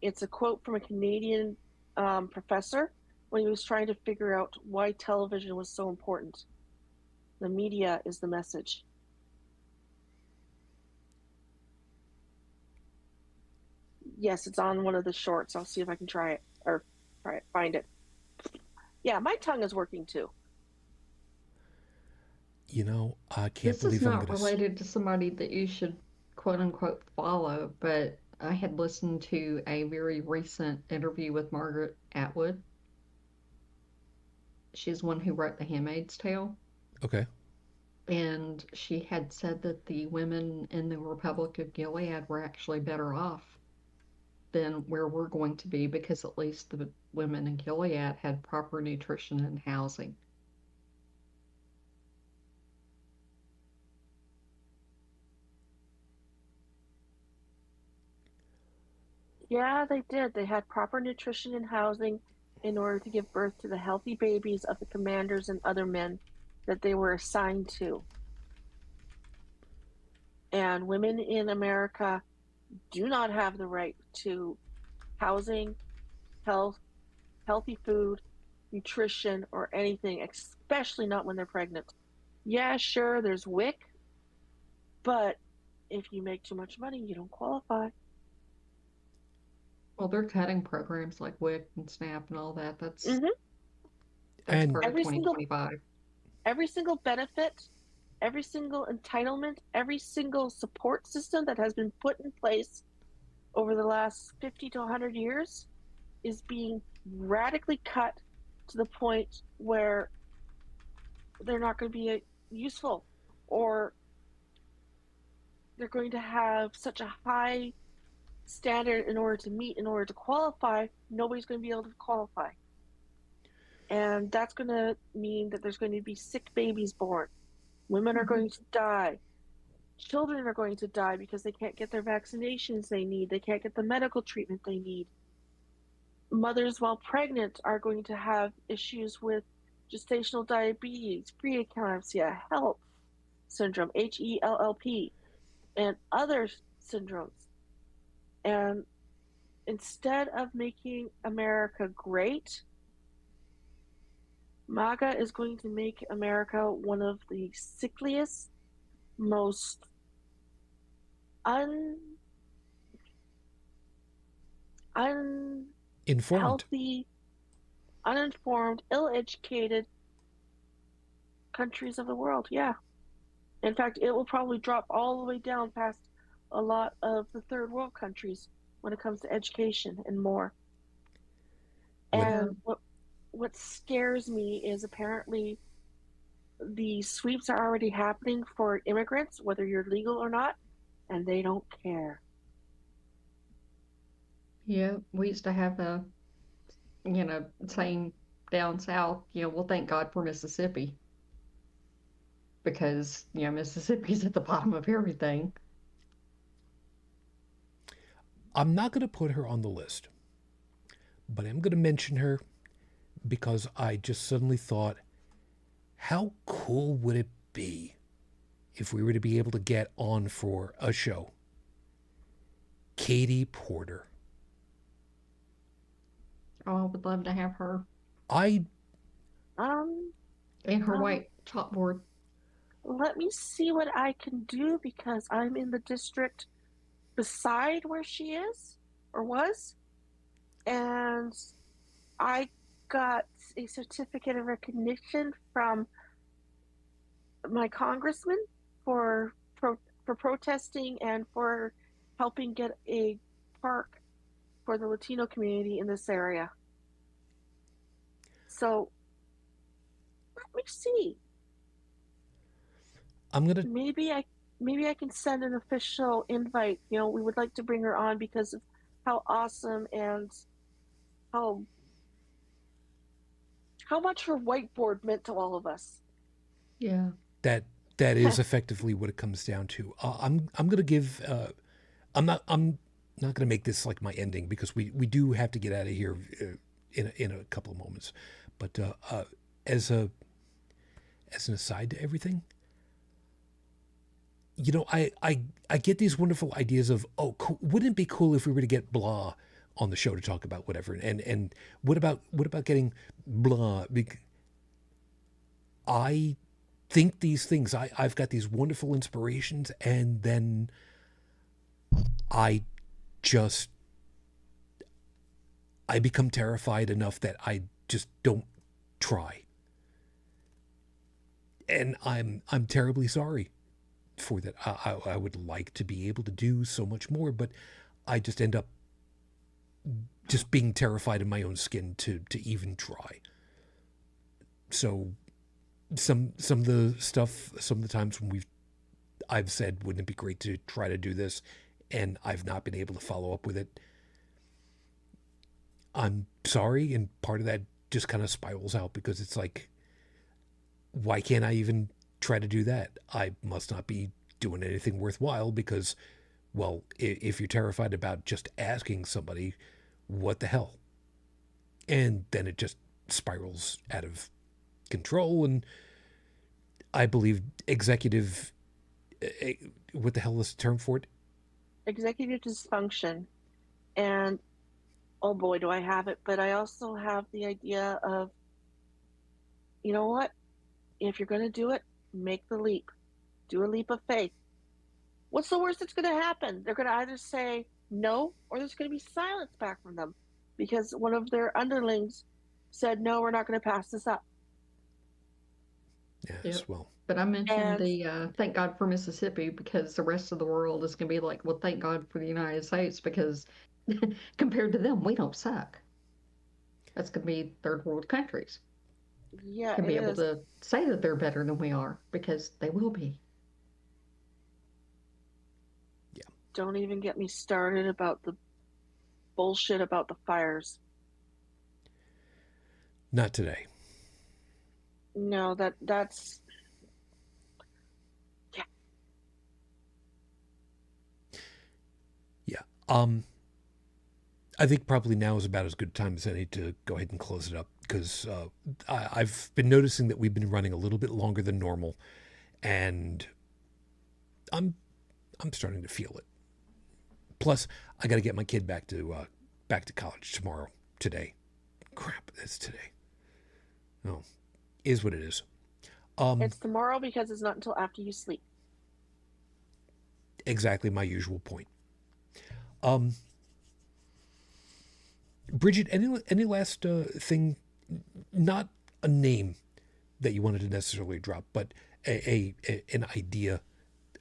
Speaker 4: It's a quote from a Canadian professor when he was trying to figure out why television was so important. The media is the message. Yes, it's on one of the shorts. I'll see if I can try it, find it. Yeah, my tongue is working too.
Speaker 1: You know, I can't
Speaker 2: This is
Speaker 1: believe I'm
Speaker 2: not
Speaker 1: going to...
Speaker 2: related to somebody that you should quote unquote follow, but I had listened to a very recent interview with Margaret Atwood. She's one who wrote The Handmaid's Tale.
Speaker 1: Okay.
Speaker 2: And she had said that the women in the Republic of Gilead were actually better off than where we're going to be, because at least the women in Gilead had proper nutrition and housing.
Speaker 4: Yeah, they did. They had proper nutrition and housing in order to give birth to the healthy babies of the commanders and other men that they were assigned to. And women in America do not have the right to housing, health, healthy food, nutrition, or anything, especially not when they're pregnant. Yeah, sure, there's WIC, but if you make too much money, you don't qualify.
Speaker 2: Well, they're cutting programs like WIC and SNAP and all that. That's
Speaker 1: And
Speaker 2: part of
Speaker 4: every
Speaker 2: 2025.
Speaker 4: Every single benefit, every single entitlement, every single support system that has been put in place over the last 50 to 100 years is being radically cut to the point where they're not going to be useful, or they're going to have such a high standard in order to qualify, nobody's going to be able to qualify. And that's going to mean that there's going to be sick babies born. Women are going to die. Children are going to die because they can't get their vaccinations they need. They can't get the medical treatment they need. Mothers while pregnant are going to have issues with gestational diabetes, preeclampsia, HELLP syndrome, HELLP, and other syndromes. And instead of making America great, MAGA is going to make America one of the sickliest, most unhealthy, uninformed, ill-educated countries of the world. Yeah. In fact, it will probably drop all the way down past a lot of the third world countries when it comes to education and more. And what scares me is apparently the sweeps are already happening for immigrants, whether you're legal or not, and they don't care.
Speaker 2: Yeah, we used to have a, saying down south, well, thank God for Mississippi. Because, Mississippi's at the bottom of everything.
Speaker 1: I'm not going to put her on the list, but I'm going to mention her because I just suddenly thought, how cool would it be if we were to be able to get on for a show? Katie Porter.
Speaker 2: Oh, I would love to have her.
Speaker 1: And
Speaker 2: her white chalkboard.
Speaker 4: Let me see what I can do, because I'm in the district beside where she is or was, and I got a certificate of recognition from my congressman for protesting and for helping get a park for the Latino community in this area. So let me see. Maybe I can send an official invite. We would like to bring her on because of how awesome and how much her whiteboard meant to all of us.
Speaker 2: Yeah.
Speaker 1: That is effectively what it comes down to. I'm going to give. I'm not going to make this like my ending, because we do have to get out of here in a couple of moments. But as an aside to everything, I get these wonderful ideas of, cool, wouldn't it be cool if we were to get blah, on the show to talk about whatever. And what about getting blah? I think these things. I've got these wonderful inspirations, and then I just I become terrified enough that I just don't try. And I'm terribly sorry for that. I would like to be able to do so much more, but I just end up just being terrified in my own skin to even try. So some of the stuff, some of the times when I've said, wouldn't it be great to try to do this, and I've not been able to follow up with it. I'm sorry, and part of that just kind of spirals out because it's like, why can't I even try to do that? I must not be doing anything worthwhile because, well, if you're terrified about just asking somebody, what the hell? And then it just spirals out of control. And I believe executive, what the hell is the term for it?
Speaker 4: Executive dysfunction. And oh boy, do I have it. But I also have the idea of, you know what? If you're going to do it, make the leap. Do a leap of faith. What's the worst that's going to happen? They're going to either say no, or there's going to be silence back from them because one of their underlings said, no, we're not going to pass this up.
Speaker 1: Yes,
Speaker 2: Yep.
Speaker 1: well.
Speaker 2: But I mentioned the thank God for Mississippi because the rest of the world is going to be like, well, thank God for the United States because compared to them, we don't suck. That's going to be third world countries.
Speaker 4: Yeah,
Speaker 2: Can be able to say that they're better than we are because they will be.
Speaker 1: Yeah.
Speaker 4: Don't even get me started about the bullshit about the fires.
Speaker 1: Not today.
Speaker 4: No, that's yeah.
Speaker 1: Yeah. I think probably now is about as good a time as any to go ahead and close it up because I've been noticing that we've been running a little bit longer than normal, and I'm starting to feel it. Plus, I got to get my kid back to college today. Crap, it's today. No, is what it is.
Speaker 4: It's tomorrow because it's not until after you sleep.
Speaker 1: Exactly my usual point. Bridget, any last thing, not a name that you wanted to necessarily drop, but an idea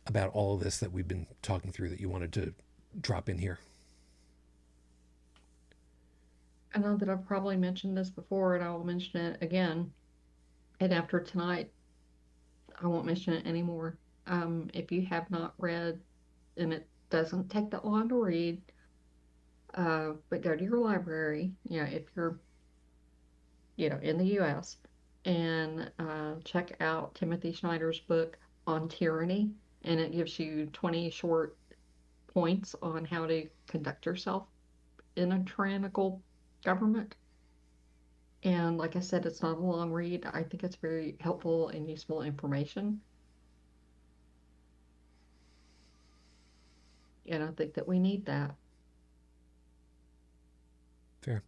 Speaker 1: about all of this that we've been talking through that you wanted to drop in here?
Speaker 2: I know that I've probably mentioned this before and I will mention it again. And after tonight, I won't mention it anymore. If you have not read, and it doesn't take that long to read, but go to your library, if you're, in the U.S., and check out Timothy Snyder's book on tyranny, and it gives you 20 short points on how to conduct yourself in a tyrannical government. And like I said, it's not a long read. I think it's very helpful and useful information. And I think that we need that.
Speaker 1: Fair.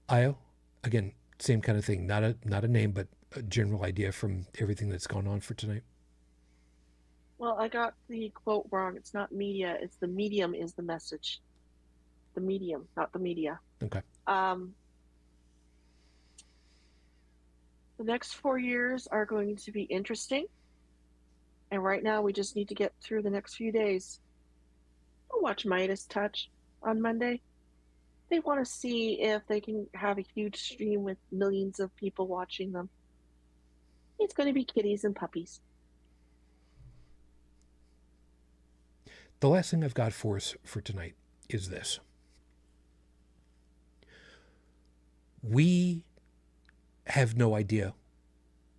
Speaker 1: Io, again, same kind of thing. Not a name, but a general idea from everything that's gone on for tonight.
Speaker 4: Well, I got the quote wrong. It's not media. It's the medium is the message. The medium, not the media.
Speaker 1: Okay.
Speaker 4: The next 4 years are going to be interesting. And right now we just need to get through the next few days. I'll watch Meidas touch on Monday. They want to see if they can have a huge stream with millions of people watching them. It's going to be kitties and puppies.
Speaker 1: The last thing I've got for us for tonight is this. We have no idea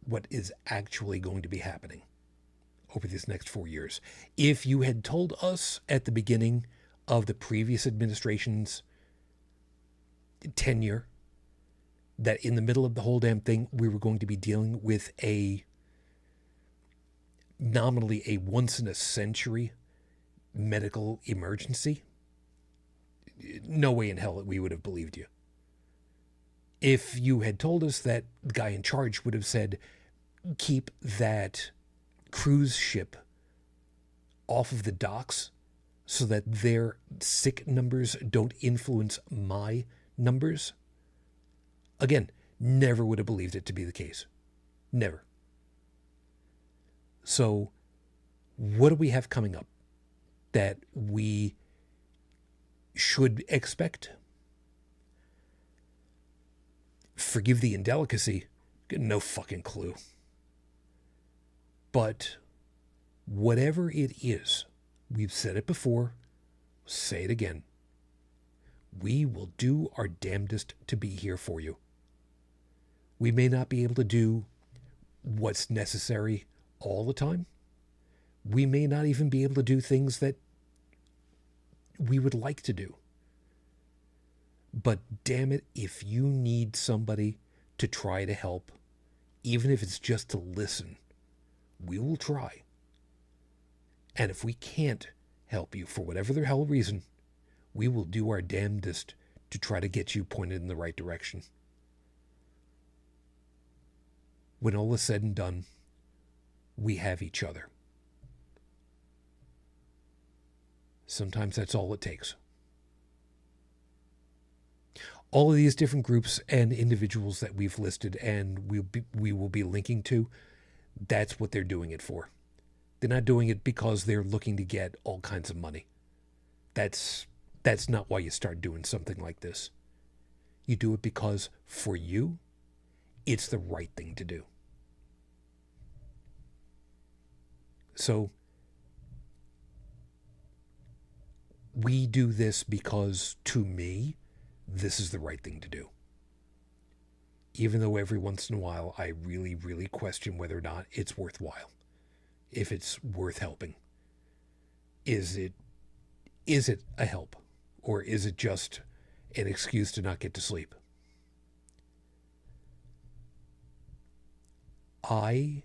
Speaker 1: what is actually going to be happening over these next 4 years. If you had told us at the beginning of the previous administration's tenure that in the middle of the whole damn thing, we were going to be dealing with nominally a once in a century medical emergency, no way in hell that we would have believed you. If you had told us that the guy in charge would have said, keep that cruise ship off of the docks so that their sick numbers don't influence my numbers, again, never would have believed it to be the case. Never. So, what do we have coming up that we should expect? Forgive the indelicacy, no fucking clue. But whatever it is, we've said it before, say it again. We will do our damnedest to be here for you. We may not be able to do what's necessary all the time. We may not even be able to do things that we would like to do. But damn it, if you need somebody to try to help, even if it's just to listen, we will try. And if we can't help you for whatever the hell reason, we will do our damnedest to try to get you pointed in the right direction. When all is said and done, we have each other. Sometimes that's all it takes. All of these different groups and individuals that we've listed and we will be linking to, that's what they're doing it for. They're not doing it because they're looking to get all kinds of money. That's not why you start doing something like this. You do it because for you, it's the right thing to do. So we do this because, to me, this is the right thing to do. Even though every once in a while I really, really question whether or not it's worthwhile. If it's worth helping. Is it a help? Or is it just an excuse to not get to sleep? I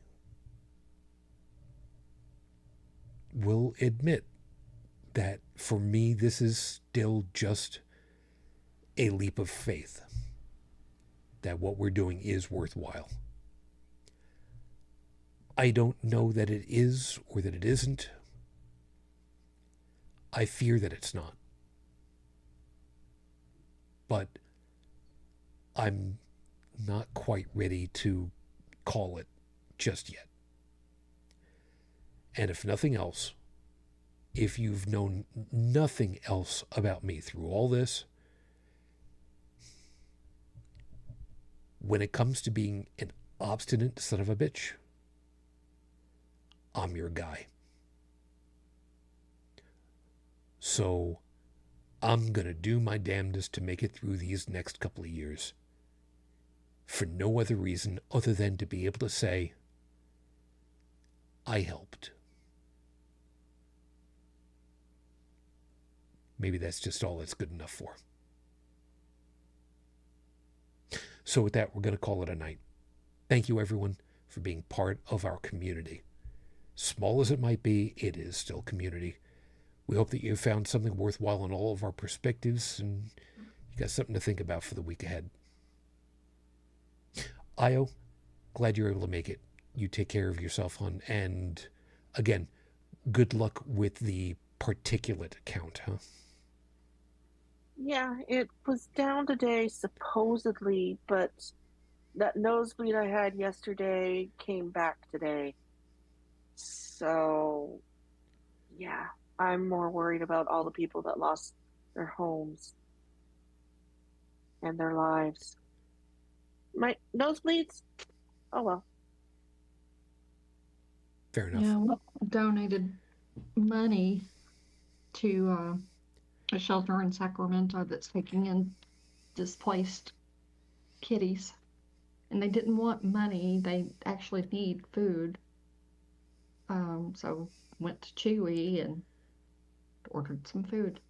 Speaker 1: will admit that for me, this is still just a leap of faith that what we're doing is worthwhile. I don't know that it is or that it isn't. I fear that it's not. But I'm not quite ready to call it just yet. And if nothing else, if you've known nothing else about me through all this, when it comes to being an obstinate son of a bitch, I'm your guy. So I'm going to do my damnedest to make it through these next couple of years for no other reason other than to be able to say, I helped. Maybe that's just all that's good enough for. So with that, we're going to call it a night. Thank you, everyone, for being part of our community. Small as it might be, it is still community. We hope that you found something worthwhile in all of our perspectives and you got something to think about for the week ahead. Io, glad you're able to make it. You take care of yourself, hon. And again, good luck with the particulate count, huh?
Speaker 4: Yeah, it was down today, supposedly, but that nosebleed I had yesterday came back today. So, yeah, I'm more worried about all the people that lost their homes and their lives. My nosebleeds? Oh, well.
Speaker 1: Fair enough.
Speaker 2: Yeah, we donated money to a shelter in Sacramento that's taking in displaced kitties. And they didn't want money, they actually need food. So went to Chewy and ordered some food.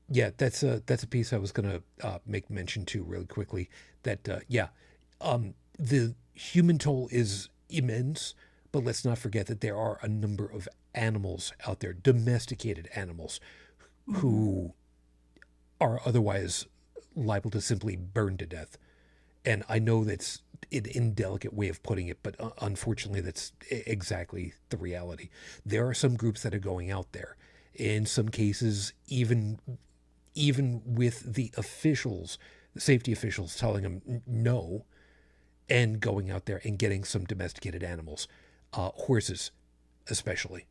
Speaker 1: Yeah, that's a piece I was going to make mention to really quickly. That, the human toll is immense, but let's not forget that there are a number of animals out there, domesticated animals, who are otherwise liable to simply burn to death. And I know that's an indelicate way of putting it, but unfortunately, that's exactly the reality. There are some groups that are going out there. In some cases, even with the officials, the safety officials telling them no, and going out there and getting some domesticated animals, horses especially.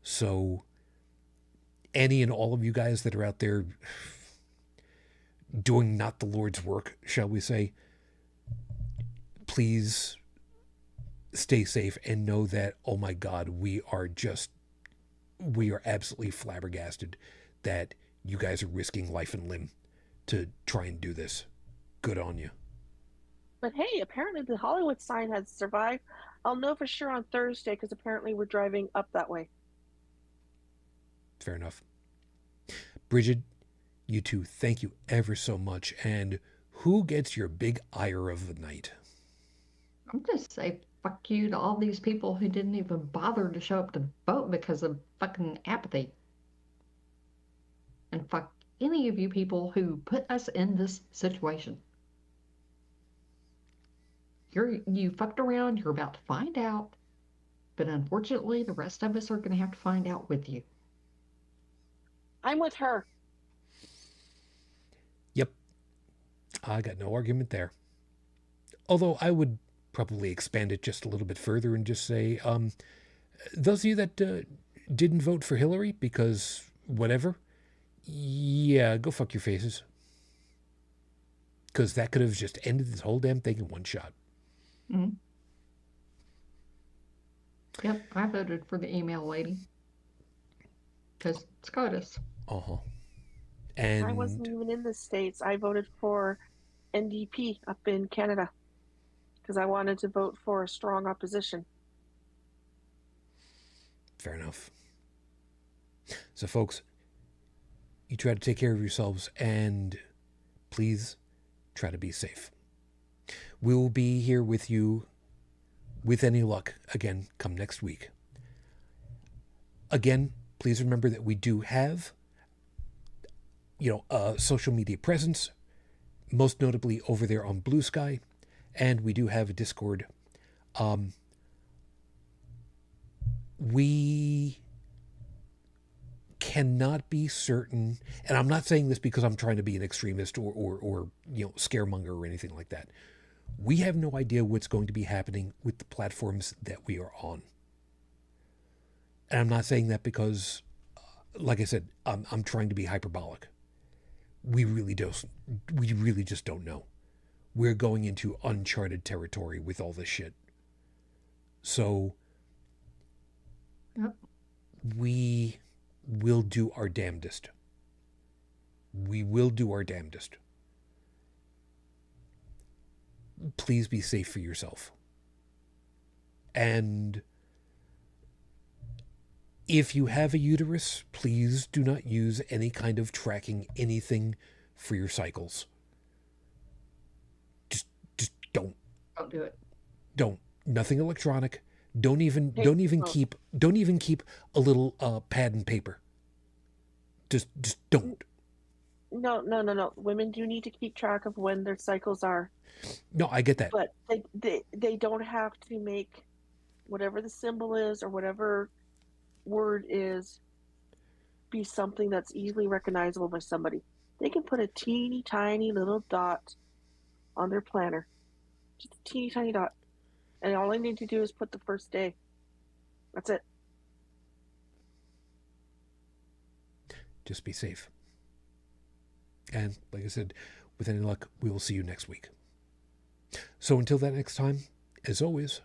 Speaker 1: So any and all of you guys that are out there doing not the Lord's work, shall we say, please stay safe and know that, oh my God, we are absolutely flabbergasted that you guys are risking life and limb to try and do this. Good on you.
Speaker 4: But hey, apparently the Hollywood sign has survived. I'll know for sure on Thursday because apparently we're driving up that way.
Speaker 1: Fair enough. Bridget, you two, thank you ever so much. And who gets your big ire of the night?
Speaker 2: I'm just say fuck you to all these people who didn't even bother to show up to vote because of fucking apathy. And fuck any of you people who put us in this situation. You fucked around, you're about to find out, but unfortunately the rest of us are going to have to find out with you.
Speaker 4: I'm with her.
Speaker 1: Yep. I got no argument there. Although I would probably expand it just a little bit further and just say, those of you that didn't vote for Hillary because whatever, yeah, go fuck your faces. Because that could have just ended this whole damn thing in one shot.
Speaker 2: Mm-hmm. Yep, I voted for the email lady. Because SCOTUS.
Speaker 1: Uh-huh. And
Speaker 4: I wasn't even in the States. I voted for NDP up in Canada because I wanted to vote for a strong opposition.
Speaker 1: Fair enough. So, folks, you try to take care of yourselves and please try to be safe. We will be here with you, with any luck, again, come next week. Again, please remember that we do have, a social media presence, most notably over there on Blue Sky, and we do have a Discord. We cannot be certain, and I'm not saying this because I'm trying to be an extremist or scaremonger or anything like that. We have no idea what's going to be happening with the platforms that we are on. And I'm not saying that because, like I said, I'm trying to be hyperbolic. We really just don't know. We're going into uncharted territory with all this shit. So,
Speaker 2: Yep.
Speaker 1: We will do our damnedest. We will do our damnedest. Please be safe for yourself. And if you have a uterus, please do not use any kind of tracking anything for your cycles. Just don't.
Speaker 2: Don't do it.
Speaker 1: Don't. Nothing electronic. Don't even keep a little pad and paper. Just don't.
Speaker 4: No. Women do need to keep track of when their cycles are.
Speaker 1: No, I get that.
Speaker 4: But they don't have to make whatever the symbol is or whatever word is be something that's easily recognizable by somebody. They can put a teeny tiny little dot on their planner. Just a teeny tiny dot. And all I need to do is put the first day. That's it.
Speaker 1: Just be safe. And like I said, with any luck, we will see you next week. So until that next time, as always,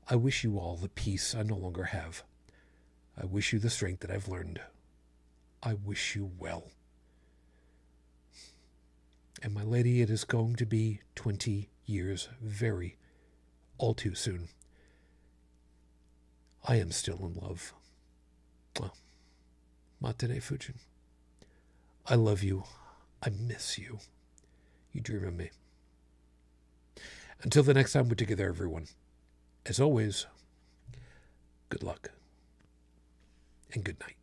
Speaker 1: I wish you all the peace I no longer have. I wish you the strength that I've learned. I wish you well. And my lady, it is going to be 20 years very, all too soon. I am still in love. Well, Matane Fujin. I love you. I miss you. You dream of me. Until the next time we're together, everyone. As always, good luck and good night.